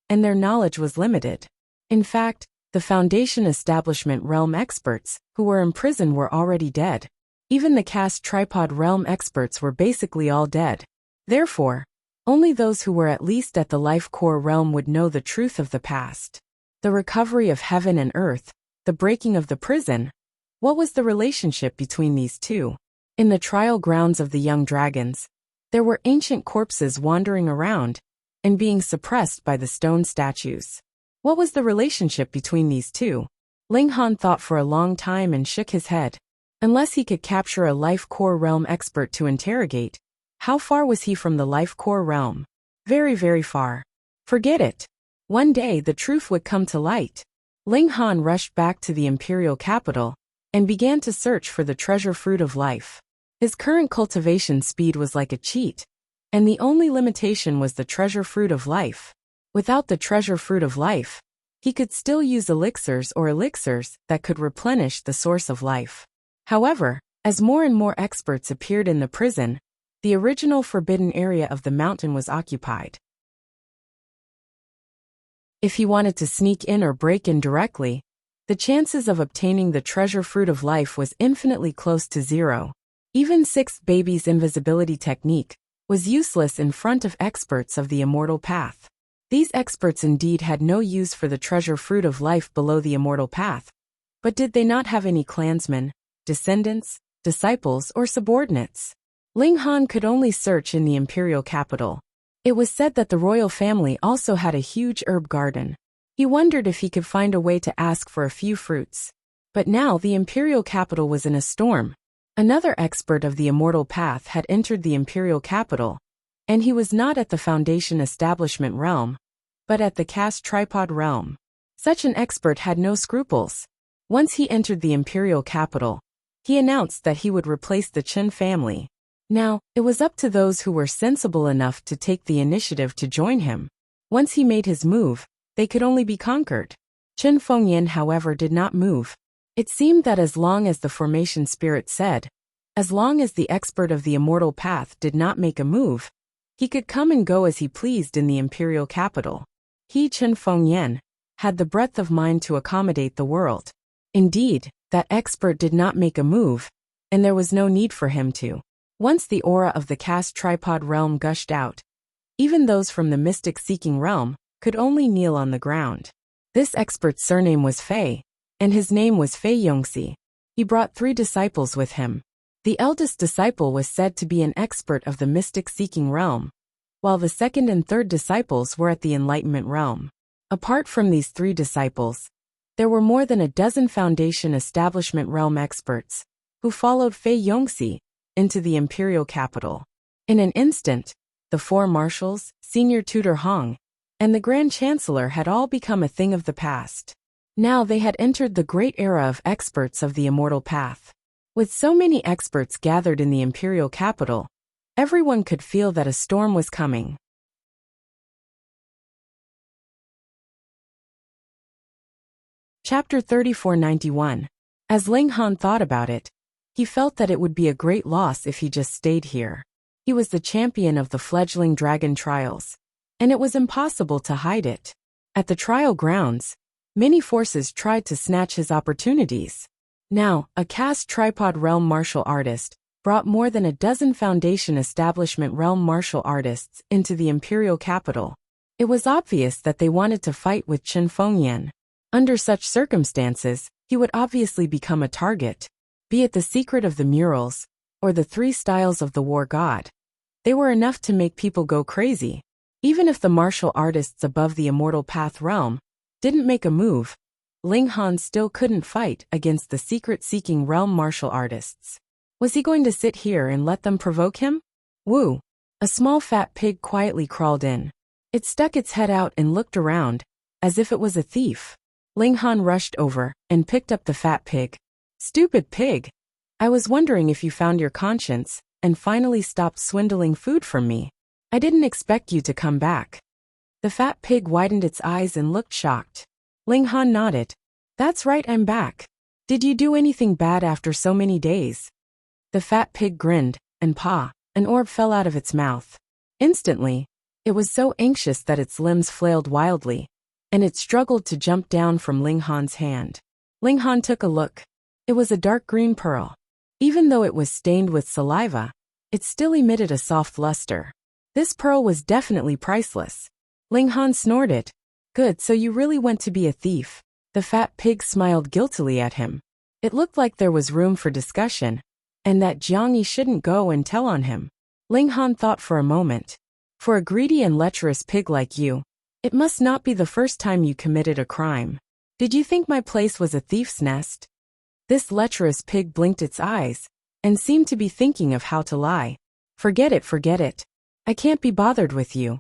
and their knowledge was limited. In fact, the Foundation Establishment Realm experts, who were imprisoned, were already dead. Even the Caste Tripod Realm experts were basically all dead. Therefore, only those who were at least at the Life Core realm would know the truth of the past. The recovery of heaven and earth, the breaking of the prison. What was the relationship between these two? In the trial grounds of the young dragons, there were ancient corpses wandering around and being suppressed by the stone statues. What was the relationship between these two? Ling Han thought for a long time and shook his head. Unless he could capture a Life Core realm expert to interrogate. How far was he from the Life Core realm? Very, very far. Forget it. One day the truth would come to light. Ling Han rushed back to the imperial capital and began to search for the treasure fruit of life. His current cultivation speed was like a cheat, and the only limitation was the treasure fruit of life. Without the treasure fruit of life, he could still use elixirs that could replenish the source of life. However, as more and more experts appeared in the prison, the original forbidden area of the mountain was occupied. If he wanted to sneak in or break in directly, the chances of obtaining the treasure fruit of life was infinitely close to zero. Even Sixth Baby's invisibility technique was useless in front of experts of the immortal path. These experts indeed had no use for the treasure fruit of life below the immortal path. But did they not have any clansmen, descendants, disciples, or subordinates? Ling Han could only search in the imperial capital. It was said that the royal family also had a huge herb garden. He wondered if he could find a way to ask for a few fruits. But now the imperial capital was in a storm. Another expert of the immortal path had entered the imperial capital, and he was not at the Foundation Establishment realm, but at the Caste Tripod realm. Such an expert had no scruples. Once he entered the imperial capital, he announced that he would replace the Qin family. Now, it was up to those who were sensible enough to take the initiative to join him. Once he made his move, they could only be conquered. Qin Fengyan, however, did not move. It seemed that as long as the formation spirit said, as long as the expert of the immortal path did not make a move, he could come and go as he pleased in the imperial capital. He, Qin Fengyan, had the breadth of mind to accommodate the world. Indeed, that expert did not make a move, and there was no need for him to. Once the aura of the Caste Tripod realm gushed out, even those from the mystic-seeking realm could only kneel on the ground. This expert's surname was Fei, and his name was Fei Yongxi. He brought 3 disciples with him. The eldest disciple was said to be an expert of the mystic-seeking realm, while the second and third disciples were at the enlightenment realm. Apart from these 3 disciples, there were more than a dozen Foundation Establishment realm experts, who followed Fei Yongxi into the imperial capital. In an instant, the 4 marshals, senior tutor Hong, and the Grand Chancellor had all become a thing of the past. Now they had entered the great era of experts of the immortal path. With so many experts gathered in the imperial capital, everyone could feel that a storm was coming. Chapter 3491. As Ling Han thought about it, he felt that it would be a great loss if he just stayed here. He was the champion of the fledgling dragon trials, and it was impossible to hide it. At the trial grounds, many forces tried to snatch his opportunities. Now, a Caste Tripod realm martial artist brought more than a dozen Foundation Establishment realm martial artists into the imperial capital. It was obvious that they wanted to fight with Qin Fengyan. Under such circumstances, he would obviously become a target. Be it the secret of the murals, or the 3 styles of the war god. They were enough to make people go crazy. Even if the martial artists above the immortal path realm didn't make a move, Ling Han still couldn't fight against the secret-seeking realm martial artists. Was he going to sit here and let them provoke him? Wu! A small fat pig quietly crawled in. It stuck its head out and looked around, as if it was a thief. Ling Han rushed over and picked up the fat pig. Stupid pig! I was wondering if you found your conscience and finally stopped swindling food from me. I didn't expect you to come back. The fat pig widened its eyes and looked shocked. Ling Han nodded. That's right, I'm back. Did you do anything bad after so many days? The fat pig grinned, and an orb fell out of its mouth. Instantly, it was so anxious that its limbs flailed wildly, and it struggled to jump down from Ling Han's hand. Ling Han took a look. It was a dark green pearl. Even though it was stained with saliva, it still emitted a soft luster. This pearl was definitely priceless. Ling Han snorted. Good, so you really went to be a thief. The fat pig smiled guiltily at him. It looked like there was room for discussion, and that Jiang Yi shouldn't go and tell on him. Ling Han thought for a moment. For a greedy and lecherous pig like you, it must not be the first time you committed a crime. Did you think my place was a thief's nest? This lecherous pig blinked its eyes, and seemed to be thinking of how to lie. Forget it, forget it. I can't be bothered with you.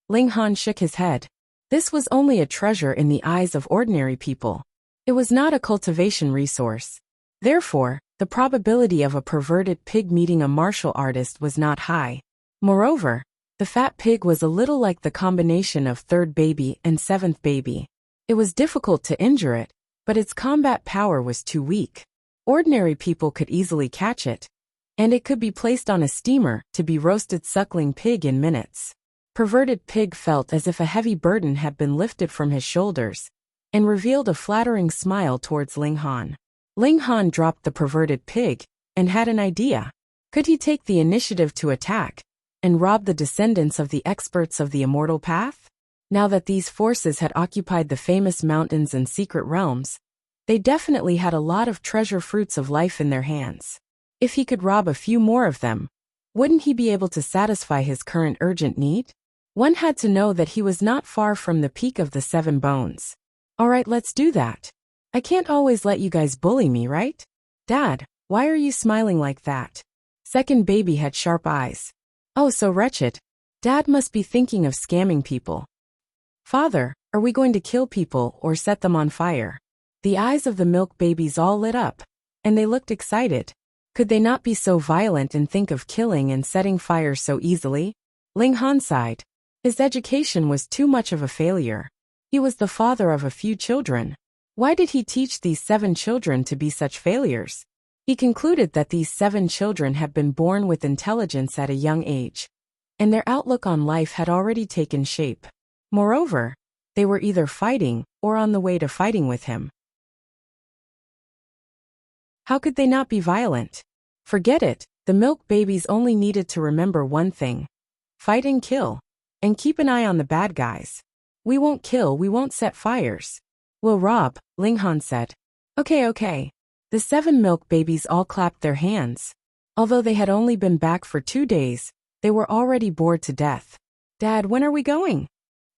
Ling Han shook his head. This was only a treasure in the eyes of ordinary people. It was not a cultivation resource. Therefore, the probability of a perverted pig meeting a martial artist was not high. Moreover, the fat pig was a little like the combination of third baby and seventh baby. It was difficult to injure it, but its combat power was too weak. Ordinary people could easily catch it, and it could be placed on a steamer to be roasted suckling pig in minutes. Perverted pig felt as if a heavy burden had been lifted from his shoulders, and revealed a flattering smile towards Ling Han. Ling Han dropped the perverted pig, and had an idea. Could he take the initiative to attack, and rob the descendants of the experts of the immortal path? Now that these forces had occupied the famous mountains and secret realms, they definitely had a lot of treasure fruits of life in their hands. If he could rob a few more of them, wouldn't he be able to satisfy his current urgent need? One had to know that he was not far from the peak of the 7 bones. Alright, let's do that. I can't always let you guys bully me, right? Dad, why are you smiling like that? Second baby had sharp eyes. Oh, so wretched. Dad must be thinking of scamming people. Father, are we going to kill people or set them on fire? The eyes of the milk babies all lit up, and they looked excited. Could they not be so violent and think of killing and setting fire so easily? Ling Han sighed. His education was too much of a failure. He was the father of a few children. Why did he teach these 7 children to be such failures? He concluded that these 7 children had been born with intelligence at a young age, and their outlook on life had already taken shape. Moreover, they were either fighting or on the way to fighting with him. How could they not be violent? Forget it, the milk babies only needed to remember one thing. Fight and kill. And keep an eye on the bad guys. We won't kill, we won't set fires. We'll rob, Ling Han said. Okay. The 7 milk babies all clapped their hands. Although they had only been back for 2 days, they were already bored to death. Dad, when are we going?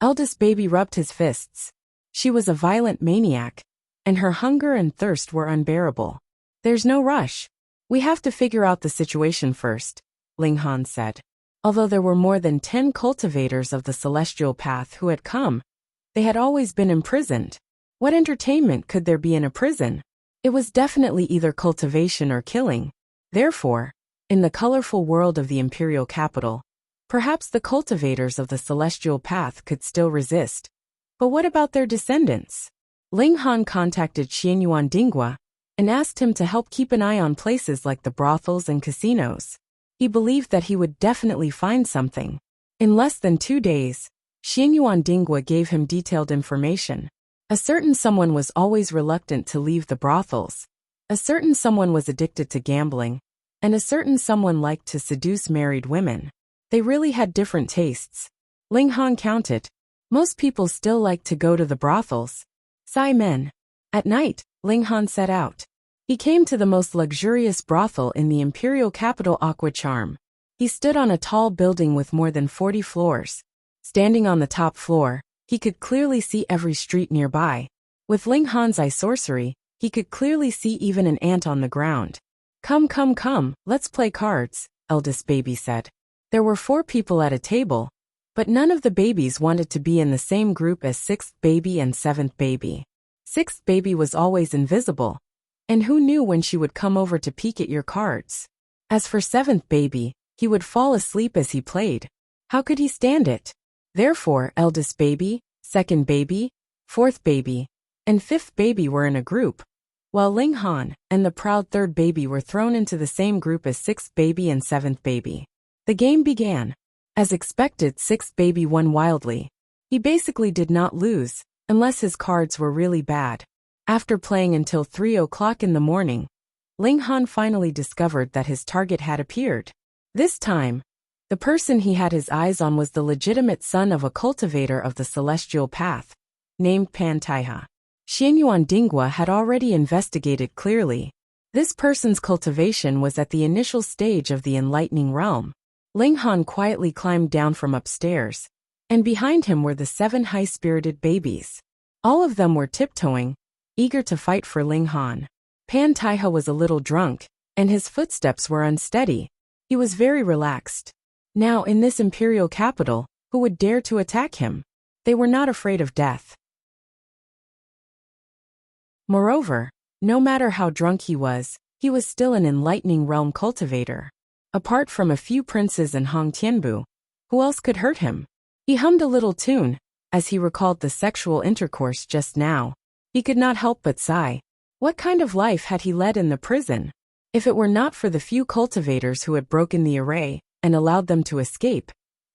Eldest baby rubbed his fists. She was a violent maniac, and her hunger and thirst were unbearable. There's no rush. We have to figure out the situation first, Ling Han said. Although there were more than 10 cultivators of the celestial path who had come, they had always been imprisoned. What entertainment could there be in a prison? It was definitely either cultivation or killing. Therefore, in the colorful world of the imperial capital, perhaps the cultivators of the celestial path could still resist. But what about their descendants? Ling Han contacted Xianyuan Dingua and asked him to help keep an eye on places like the brothels and casinos. He believed that he would definitely find something. In less than 2 days, Xianyuan Dingua gave him detailed information. A certain someone was always reluctant to leave the brothels. A certain someone was addicted to gambling. And a certain someone liked to seduce married women. They really had different tastes. Ling Han counted. Most people still like to go to the brothels. Sai men. At night, Ling Han set out. He came to the most luxurious brothel in the imperial capital Aqua Charm. He stood on a tall building with more than 40 floors. Standing on the top floor, he could clearly see every street nearby. With Ling Han's eye sorcery, he could clearly see even an ant on the ground. Come, let's play cards, eldest baby said. There were 4 people at a table, but none of the babies wanted to be in the same group as 6th baby and 7th baby. 6th baby was always invisible. And who knew when she would come over to peek at your cards? As for 7th baby, he would fall asleep as he played. How could he stand it? Therefore, eldest baby, 2nd baby, 4th baby, and 5th baby were in a group, while Ling Han and the proud 3rd baby were thrown into the same group as 6th baby and 7th baby. The game began. As expected, 6th baby won wildly. He basically did not lose, unless his cards were really bad. After playing until 3 o'clock in the morning, Ling Han finally discovered that his target had appeared. This time, the person he had his eyes on was the legitimate son of a cultivator of the celestial path, named Pan Taiha. Xianyuan Dinghua had already investigated clearly. This person's cultivation was at the initial stage of the enlightening realm. Ling Han quietly climbed down from upstairs, and behind him were the 7 high-spirited babies. All of them were tiptoeing, eager to fight for Ling Han. Pan Taiha was a little drunk, and his footsteps were unsteady. He was very relaxed. Now, in this imperial capital, who would dare to attack him? They were not afraid of death. Moreover, no matter how drunk he was still an enlightening realm cultivator. Apart from a few princes and Hong Tianbu, who else could hurt him? He hummed a little tune, as he recalled the sexual intercourse just now. He could not help but sigh. What kind of life had he led in the prison? If it were not for the few cultivators who had broken the array and allowed them to escape,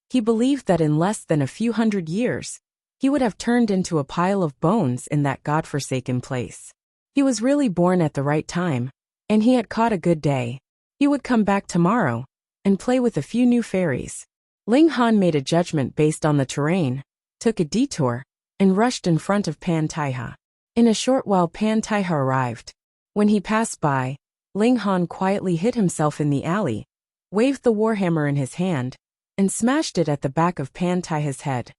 he believed that in less than a few hundred years, he would have turned into a pile of bones in that godforsaken place. He was really born at the right time, and he had caught a good day. He would come back tomorrow and play with a few new fairies. Ling Han made a judgment based on the terrain, took a detour, and rushed in front of Pan Taiha. In a short while Pan Taiha arrived. When he passed by, Ling Han quietly hid himself in the alley, waved the warhammer in his hand, and smashed it at the back of Pan Taiha's head.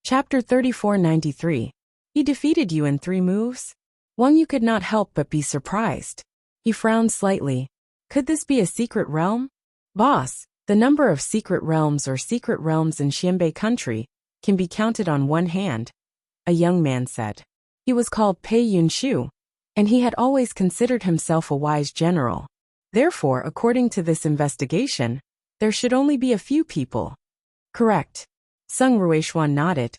Chapter 3493. He defeated you in 3 moves? Wang Yu could not help but be surprised. He frowned slightly. Could this be a secret realm? Boss, the number of secret realms in Xianbei country can be counted on one hand, a young man said. He was called Pei Yunshu, and he had always considered himself a wise general. Therefore, according to this investigation, there should only be a few people. Correct. Sung Ruishuan nodded.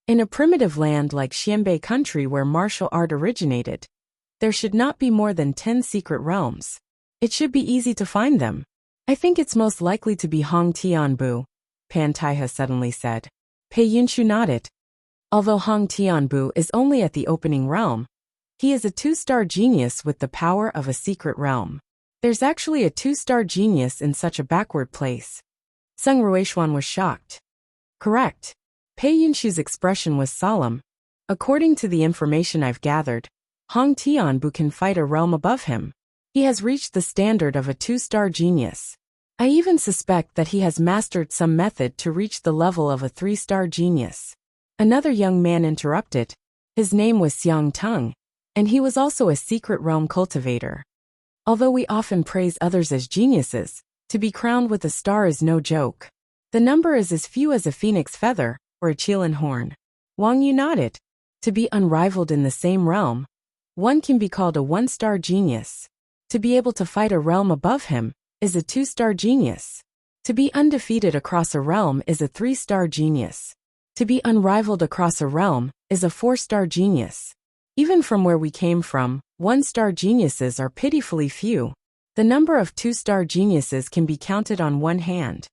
In a primitive land like Xianbei country where martial art originated, there should not be more than 10 secret realms. It should be easy to find them. I think it's most likely to be Hong Tianbu, Pan Taiha suddenly said. Pei Yunshu nodded. Although Hong Tianbu is only at the opening realm, he is a 2-star genius with the power of a secret realm. There's actually a 2-star genius in such a backward place. Sung Ruishuan was shocked. Correct. Pei Yunshu's expression was solemn. According to the information I've gathered, Hong Tianbu can fight a realm above him. He has reached the standard of a 2-star genius. I even suspect that he has mastered some method to reach the level of a 3-star genius. Another young man interrupted. His name was Xiang Teng, and he was also a secret realm cultivator. Although we often praise others as geniuses, to be crowned with a star is no joke. The number is as few as a phoenix feather or a Qilin horn. Wang Yu nodded. To be unrivaled in the same realm, one can be called a 1-star genius. To be able to fight a realm above him is a 2-star genius. To be undefeated across a realm is a 3-star genius. To be unrivaled across a realm is a 4-star genius. Even from where we came from, 1-star geniuses are pitifully few. The number of 2-star geniuses can be counted on one hand.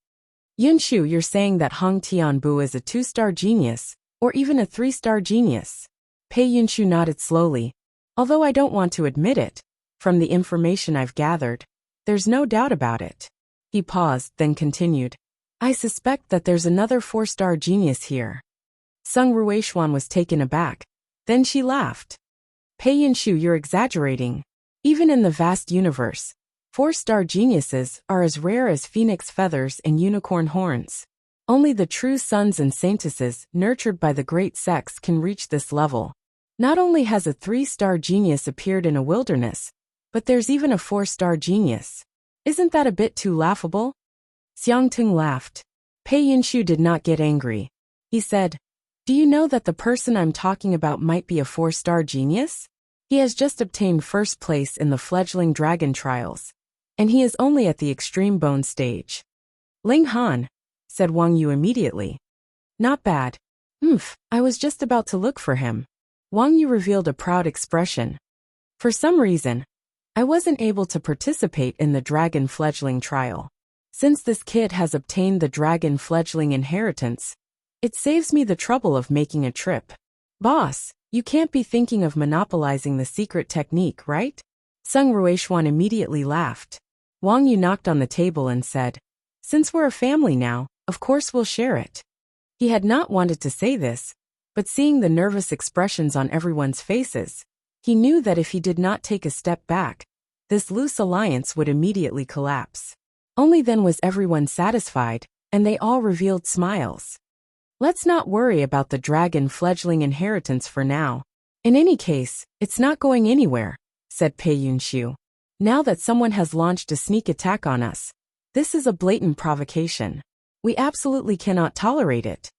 Yunshu, you're saying that Hong Tianbu is a 2-star genius, or even a 3-star genius? Pei Yunshu nodded slowly. Although I don't want to admit it, from the information I've gathered, there's no doubt about it. He paused, then continued. I suspect that there's another 4-star genius here. Sung Ruishuan was taken aback. Then she laughed. Pei Yunshu, you're exaggerating. Even in the vast universe, 4-star geniuses are as rare as phoenix feathers and unicorn horns. Only the true sons and saintesses nurtured by the great sex can reach this level. Not only has a 3-star genius appeared in a wilderness, but there's even a 4-star genius. Isn't that a bit too laughable? Xiang Teng laughed. Pei Yunshu did not get angry. He said, do you know that the person I'm talking about might be a 4-star genius? He has just obtained first place in the fledgling dragon trials, and he is only at the extreme bone stage. Ling Han, said Wang Yu immediately. Not bad. I was just about to look for him. Wang Yu revealed a proud expression. For some reason, I wasn't able to participate in the dragon fledgling trial. Since this kid has obtained the dragon fledgling inheritance, it saves me the trouble of making a trip. Boss, you can't be thinking of monopolizing the secret technique, right? Sung Ruishuan immediately laughed. Wang Yu knocked on the table and said, since we're a family now, of course we'll share it. He had not wanted to say this, but seeing the nervous expressions on everyone's faces, he knew that if he did not take a step back, this loose alliance would immediately collapse. Only then was everyone satisfied, and they all revealed smiles. Let's not worry about the dragon fledgling inheritance for now. In any case, it's not going anywhere, said Pei Yunshu. Now that someone has launched a sneak attack on us, this is a blatant provocation. We absolutely cannot tolerate it.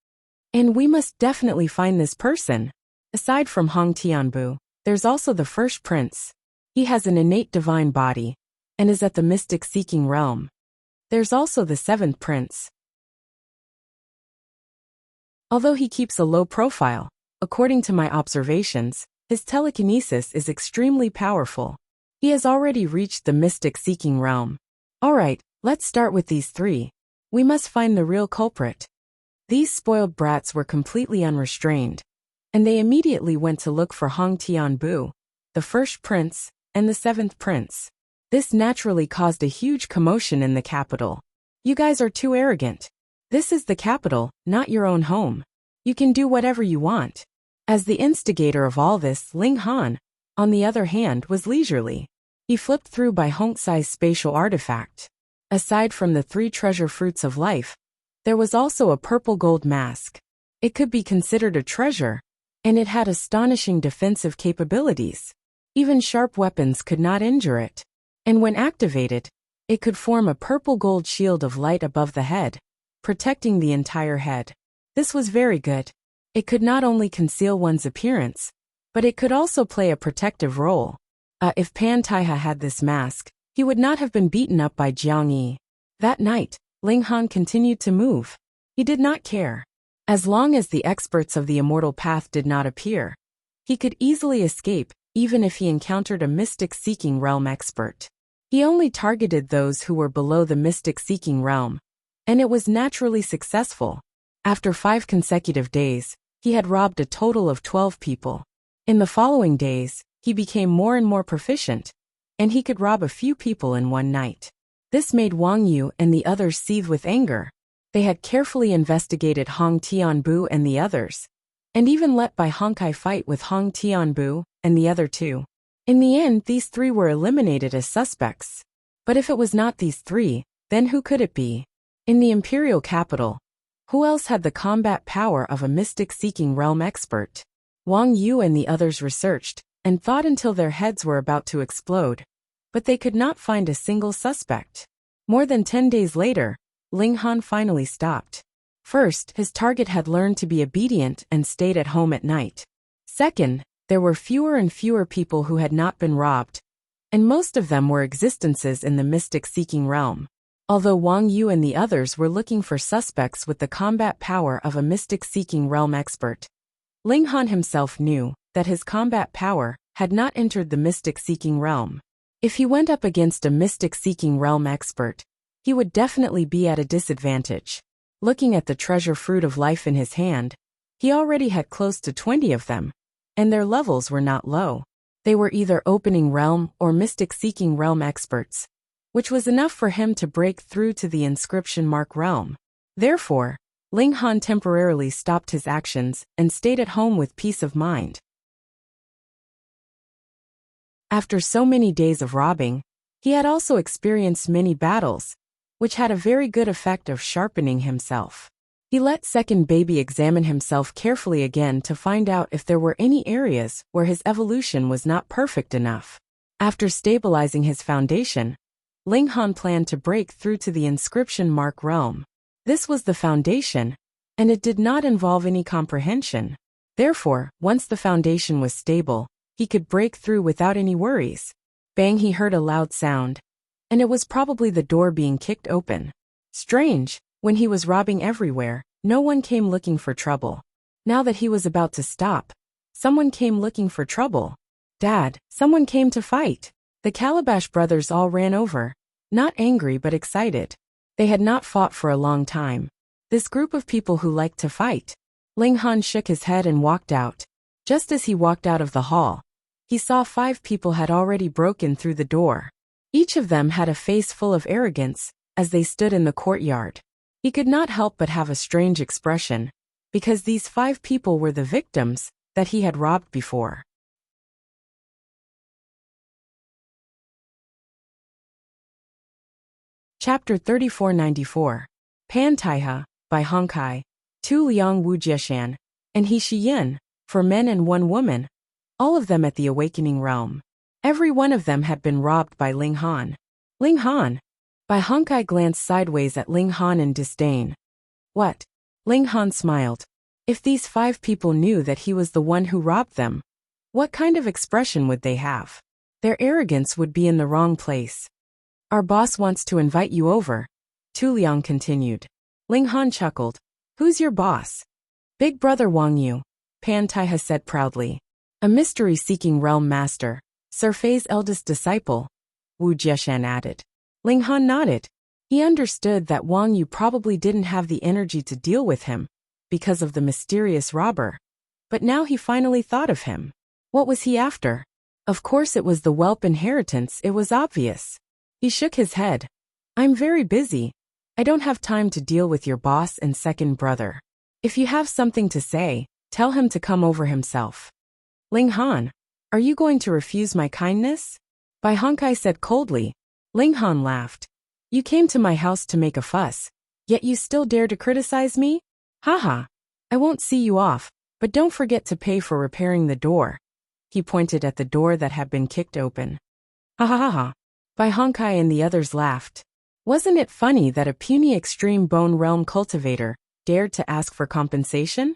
And we must definitely find this person. Aside from Hong Tianbu, there's also the first prince. He has an innate divine body, and is at the mystic-seeking realm. There's also the seventh prince. Although he keeps a low profile, according to my observations, his telekinesis is extremely powerful. He has already reached the mystic-seeking realm. Alright, let's start with these three. We must find the real culprit. These spoiled brats were completely unrestrained, and they immediately went to look for Hong Tianbu, the first prince, and the seventh prince. This naturally caused a huge commotion in the capital. You guys are too arrogant. This is the capital, not your own home. You can do whatever you want. As the instigator of all this, Ling Han, on the other hand, was leisurely. He flipped through by Hongxi's spatial artifact. Aside from the 3 treasure fruits of life, there was also a purple gold mask. It could be considered a treasure, and it had astonishing defensive capabilities. Even sharp weapons could not injure it. And when activated, it could form a purple gold shield of light above the head, protecting the entire head. This was very good. It could not only conceal one's appearance, but it could also play a protective role. If Pan Taiha had this mask, he would not have been beaten up by Jiang Yi. That night, Ling Han continued to move. He did not care. As long as the experts of the immortal path did not appear, he could easily escape, even if he encountered a mystic-seeking realm expert. He only targeted those who were below the mystic-seeking realm, and it was naturally successful. After 5 consecutive days, he had robbed a total of 12 people. In the following days, he became more and more proficient, and he could rob a few people in one night. This made Wang Yu and the others seethe with anger. They had carefully investigated Hong Tianbu and the others, and even let Bai Hongkai fight with Hong Tianbu and the other 2. In the end, these 3 were eliminated as suspects. But if it was not these 3, then who could it be? In the imperial capital, who else had the combat power of a mystic-seeking realm expert? Wang Yu and the others researched, and thought until their heads were about to explode. But they could not find a single suspect. More than 10 days later, Ling Han finally stopped. First, his target had learned to be obedient and stayed at home at night. Second, there were fewer and fewer people who had not been robbed, and most of them were existences in the mystic-seeking realm. Although Wang Yu and the others were looking for suspects with the combat power of a mystic-seeking realm expert, Ling Han himself knew that his combat power had not entered the mystic-seeking realm. If he went up against a mystic-seeking realm expert, he would definitely be at a disadvantage. Looking at the treasure fruit of life in his hand, he already had close to 20 of them, and their levels were not low. They were either opening realm or mystic-seeking realm experts, which was enough for him to break through to the inscription mark realm. Therefore, Ling Han temporarily stopped his actions and stayed at home with peace of mind. After so many days of robbing, he had also experienced many battles, which had a very good effect of sharpening himself. He let second baby examine himself carefully again to find out if there were any areas where his evolution was not perfect enough. After stabilizing his foundation, Ling Han planned to break through to the inscription mark realm. This was the foundation, and it did not involve any comprehension. Therefore, once the foundation was stable, he could break through without any worries. Bang, he heard a loud sound, and it was probably the door being kicked open. Strange, when he was robbing everywhere, no one came looking for trouble. Now that he was about to stop, someone came looking for trouble. Dad, someone came to fight. The Calabash brothers all ran over, not angry but excited. They had not fought for a long time. This group of people who liked to fight. Ling Han shook his head and walked out. Just as he walked out of the hall, he saw 5 people had already broken through the door. Each of them had a face full of arrogance as they stood in the courtyard. He could not help but have a strange expression, because these 5 people were the victims that he had robbed before. Chapter 3494. Pan Taiha, by Hongkai, Tu Liang Wu Jieshan, and He Shi Yin, for men and 1 woman, all of them at the Awakening Realm. Every one of them had been robbed by Ling Han. Ling Han? Bai Hongkai glanced sideways at Ling Han in disdain. What? Ling Han smiled. If these 5 people knew that he was the one who robbed them, what kind of expression would they have? Their arrogance would be in the wrong place. Our boss wants to invite you over, Tu Liang continued. Ling Han chuckled. Who's your boss? Big brother Wang Yu, Pan Taiha said proudly. A mystery-seeking realm master, Sir Fei's eldest disciple, Wu Jieshan added. Ling Han nodded. He understood that Wang Yu probably didn't have the energy to deal with him because of the mysterious robber. But now he finally thought of him. What was he after? Of course it was the whelp inheritance, it was obvious. He shook his head. I'm very busy. I don't have time to deal with your boss and second brother. If you have something to say, tell him to come over himself. Ling Han, are you going to refuse my kindness? Bai Hongkai said coldly. Ling Han laughed. You came to my house to make a fuss, yet you still dare to criticize me? Haha. I won't see you off, but don't forget to pay for repairing the door. He pointed at the door that had been kicked open. Ha ha ha ha. Bai Hongkai and the others laughed. Wasn't it funny that a puny extreme bone realm cultivator dared to ask for compensation?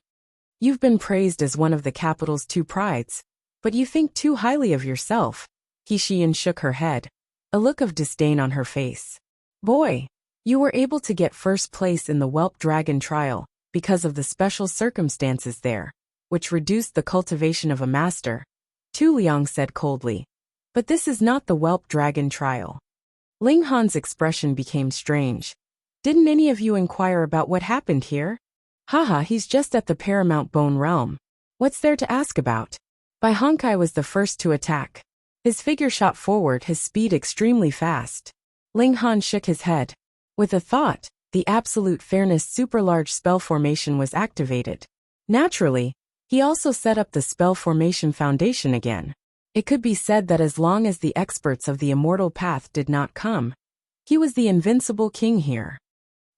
You've been praised as one of the capital's 2 prides, but you think too highly of yourself. He Shi Yin shook her head, a look of disdain on her face. Boy, you were able to get first place in the whelp dragon trial because of the special circumstances there, which reduced the cultivation of a master, Tu Liang said coldly. But this is not the whelp dragon trial. Ling Han's expression became strange. Didn't any of you inquire about what happened here? Haha, he's just at the Paramount Bone Realm. What's there to ask about? Bai Hongkai was the first to attack. His figure shot forward, his speed extremely fast. Ling Han shook his head. With a thought, the Absolute Fairness super-large spell formation was activated. Naturally, he also set up the spell formation foundation again. It could be said that as long as the experts of the immortal path did not come, he was the invincible king here.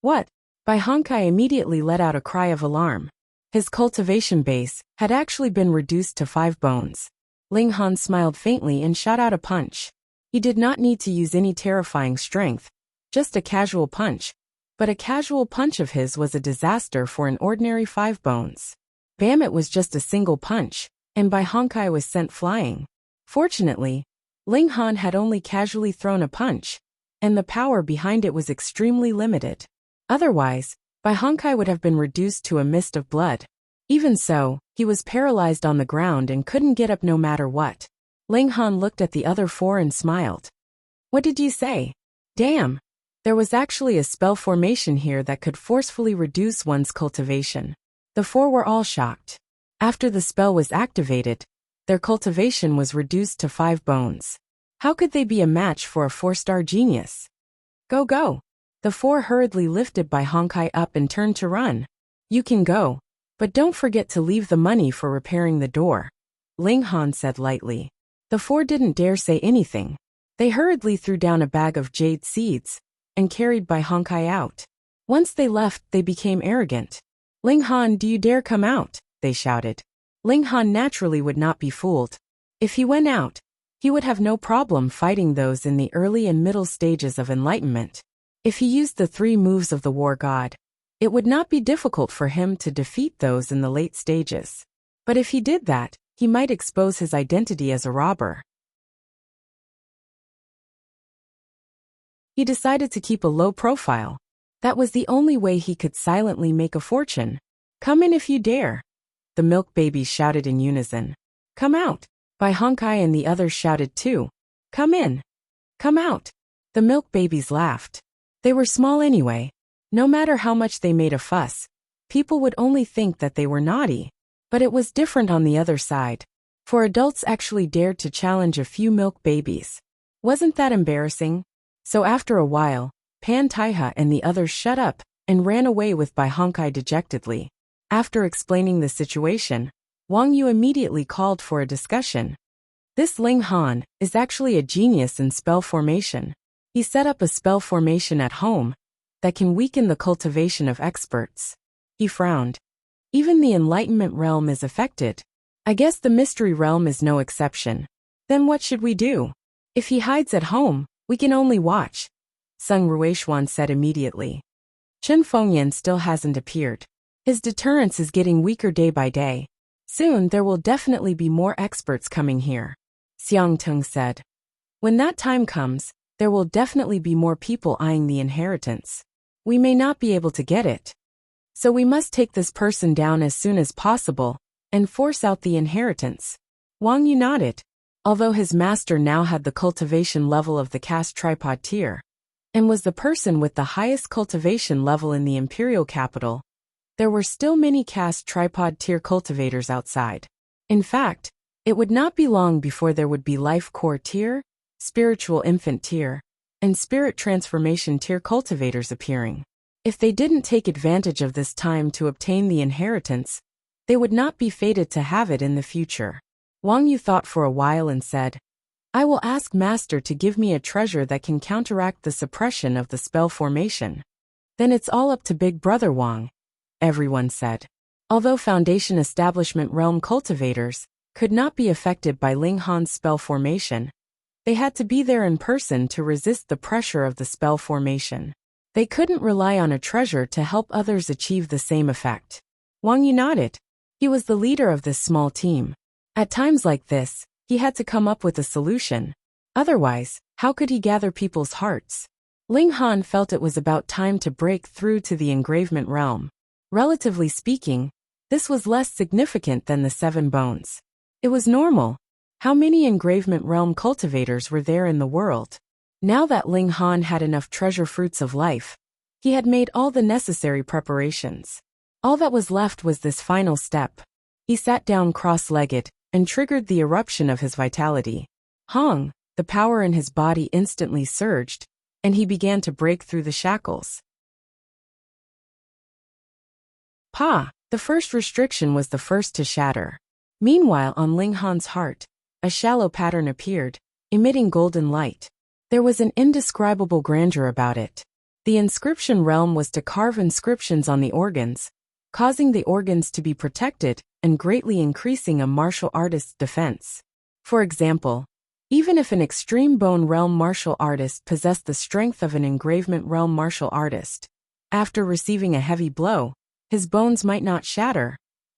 What? Bai Hongkai immediately let out a cry of alarm. His cultivation base had actually been reduced to 5 bones. Ling Han smiled faintly and shot out a punch. He did not need to use any terrifying strength, just a casual punch. But a casual punch of his was a disaster for an ordinary 5 bones. Bam, it was just a single punch, and Bai Hongkai was sent flying. Fortunately, Ling Han had only casually thrown a punch, and the power behind it was extremely limited. Otherwise, Bai Hongkai would have been reduced to a mist of blood. Even so, he was paralyzed on the ground and couldn't get up no matter what. Ling Han looked at the other 4 and smiled. What did you say? Damn! There was actually a spell formation here that could forcefully reduce one's cultivation. The 4 were all shocked. After the spell was activated, their cultivation was reduced to 5 bones. How could they be a match for a 4-star genius? Go go! The 4 hurriedly lifted Bai Hongkai up and turned to run. You can go, but don't forget to leave the money for repairing the door, Ling Han said lightly. The 4 didn't dare say anything. They hurriedly threw down a bag of jade seeds and carried Bai Hongkai out. Once they left, they became arrogant. Ling Han, do you dare come out? They shouted. Ling Han naturally would not be fooled. If he went out, he would have no problem fighting those in the early and middle stages of enlightenment. If he used the 3 moves of the war god, it would not be difficult for him to defeat those in the late stages. But if he did that, he might expose his identity as a robber. He decided to keep a low profile. That was the only way he could silently make a fortune. Come in if you dare. The milk babies shouted in unison. Come out. Bai Hongkai and the others shouted too. Come in. Come out. The milk babies laughed. They were small anyway. No matter how much they made a fuss, people would only think that they were naughty. But it was different on the other side. For adults actually dared to challenge a few milk babies. Wasn't that embarrassing? So after a while, Pan Taiha and the others shut up and ran away with Bai Hongkai dejectedly. After explaining the situation, Wang Yu immediately called for a discussion. This Ling Han is actually a genius in spell formation. He set up a spell formation at home that can weaken the cultivation of experts. He frowned. Even the Enlightenment realm is affected. I guess the Mystery realm is no exception. Then what should we do? If he hides at home, we can only watch, Sung Ruishuan said immediately. Chen Fengyan still hasn't appeared. His deterrence is getting weaker day by day. Soon there will definitely be more experts coming here, Xiang Tung said. When that time comes, there will definitely be more people eyeing the inheritance. We may not be able to get it. So we must take this person down as soon as possible and force out the inheritance. Wang Yu nodded. Although his master now had the cultivation level of the caste tripod tier, and was the person with the highest cultivation level in the imperial capital, there were still many caste tripod tier cultivators outside. In fact, it would not be long before there would be life core tier, spiritual infant tier, and spirit transformation tier cultivators appearing. If they didn't take advantage of this time to obtain the inheritance, they would not be fated to have it in the future. Wang Yu thought for a while and said, I will ask Master to give me a treasure that can counteract the suppression of the spell formation. Then it's all up to Big Brother Wang, everyone said. Although Foundation Establishment Realm cultivators could not be affected by Ling Han's spell formation, they had to be there in person to resist the pressure of the spell formation. They couldn't rely on a treasure to help others achieve the same effect. Wang Yu nodded. He was the leader of this small team. At times like this, he had to come up with a solution. Otherwise, how could he gather people's hearts? Ling Han felt it was about time to break through to the engravement realm. Relatively speaking, this was less significant than the 7 bones. It was normal. How many engravement realm cultivators were there in the world? Now that Ling Han had enough treasure fruits of life, he had made all the necessary preparations. All that was left was this final step. He sat down cross-legged and triggered the eruption of his vitality. Hong, the power in his body instantly surged, and he began to break through the shackles. The first restriction was the first to shatter. Meanwhile, on Ling Han's heart, a shallow pattern appeared, emitting golden light. There was an indescribable grandeur about it. The inscription realm was to carve inscriptions on the organs, causing the organs to be protected and greatly increasing a martial artist's defense. For example, even if an extreme bone realm martial artist possessed the strength of an engravement realm martial artist, after receiving a heavy blow, his bones might not shatter,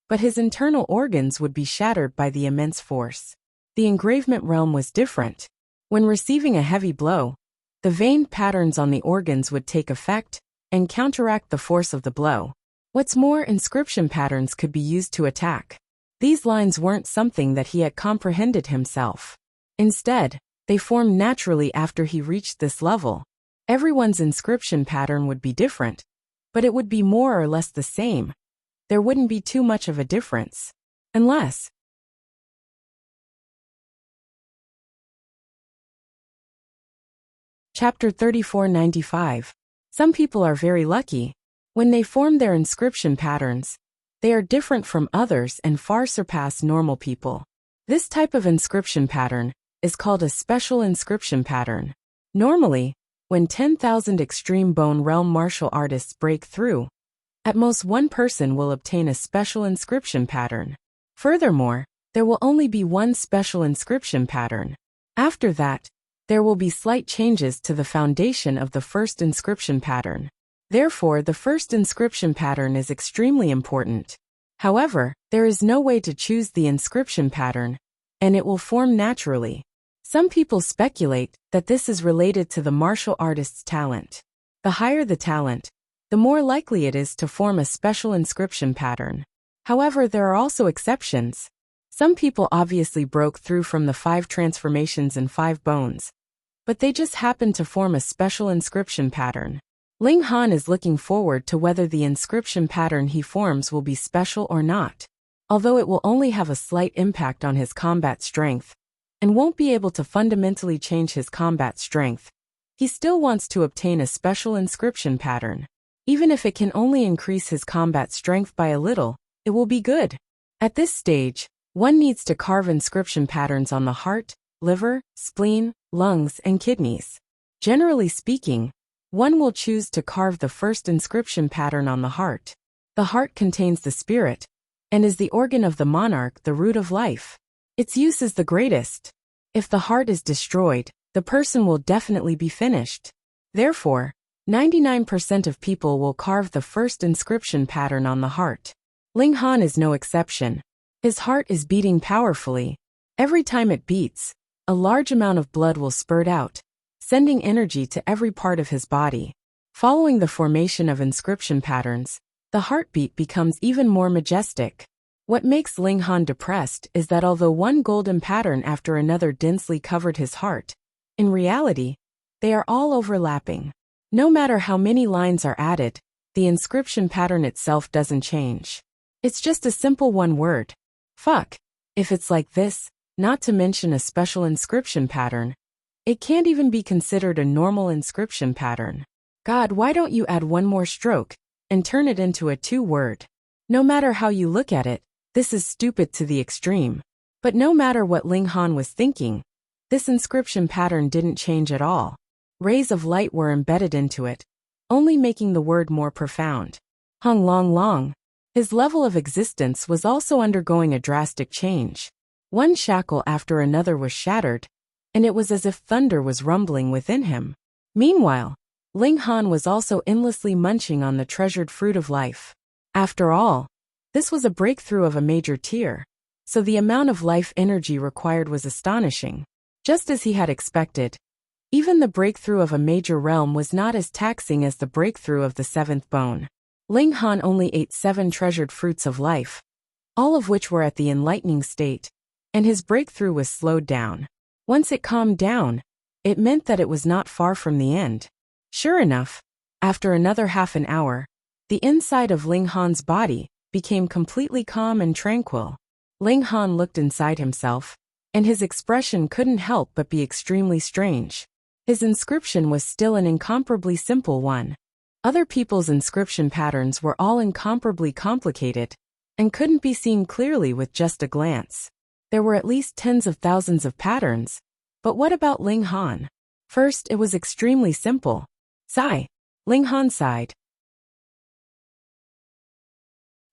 but his internal organs would be shattered by the immense force. The engravement realm was different. When receiving a heavy blow, the veined patterns on the organs would take effect and counteract the force of the blow. What's more, inscription patterns could be used to attack. These lines weren't something that he had comprehended himself. Instead, they formed naturally after he reached this level. Everyone's inscription pattern would be different, but it would be more or less the same. There wouldn't be too much of a difference. Unless. Chapter 3495. Some people are very lucky. When they form their inscription patterns, they are different from others and far surpass normal people. This type of inscription pattern is called a special inscription pattern. Normally, when 10,000 extreme bone realm martial artists break through, at most one person will obtain a special inscription pattern. Furthermore, there will only be one special inscription pattern. After that, there will be slight changes to the foundation of the first inscription pattern. Therefore, the first inscription pattern is extremely important. However, there is no way to choose the inscription pattern, and it will form naturally. Some people speculate that this is related to the martial artist's talent. The higher the talent, the more likely it is to form a special inscription pattern. However, there are also exceptions. Some people obviously broke through from the 5 transformations and 5 bones, but they just happened to form a special inscription pattern. Ling Han is looking forward to whether the inscription pattern he forms will be special or not. Although it will only have a slight impact on his combat strength, and won't be able to fundamentally change his combat strength, he still wants to obtain a special inscription pattern. Even if it can only increase his combat strength by a little, it will be good. At this stage, one needs to carve inscription patterns on the heart, liver, spleen, lungs, and kidneys. Generally speaking, one will choose to carve the first inscription pattern on the heart. The heart contains the spirit, and is the organ of the monarch, the root of life. Its use is the greatest. If the heart is destroyed, the person will definitely be finished. Therefore, 99% of people will carve the first inscription pattern on the heart. Ling Han is no exception. His heart is beating powerfully. Every time it beats, a large amount of blood will spurt out, sending energy to every part of his body. Following the formation of inscription patterns, the heartbeat becomes even more majestic. What makes Ling Han depressed is that although one golden pattern after another densely covered his heart, in reality, they are all overlapping. No matter how many lines are added, the inscription pattern itself doesn't change. It's just a simple one word. Fuck. If it's like this, not to mention a special inscription pattern, it can't even be considered a normal inscription pattern. God, why don't you add one more stroke and turn it into a two-word? No matter how you look at it, this is stupid to the extreme. But no matter what Ling Han was thinking, this inscription pattern didn't change at all. Rays of light were embedded into it, only making the word more profound. Hung Long Long. His level of existence was also undergoing a drastic change. One shackle after another was shattered, and it was as if thunder was rumbling within him. Meanwhile, Ling Han was also endlessly munching on the treasured fruit of life. After all, this was a breakthrough of a major tier, so the amount of life energy required was astonishing. Just as he had expected, even the breakthrough of a major realm was not as taxing as the breakthrough of the seventh bone. Ling Han only ate 7 treasured fruits of life, all of which were at the enlightening state, and his breakthrough was slowed down. Once it calmed down, it meant that it was not far from the end. Sure enough, after another half an hour, the inside of Ling Han's body became completely calm and tranquil. Ling Han looked inside himself, and his expression couldn't help but be extremely strange. His inscription was still an incomparably simple one. Other people's inscription patterns were all incomparably complicated, and couldn't be seen clearly with just a glance. There were at least tens of thousands of patterns, but what about Ling Han? First, it was extremely simple. Sigh. Ling Han sighed.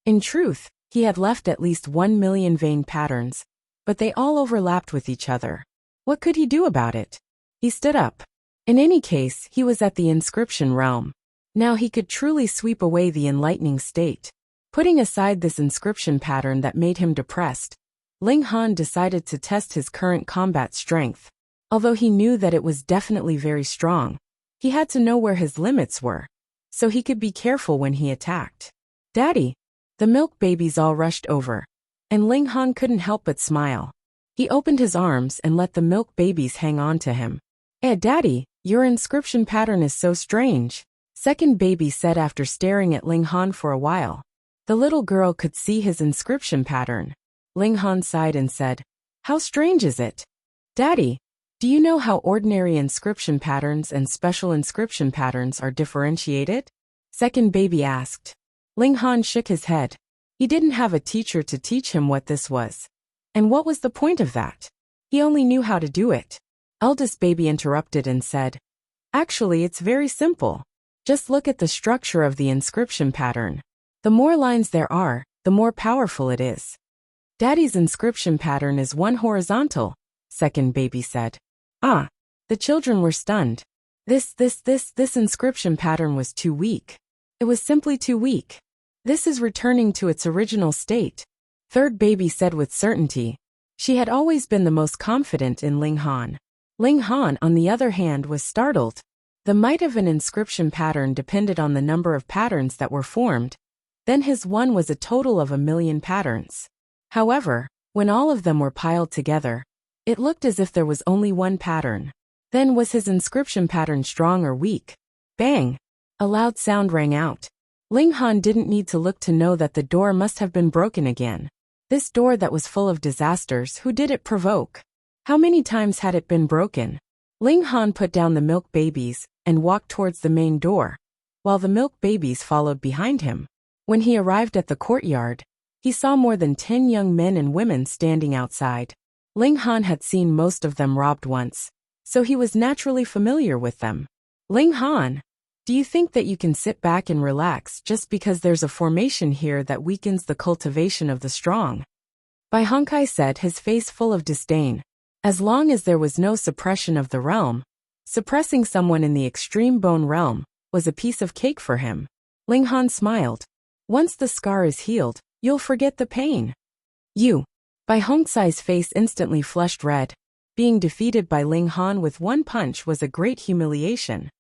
In truth, he had left at least 1 million vein patterns, but they all overlapped with each other. What could he do about it? He stood up. In any case, he was at the inscription realm. Now he could truly sweep away the enlightening state. Putting aside this inscription pattern that made him depressed, Ling Han decided to test his current combat strength. Although he knew that it was definitely very strong, he had to know where his limits were, so he could be careful when he attacked. Daddy! The milk babies all rushed over, and Ling Han couldn't help but smile. He opened his arms and let the milk babies hang on to him. Daddy, your inscription pattern is so strange, second baby said after staring at Ling Han for a while. The little girl could see his inscription pattern. Ling Han sighed and said, "How strange is it? Daddy, do you know how ordinary inscription patterns and special inscription patterns are differentiated?" Second baby asked. Ling Han shook his head. He didn't have a teacher to teach him what this was. And what was the point of that? He only knew how to do it. Eldest baby interrupted and said, "Actually, it's very simple. Just look at the structure of the inscription pattern. The more lines there are, the more powerful it is." Daddy's inscription pattern is one horizontal, second baby said. Ah, the children were stunned. This inscription pattern was too weak. It was simply too weak. This is returning to its original state, third baby said with certainty. She had always been the most confident in Ling Han. Ling Han, on the other hand, was startled. The might of an inscription pattern depended on the number of patterns that were formed. Then his one was a total of 1 million patterns. However, when all of them were piled together, it looked as if there was only one pattern. Then was his inscription pattern strong or weak? Bang! A loud sound rang out. Ling Han didn't need to look to know that the door must have been broken again. This door that was full of disasters, who did it provoke? How many times had it been broken? Ling Han put down the milk babies and walked towards the main door, while the milk babies followed behind him. When he arrived at the courtyard, he saw more than 10 young men and women standing outside. Ling Han had seen most of them robbed once, so he was naturally familiar with them. Ling Han, do you think that you can sit back and relax just because there's a formation here that weakens the cultivation of the strong? Bai Hongkai said, his face full of disdain. As long as there was no suppression of the realm, suppressing someone in the extreme bone realm was a piece of cake for him. Ling Han smiled. Once the scar is healed, you'll forget the pain. You. Bai Hongkai's face instantly flushed red. Being defeated by Ling Han with one punch was a great humiliation.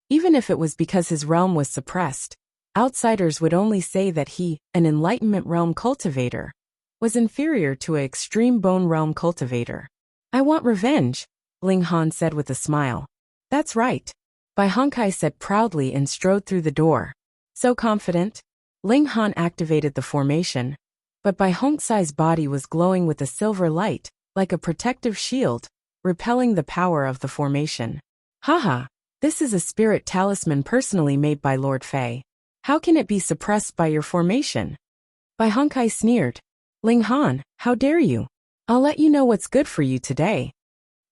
Even if it was because his realm was suppressed, outsiders would only say that he, an enlightenment realm cultivator, was inferior to an extreme bone realm cultivator. I want revenge, Ling Han said with a smile. That's right, Bai Hongkai said proudly and strode through the door. So confident? Ling Han activated the formation, but Bai Hongkai's body was glowing with a silver light, like a protective shield, repelling the power of the formation. Haha, this is a spirit talisman personally made by Lord Fei. How can it be suppressed by your formation? Bai Hongkai sneered. Ling Han, how dare you? I'll let you know what's good for you today.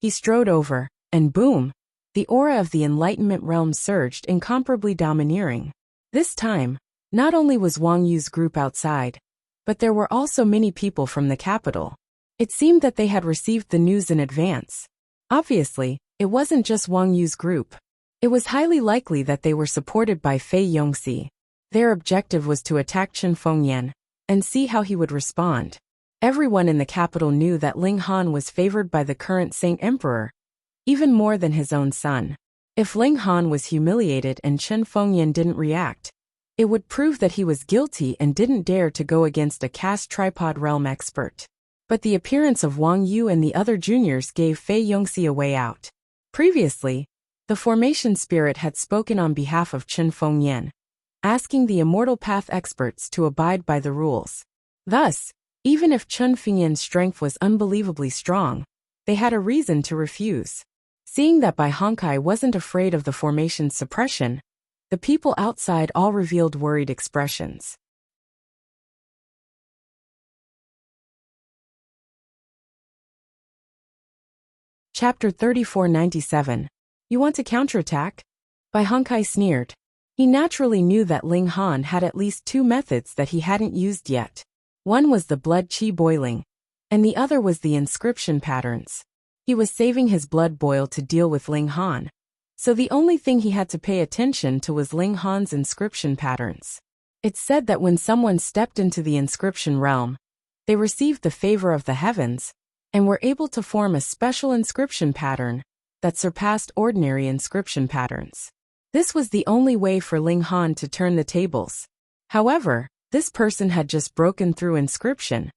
He strode over, and boom, the aura of the enlightenment realm surged, incomparably domineering. This time, not only was Wang Yu's group outside, but there were also many people from the capital. It seemed that they had received the news in advance. Obviously, it wasn't just Wang Yu's group. It was highly likely that they were supported by Fei Yongxi. Their objective was to attack Chen Fengyan and see how he would respond. Everyone in the capital knew that Ling Han was favored by the current Saint Emperor, even more than his own son. If Ling Han was humiliated and Chen Fengyan didn't react, it would prove that he was guilty and didn't dare to go against a caste tripod realm expert. But the appearance of Wang Yu and the other juniors gave Fei Yongxi a way out. Previously, the formation spirit had spoken on behalf of Chen Fengyan, asking the Immortal Path experts to abide by the rules. Thus, even if Chen Fengyan's strength was unbelievably strong, they had a reason to refuse. Seeing that Bai Hongkai wasn't afraid of the formation's suppression, the people outside all revealed worried expressions. Chapter 3497. You want to counterattack? Bai Hongkai sneered. He naturally knew that Ling Han had at least two methods that he hadn't used yet. One was the blood qi boiling, and the other was the inscription patterns. He was saving his blood boil to deal with Ling Han, so the only thing he had to pay attention to was Ling Han's inscription patterns. It's said that when someone stepped into the inscription realm, they received the favor of the heavens, and were able to form a special inscription pattern that surpassed ordinary inscription patterns. This was the only way for Ling Han to turn the tables. However, this person had just broken through inscription,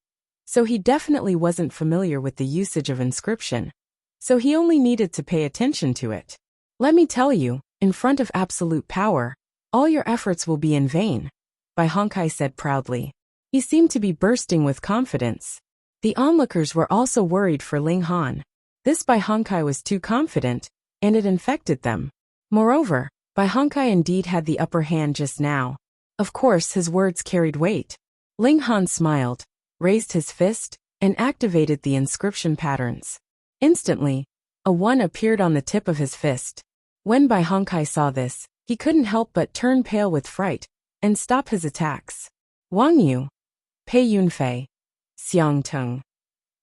so he definitely wasn't familiar with the usage of inscription, so he only needed to pay attention to it. Let me tell you, in front of absolute power, all your efforts will be in vain, Bai Hongkai said proudly. He seemed to be bursting with confidence. The onlookers were also worried for Ling Han. This Bai Hongkai was too confident, and it infected them. Moreover, Bai Hongkai indeed had the upper hand just now. Of course, his words carried weight. Ling Han smiled, raised his fist, and activated the inscription patterns. Instantly, a 1 appeared on the tip of his fist. When Bai Hongkai saw this, he couldn't help but turn pale with fright and stop his attacks. Wang Yu, Pei Yunfei, Xiang Teng.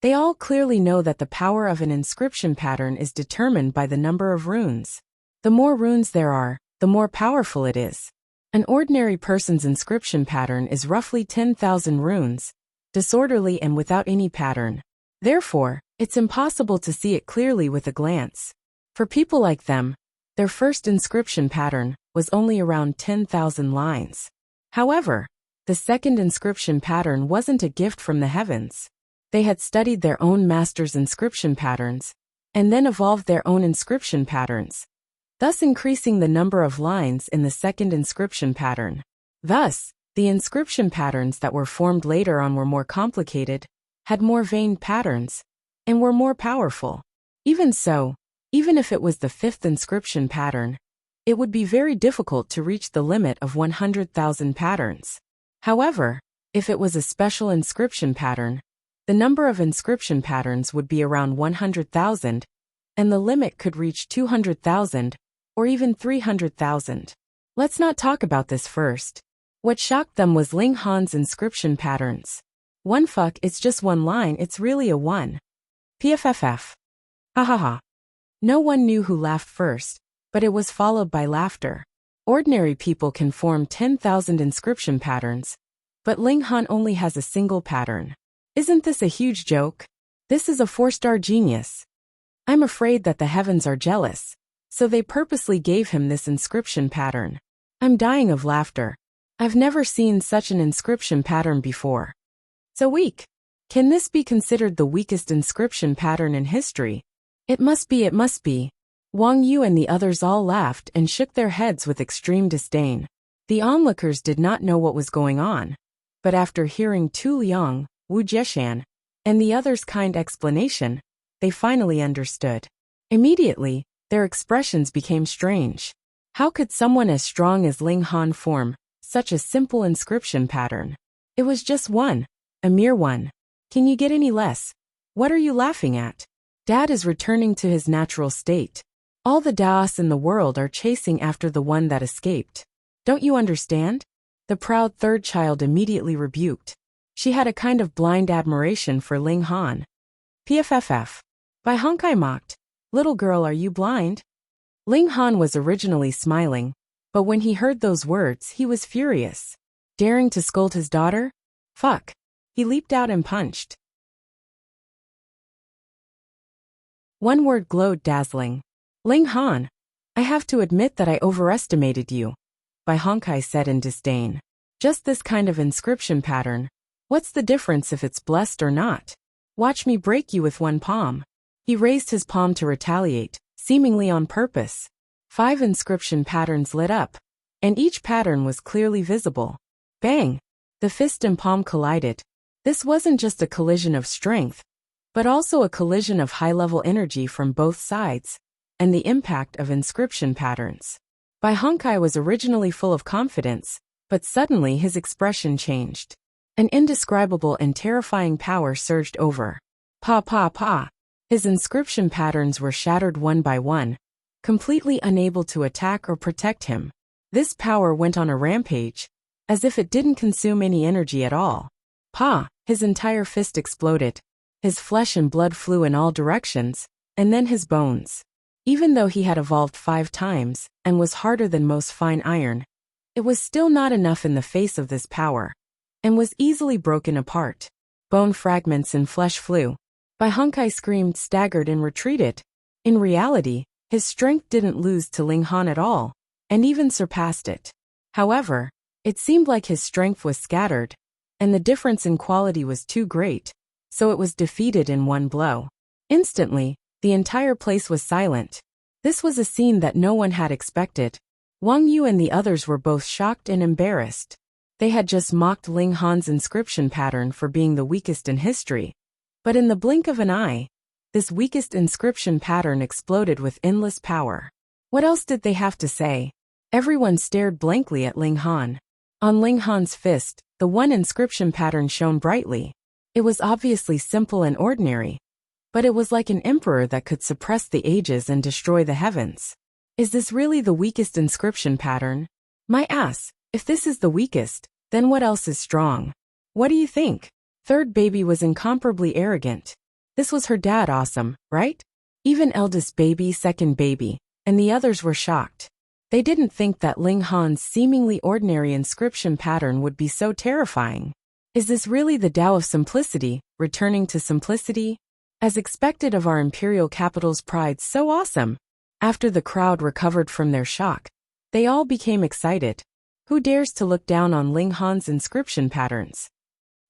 They all clearly know that the power of an inscription pattern is determined by the number of runes. The more runes there are, the more powerful it is. An ordinary person's inscription pattern is roughly 10,000 runes, disorderly and without any pattern. Therefore, it's impossible to see it clearly with a glance. For people like them, their first inscription pattern was only around 10,000 lines. However, the second inscription pattern wasn't a gift from the heavens. They had studied their own master's inscription patterns, and then evolved their own inscription patterns. thus increasing the number of lines in the second inscription pattern. Thus, the inscription patterns that were formed later on were more complicated, had more veined patterns, and were more powerful. Even so, even if it was the fifth inscription pattern, it would be very difficult to reach the limit of 100,000 patterns. However, if it was a special inscription pattern, the number of inscription patterns would be around 100,000, and the limit could reach 200,000, or even 300,000. Let's not talk about this first. What shocked them was Ling Han's inscription patterns. One fuck, it's just one line, it's really a one. PFFF. Ha ha ha. No one knew who laughed first, but it was followed by laughter. Ordinary people can form 10,000 inscription patterns, but Ling Han only has a single pattern. Isn't this a huge joke? This is a 4-star genius. I'm afraid that the heavens are jealous, so they purposely gave him this inscription pattern. I'm dying of laughter. I've never seen such an inscription pattern before. So weak. Can this be considered the weakest inscription pattern in history? It must be, it must be. Wang Yu and the others all laughed and shook their heads with extreme disdain. The onlookers did not know what was going on, but after hearing Tu Liang, Wu Jieshan, and the others' kind explanation, they finally understood. Immediately, their expressions became strange. How could someone as strong as Ling Han form such a simple inscription pattern? It was just one, a mere one. Can you get any less? What are you laughing at? Dad is returning to his natural state. All the Daos in the world are chasing after the one that escaped. Don't you understand? The proud third child immediately rebuked. She had a kind of blind admiration for Ling Han. PFFF. Bai Hongkai mocked. Little girl, are you blind? Ling Han was originally smiling, but when he heard those words, he was furious. Daring to scold his daughter? Fuck. He leaped out and punched. One word glowed dazzling. Ling Han, I have to admit that I overestimated you, Bai Hongkai said in disdain. Just this kind of inscription pattern. What's the difference if it's blessed or not? Watch me break you with one palm. He raised his palm to retaliate, seemingly on purpose. 5 inscription patterns lit up, and each pattern was clearly visible. Bang! The fist and palm collided. This wasn't just a collision of strength, but also a collision of high-level energy from both sides, and the impact of inscription patterns. Bai Hongkai was originally full of confidence, but suddenly his expression changed. An indescribable and terrifying power surged over. Pa pa pa. His inscription patterns were shattered one by one, completely unable to attack or protect him. This power went on a rampage, as if it didn't consume any energy at all. Pa! His entire fist exploded. His flesh and blood flew in all directions, and then his bones. Even though he had evolved 5 times, and was harder than most fine iron, it was still not enough in the face of this power, and was easily broken apart. Bone fragments and flesh flew. Bai Hongkai screamed, staggered, and retreated. In reality, his strength didn't lose to Ling Han at all, and even surpassed it. However, it seemed like his strength was scattered, and the difference in quality was too great, so it was defeated in one blow. Instantly, the entire place was silent. This was a scene that no one had expected. Wang Yu and the others were both shocked and embarrassed. They had just mocked Ling Han's inscription pattern for being the weakest in history. But in the blink of an eye, this weakest inscription pattern exploded with endless power. What else did they have to say? Everyone stared blankly at Ling Han. On Ling Han's fist, the one inscription pattern shone brightly. It was obviously simple and ordinary, but it was like an emperor that could suppress the ages and destroy the heavens. Is this really the weakest inscription pattern? My ass, if this is the weakest, then what else is strong? What do you think? Third baby was incomparably arrogant. This was her dad awesome, right? Even eldest baby, second baby, and the others were shocked. They didn't think that Ling Han's seemingly ordinary inscription pattern would be so terrifying. Is this really the Tao of simplicity, returning to simplicity? As expected of our imperial capital's pride, so awesome. After the crowd recovered from their shock, they all became excited. Who dares to look down on Ling Han's inscription patterns?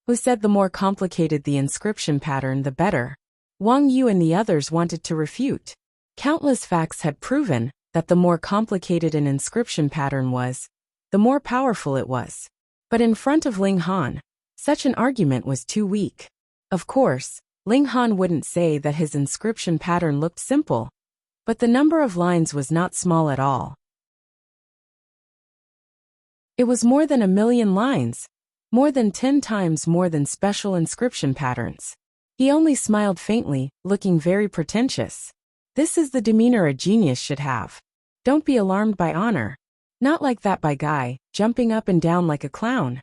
Who said the more complicated the inscription pattern, the better? Wang Yu and the others wanted to refute. Countless facts had proven that the more complicated an inscription pattern was, the more powerful it was. But in front of Ling Han, such an argument was too weak. Of course, Ling Han wouldn't say that his inscription pattern looked simple, but the number of lines was not small at all. It was more than 1,000,000 lines, more than 10 times more than special inscription patterns. He only smiled faintly, looking very pretentious. This is the demeanor a genius should have. Don't be alarmed by honor. Not like that by Guy, jumping up and down like a clown.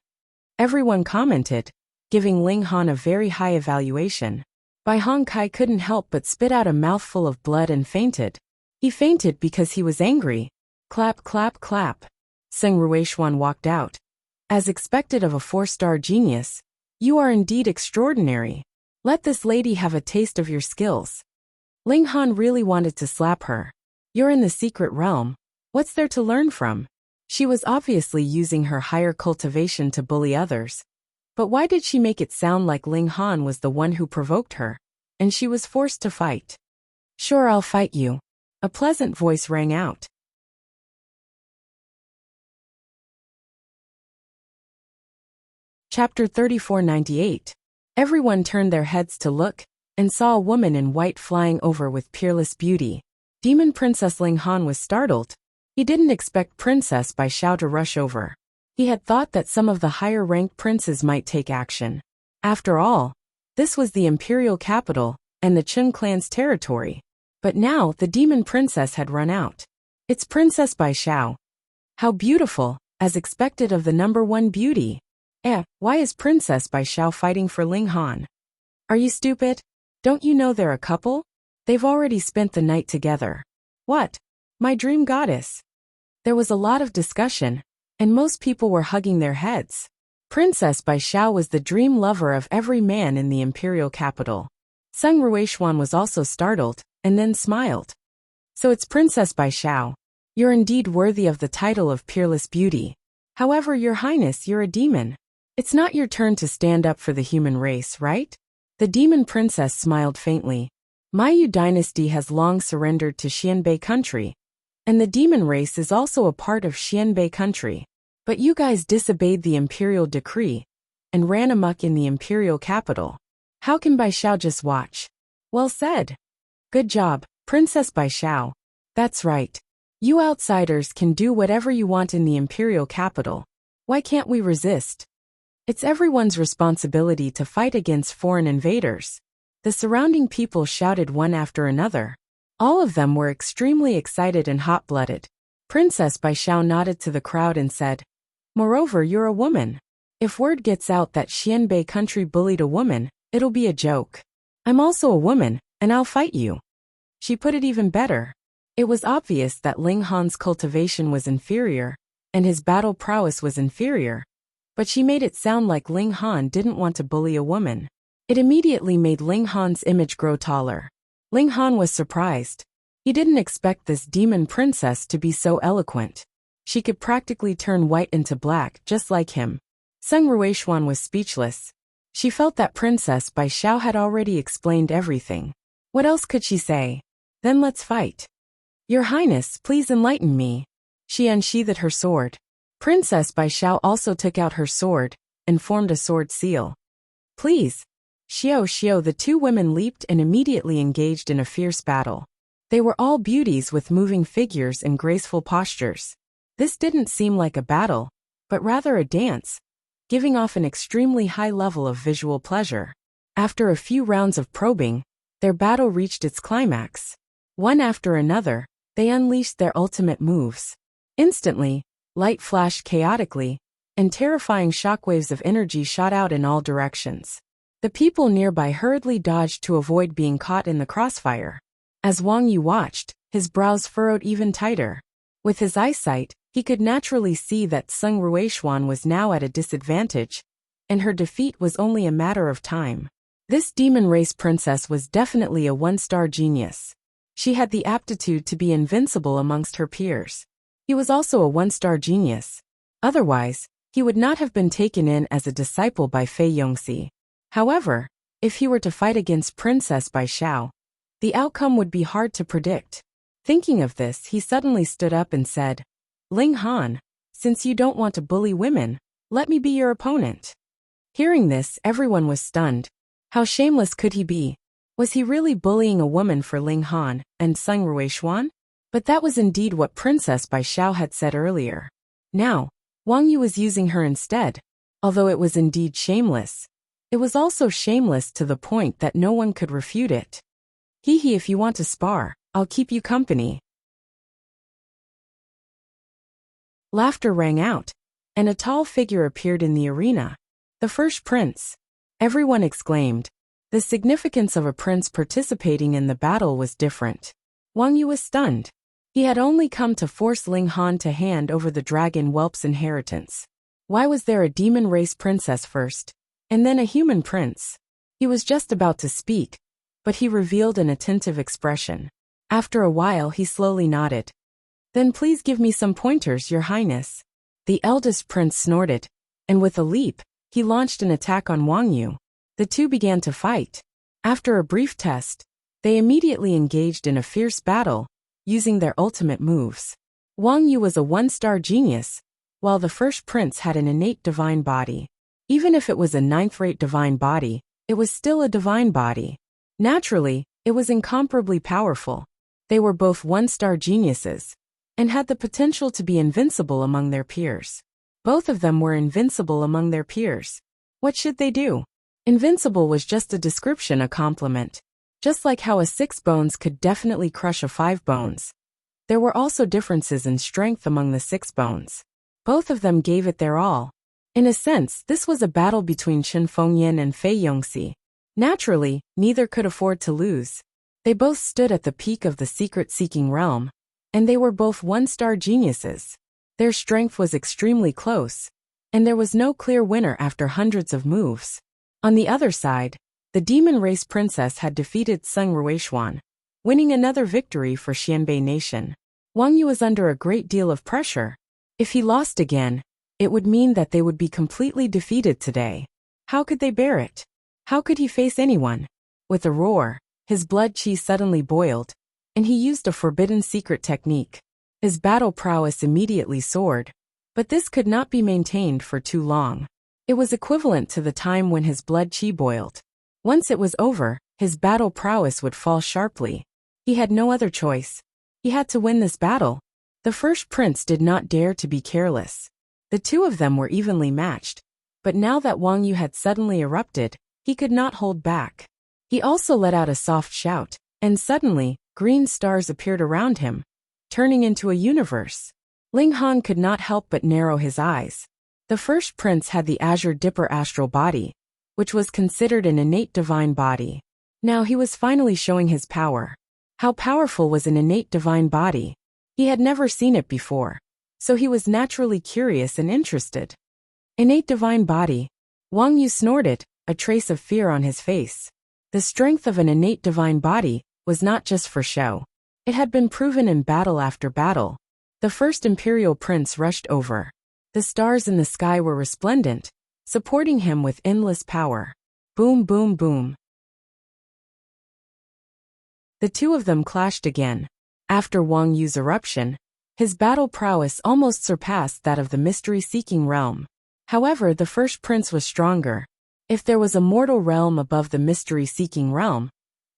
Everyone commented, giving Ling Han a very high evaluation. Bai Hong Kai couldn't help but spit out a mouthful of blood and fainted. He fainted because he was angry. Clap, clap, clap. Seng Ruishuan walked out. As expected of a 4-star genius, you are indeed extraordinary. Let this lady have a taste of your skills. Ling Han really wanted to slap her. You're in the secret realm. What's there to learn from? She was obviously using her higher cultivation to bully others. But why did she make it sound like Ling Han was the one who provoked her, and she was forced to fight? Sure, I'll fight you. A pleasant voice rang out. Chapter 3498. Everyone turned their heads to look, and saw a woman in white flying over with peerless beauty. Demon Princess Ling Han was startled. He didn't expect Princess Bai Xiao to rush over. He had thought that some of the higher-ranked princes might take action. After all, this was the imperial capital, and the Chen clan's territory. But now the demon princess had run out. It's Princess Bai Xiao. How beautiful, as expected of the #1 beauty. Why is Princess Bai Xiao fighting for Ling Han? Are you stupid? Don't you know they're a couple? They've already spent the night together. What? My dream goddess. There was a lot of discussion, and most people were hugging their heads. Princess Bai Xiao was the dream lover of every man in the imperial capital. Seng Ruishuan was also startled, and then smiled. So it's Princess Bai Xiao. You're indeed worthy of the title of peerless beauty. However, Your Highness, you're a demon. It's not your turn to stand up for the human race, right? The demon princess smiled faintly. Mayu dynasty has long surrendered to Xianbei country, and the demon race is also a part of Xianbei country. But you guys disobeyed the imperial decree and ran amok in the imperial capital. How can Bai Xiao just watch? Well said. Good job, Princess Bai Xiao. That's right. You outsiders can do whatever you want in the imperial capital. Why can't we resist? It's everyone's responsibility to fight against foreign invaders. The surrounding people shouted one after another. All of them were extremely excited and hot-blooded. Princess Bai Xiao nodded to the crowd and said, Moreover, you're a woman. If word gets out that Xianbei country bullied a woman, it'll be a joke. I'm also a woman, and I'll fight you. She put it even better. It was obvious that Ling Han's cultivation was inferior, and his battle prowess was inferior. But she made it sound like Ling Han didn't want to bully a woman. It immediately made Ling Han's image grow taller. Ling Han was surprised. He didn't expect this demon princess to be so eloquent. She could practically turn white into black, just like him. Seng Ruishuan was speechless. She felt that Princess Bai Xiao had already explained everything. What else could she say? Then let's fight. Your Highness, please enlighten me. She unsheathed her sword. Princess Bai Xiao also took out her sword and formed a sword seal. Please. Xiao, the two women leaped and immediately engaged in a fierce battle. They were all beauties with moving figures and graceful postures. This didn't seem like a battle, but rather a dance, giving off an extremely high level of visual pleasure. After a few rounds of probing, their battle reached its climax. One after another, they unleashed their ultimate moves. Instantly, light flashed chaotically, and terrifying shockwaves of energy shot out in all directions. The people nearby hurriedly dodged to avoid being caught in the crossfire. As Wang Yu watched, his brows furrowed even tighter. With his eyesight, he could naturally see that Seng Ruishuan was now at a disadvantage, and her defeat was only a matter of time. This demon race princess was definitely a one-star genius. She had the aptitude to be invincible amongst her peers. He was also a one-star genius. Otherwise, he would not have been taken in as a disciple by Fei Yongxi. However, if he were to fight against Princess Bai Xiao, the outcome would be hard to predict. Thinking of this, he suddenly stood up and said, Ling Han, since you don't want to bully women, let me be your opponent. Hearing this, everyone was stunned. How shameless could he be? Was he really bullying a woman for Ling Han and Sung Ruishuan? But that was indeed what Princess Bai Xiao had said earlier. Now, Wang Yu was using her instead. Although it was indeed shameless, it was also shameless to the point that no one could refute it. Hee, if you want to spar, I'll keep you company. Laughter rang out, and a tall figure appeared in the arena. The first prince. Everyone exclaimed. The significance of a prince participating in the battle was different. Wang Yu was stunned. He had only come to force Ling Han to hand over the dragon whelp's inheritance. Why was there a demon race princess first, and then a human prince? He was just about to speak, but he revealed an attentive expression. After a while he slowly nodded. Then please give me some pointers, Your Highness. The eldest prince snorted, and with a leap, he launched an attack on Wang Yu. The two began to fight. After a brief test, they immediately engaged in a fierce battle, using their ultimate moves. Wang Yu was a one-star genius, while the first prince had an innate divine body. Even if it was a ninth-rate divine body, it was still a divine body. Naturally, it was incomparably powerful. They were both one-star geniuses, and had the potential to be invincible among their peers. Both of them were invincible among their peers. What should they do? Invincible was just a description, a compliment. Just like how a 6 bones could definitely crush a 5 bones. There were also differences in strength among the 6 bones. Both of them gave it their all. In a sense, this was a battle between Chen Fengyan and Fei Yongxi. Naturally, neither could afford to lose. They both stood at the peak of the secret-seeking realm, and they were both one-star geniuses. Their strength was extremely close, and there was no clear winner after hundreds of moves. On the other side, the demon race princess had defeated Sung Ruishuan, winning another victory for Xianbei Nation. Wang Yu was under a great deal of pressure. If he lost again, it would mean that they would be completely defeated today. How could they bear it? How could he face anyone? With a roar, his blood qi suddenly boiled, and he used a forbidden secret technique. His battle prowess immediately soared, but this could not be maintained for too long. It was equivalent to the time when his blood qi boiled. Once it was over, his battle prowess would fall sharply. He had no other choice. He had to win this battle. The first prince did not dare to be careless. The two of them were evenly matched, but now that Wang Yu had suddenly erupted, he could not hold back. He also let out a soft shout, and suddenly, green stars appeared around him, turning into a universe. Ling Han could not help but narrow his eyes. The first prince had the Azure Dipper astral body, which was considered an innate divine body. Now he was finally showing his power. How powerful was an innate divine body? He had never seen it before, so he was naturally curious and interested. Innate divine body. Wang Yu snorted, a trace of fear on his face. The strength of an innate divine body was not just for show. It had been proven in battle after battle. The first imperial prince rushed over. The stars in the sky were resplendent, supporting him with endless power. Boom, boom, boom. The two of them clashed again. After Wang Yu's eruption, his battle prowess almost surpassed that of the mystery-seeking realm. However, the first prince was stronger. If there was a mortal realm above the mystery-seeking realm,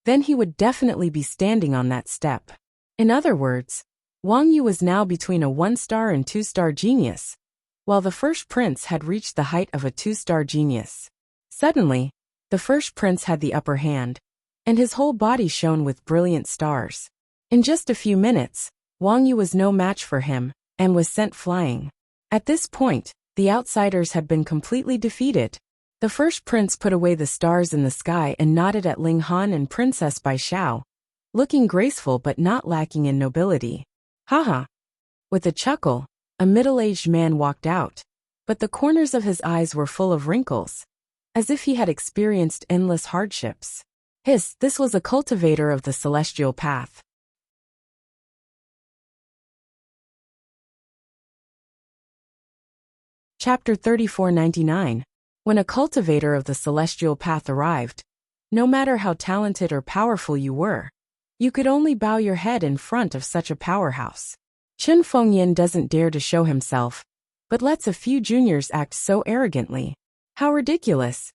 then he would definitely be standing on that step. In other words, Wang Yu was now between a 1-star and 2-star genius, while the first prince had reached the height of a 2-star genius. Suddenly, the first prince had the upper hand, and his whole body shone with brilliant stars. In just a few minutes, Wang Yu was no match for him, and was sent flying. At this point, the outsiders had been completely defeated. The first prince put away the stars in the sky and nodded at Ling Han and Princess Bai Xiao, looking graceful but not lacking in nobility. Haha. With a chuckle, a middle-aged man walked out, but the corners of his eyes were full of wrinkles, as if he had experienced endless hardships. This was a cultivator of the celestial path. Chapter 3499. When a cultivator of the celestial path arrived, no matter how talented or powerful you were, You could only bow your head in front of such a powerhouse. Chen Fengyan doesn't dare to show himself, but lets a few juniors act so arrogantly. How ridiculous!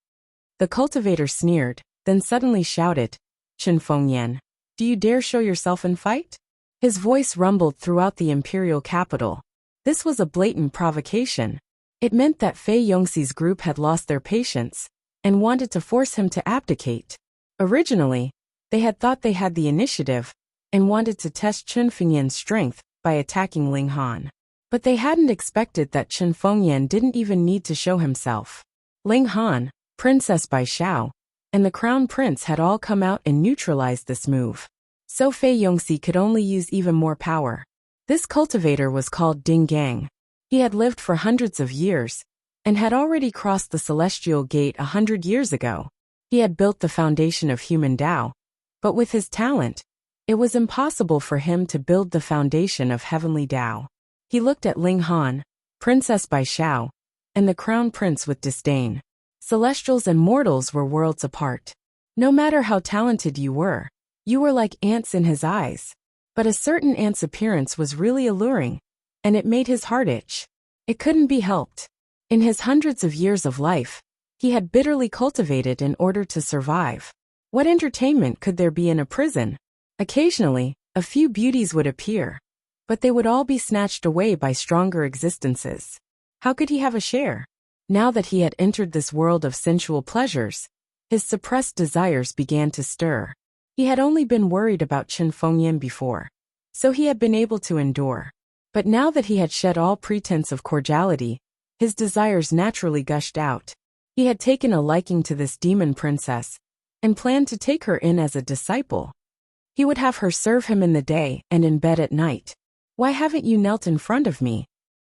The cultivator sneered, then suddenly shouted, Chen Fengyan, do you dare show yourself and fight? His voice rumbled throughout the imperial capital. This was a blatant provocation. It meant that Fei Yongxi's group had lost their patience and wanted to force him to abdicate. Originally, they had thought they had the initiative and wanted to test Chen Fengyan's strength by attacking Ling Han. But they hadn't expected that Chen Fengyan didn't even need to show himself. Ling Han, Princess Bai Xiao, and the Crown Prince had all come out and neutralized this move. So Fei Yongxi could only use even more power. This cultivator was called Ding Gang. He had lived for hundreds of years and had already crossed the celestial gate 100 years ago. He had built the foundation of human Tao, but with his talent, it was impossible for him to build the foundation of heavenly Tao. He looked at Ling Han, Princess Bai Xiao, and the Crown Prince with disdain. Celestials and mortals were worlds apart. No matter how talented you were like ants in his eyes. But a certain ant's appearance was really alluring, and it made his heart itch. It couldn't be helped. In his hundreds of years of life, he had bitterly cultivated in order to survive. What entertainment could there be in a prison? Occasionally, a few beauties would appear, but they would all be snatched away by stronger existences. How could he have a share? Now that he had entered this world of sensual pleasures, his suppressed desires began to stir. He had only been worried about Chen Fengyan before, so he had been able to endure. But now that he had shed all pretense of cordiality, his desires naturally gushed out. He had taken a liking to this demon princess and planned to take her in as a disciple. He would have her serve him in the day and in bed at night. Why haven't you knelt in front of me?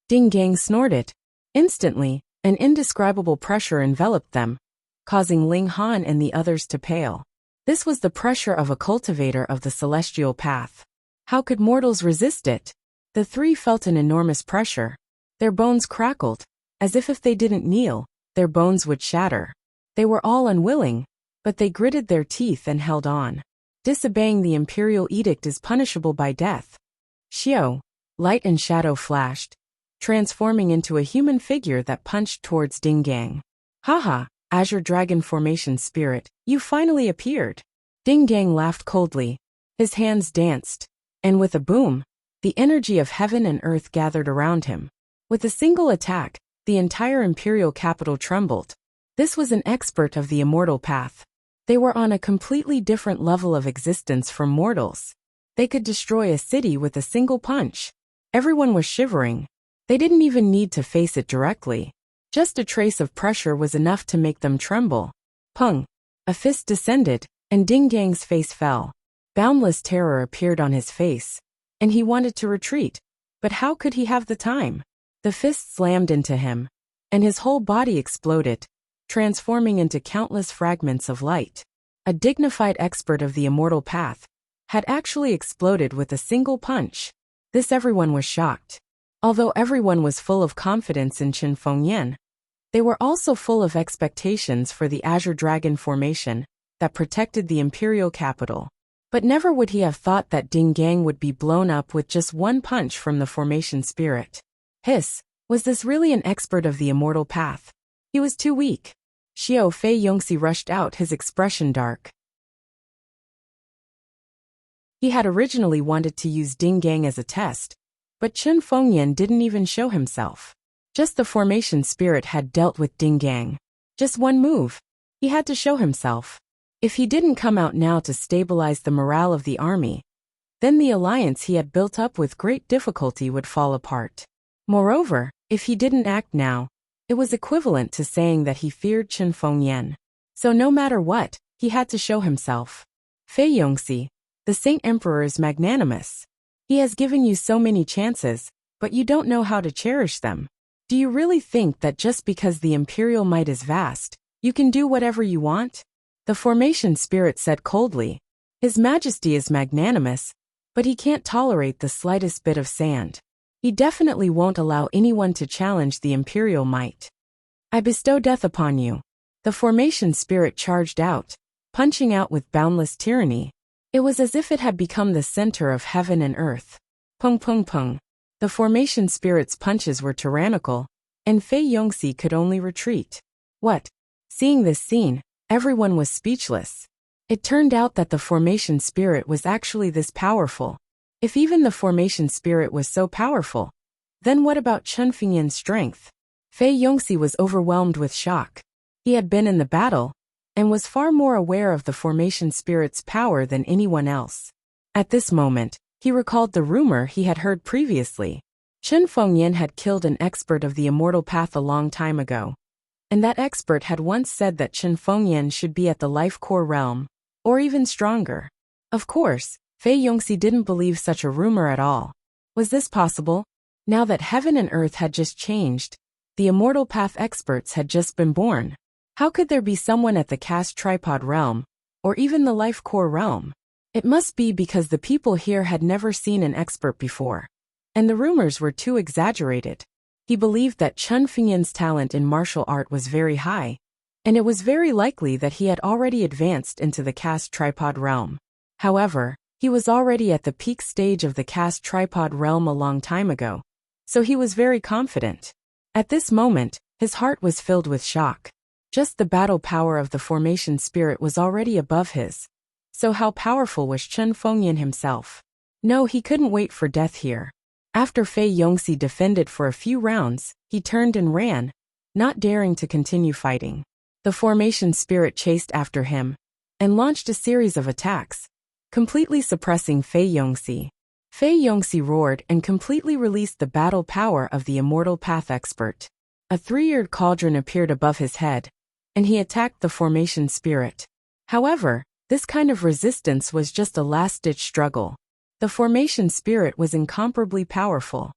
Ding Gang snorted. Instantly, an indescribable pressure enveloped them, causing Ling Han and the others to pale. This was the pressure of a cultivator of the celestial path. How could mortals resist it? The three felt an enormous pressure. Their bones crackled, as if they didn't kneel, their bones would shatter. They were all unwilling, but they gritted their teeth and held on. Disobeying the imperial edict is punishable by death. Xiao, light and shadow flashed, transforming into a human figure that punched towards Ding Gang. Haha, Azure Dragon Formation Spirit, you finally appeared. Ding Gang laughed coldly. His hands danced, and with a boom, the energy of heaven and earth gathered around him. With a single attack, the entire imperial capital trembled. This was an expert of the immortal path. They were on a completely different level of existence from mortals. They could destroy a city with a single punch. Everyone was shivering. They didn't even need to face it directly. Just a trace of pressure was enough to make them tremble. Pung! A fist descended, and Ding Gang's face fell. Boundless terror appeared on his face, and he wanted to retreat. But how could he have the time? The fist slammed into him, and his whole body exploded, transforming into countless fragments of light. A dignified expert of the immortal path had actually exploded with a single punch. This everyone was shocked. Although everyone was full of confidence in Chen Fengyan, they were also full of expectations for the Azure Dragon Formation that protected the imperial capital. But never would he have thought that Ding Gang would be blown up with just one punch from the formation spirit. Hiss, was this really an expert of the immortal path? He was too weak. Xiao Fei Yongxi rushed out, his expression dark. He had originally wanted to use Ding Gang as a test, but Chen Fengyan didn't even show himself. Just the formation spirit had dealt with Ding Gang. Just one move. He had to show himself. If he didn't come out now to stabilize the morale of the army, then the alliance he had built up with great difficulty would fall apart. Moreover, if he didn't act now, it was equivalent to saying that he feared Chen Fengyan. So no matter what, he had to show himself. Fei Yongxi, the Saint Emperor is magnanimous. He has given you so many chances, but you don't know how to cherish them. Do you really think that just because the imperial might is vast, you can do whatever you want? The formation spirit said coldly. His Majesty is magnanimous, but he can't tolerate the slightest bit of sand. He definitely won't allow anyone to challenge the imperial might. I bestow death upon you. The formation spirit charged out, punching out with boundless tyranny. It was as if it had become the center of heaven and earth. Pung pung pung. The formation spirit's punches were tyrannical, and Fei Yongxi could only retreat. What? Seeing this scene, everyone was speechless. It turned out that the formation spirit was actually this powerful. If even the formation spirit was so powerful, then what about Chen Fengyan's strength? Fei Yongxi was overwhelmed with shock. He had been in the battle, and was far more aware of the formation spirit's power than anyone else. At this moment, he recalled the rumor he had heard previously. Chen Fengyan had killed an expert of the immortal path a long time ago, and that expert had once said that Chen Fengyan should be at the life core realm, or even stronger. Of course, Fei Yongxi didn't believe such a rumor at all. Was this possible? Now that heaven and earth had just changed, the immortal path experts had just been born. How could there be someone at the cast tripod realm, or even the life core realm? It must be because the people here had never seen an expert before, and the rumors were too exaggerated. He believed that Chen Fengyan's talent in martial art was very high, and it was very likely that he had already advanced into the cast tripod realm. However, he was already at the peak stage of the cast tripod realm a long time ago, so he was very confident. At this moment, his heart was filled with shock. Just the battle power of the formation spirit was already above his. So how powerful was Chen Fengyan himself? No, he couldn't wait for death here. After Fei Yongxi defended for a few rounds, he turned and ran, not daring to continue fighting. The formation spirit chased after him, and launched a series of attacks, completely suppressing Fei Yongxi. Fei Yongxi roared and completely released the battle power of the immortal path expert. A three-eared cauldron appeared above his head, and he attacked the formation spirit. However, this kind of resistance was just a last-ditch struggle. The formation spirit was incomparably powerful.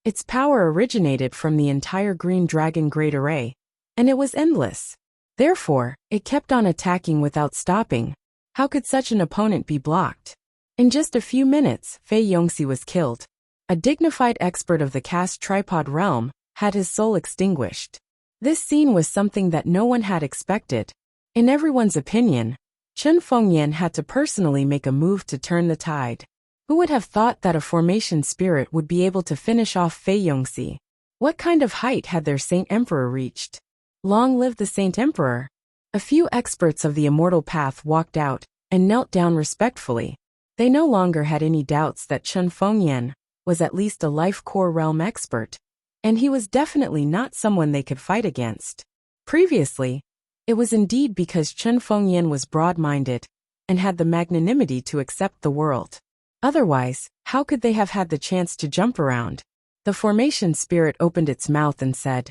Its power originated from the entire Green Dragon Great Array, and it was endless. Therefore, it kept on attacking without stopping. How could such an opponent be blocked? In just a few minutes, Fei Yongxi was killed. A dignified expert of the cast tripod realm had his soul extinguished. This scene was something that no one had expected. In everyone's opinion, Chen Fengyan had to personally make a move to turn the tide. Who would have thought that a formation spirit would be able to finish off Fei Yongxi? What kind of height had their Saint Emperor reached? Long live the Saint Emperor! A few experts of the immortal path walked out and knelt down respectfully. They no longer had any doubts that Chen Fengyan was at least a life core realm expert, and he was definitely not someone they could fight against. Previously, it was indeed because Chen Fengyan was broad-minded and had the magnanimity to accept the world. Otherwise, how could they have had the chance to jump around? The formation spirit opened its mouth and said,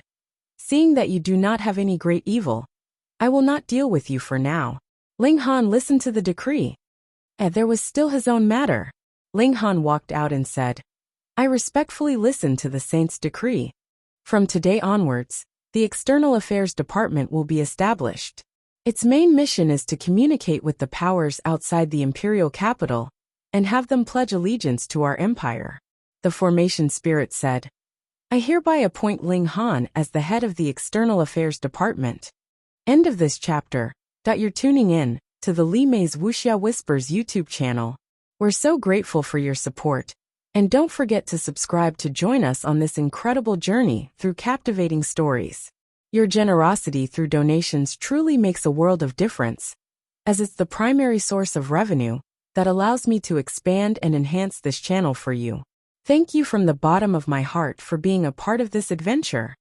"Seeing that you do not have any great evil, I will not deal with you for now." Ling Han listened to the decree. And there was still his own matter. Ling Han walked out and said, "I respectfully listen to the Saint's decree. From today onwards, the External Affairs Department will be established. Its main mission is to communicate with the powers outside the imperial capital and have them pledge allegiance to our empire." The formation spirit said, "I hereby appoint Ling Han as the head of the External Affairs Department." End of this chapter. You're tuning in to the Li Mei's Wuxia Whispers YouTube channel. We're so grateful for your support. And don't forget to subscribe to join us on this incredible journey through captivating stories. Your generosity through donations truly makes a world of difference, as it's the primary source of revenue that allows me to expand and enhance this channel for you. Thank you from the bottom of my heart for being a part of this adventure.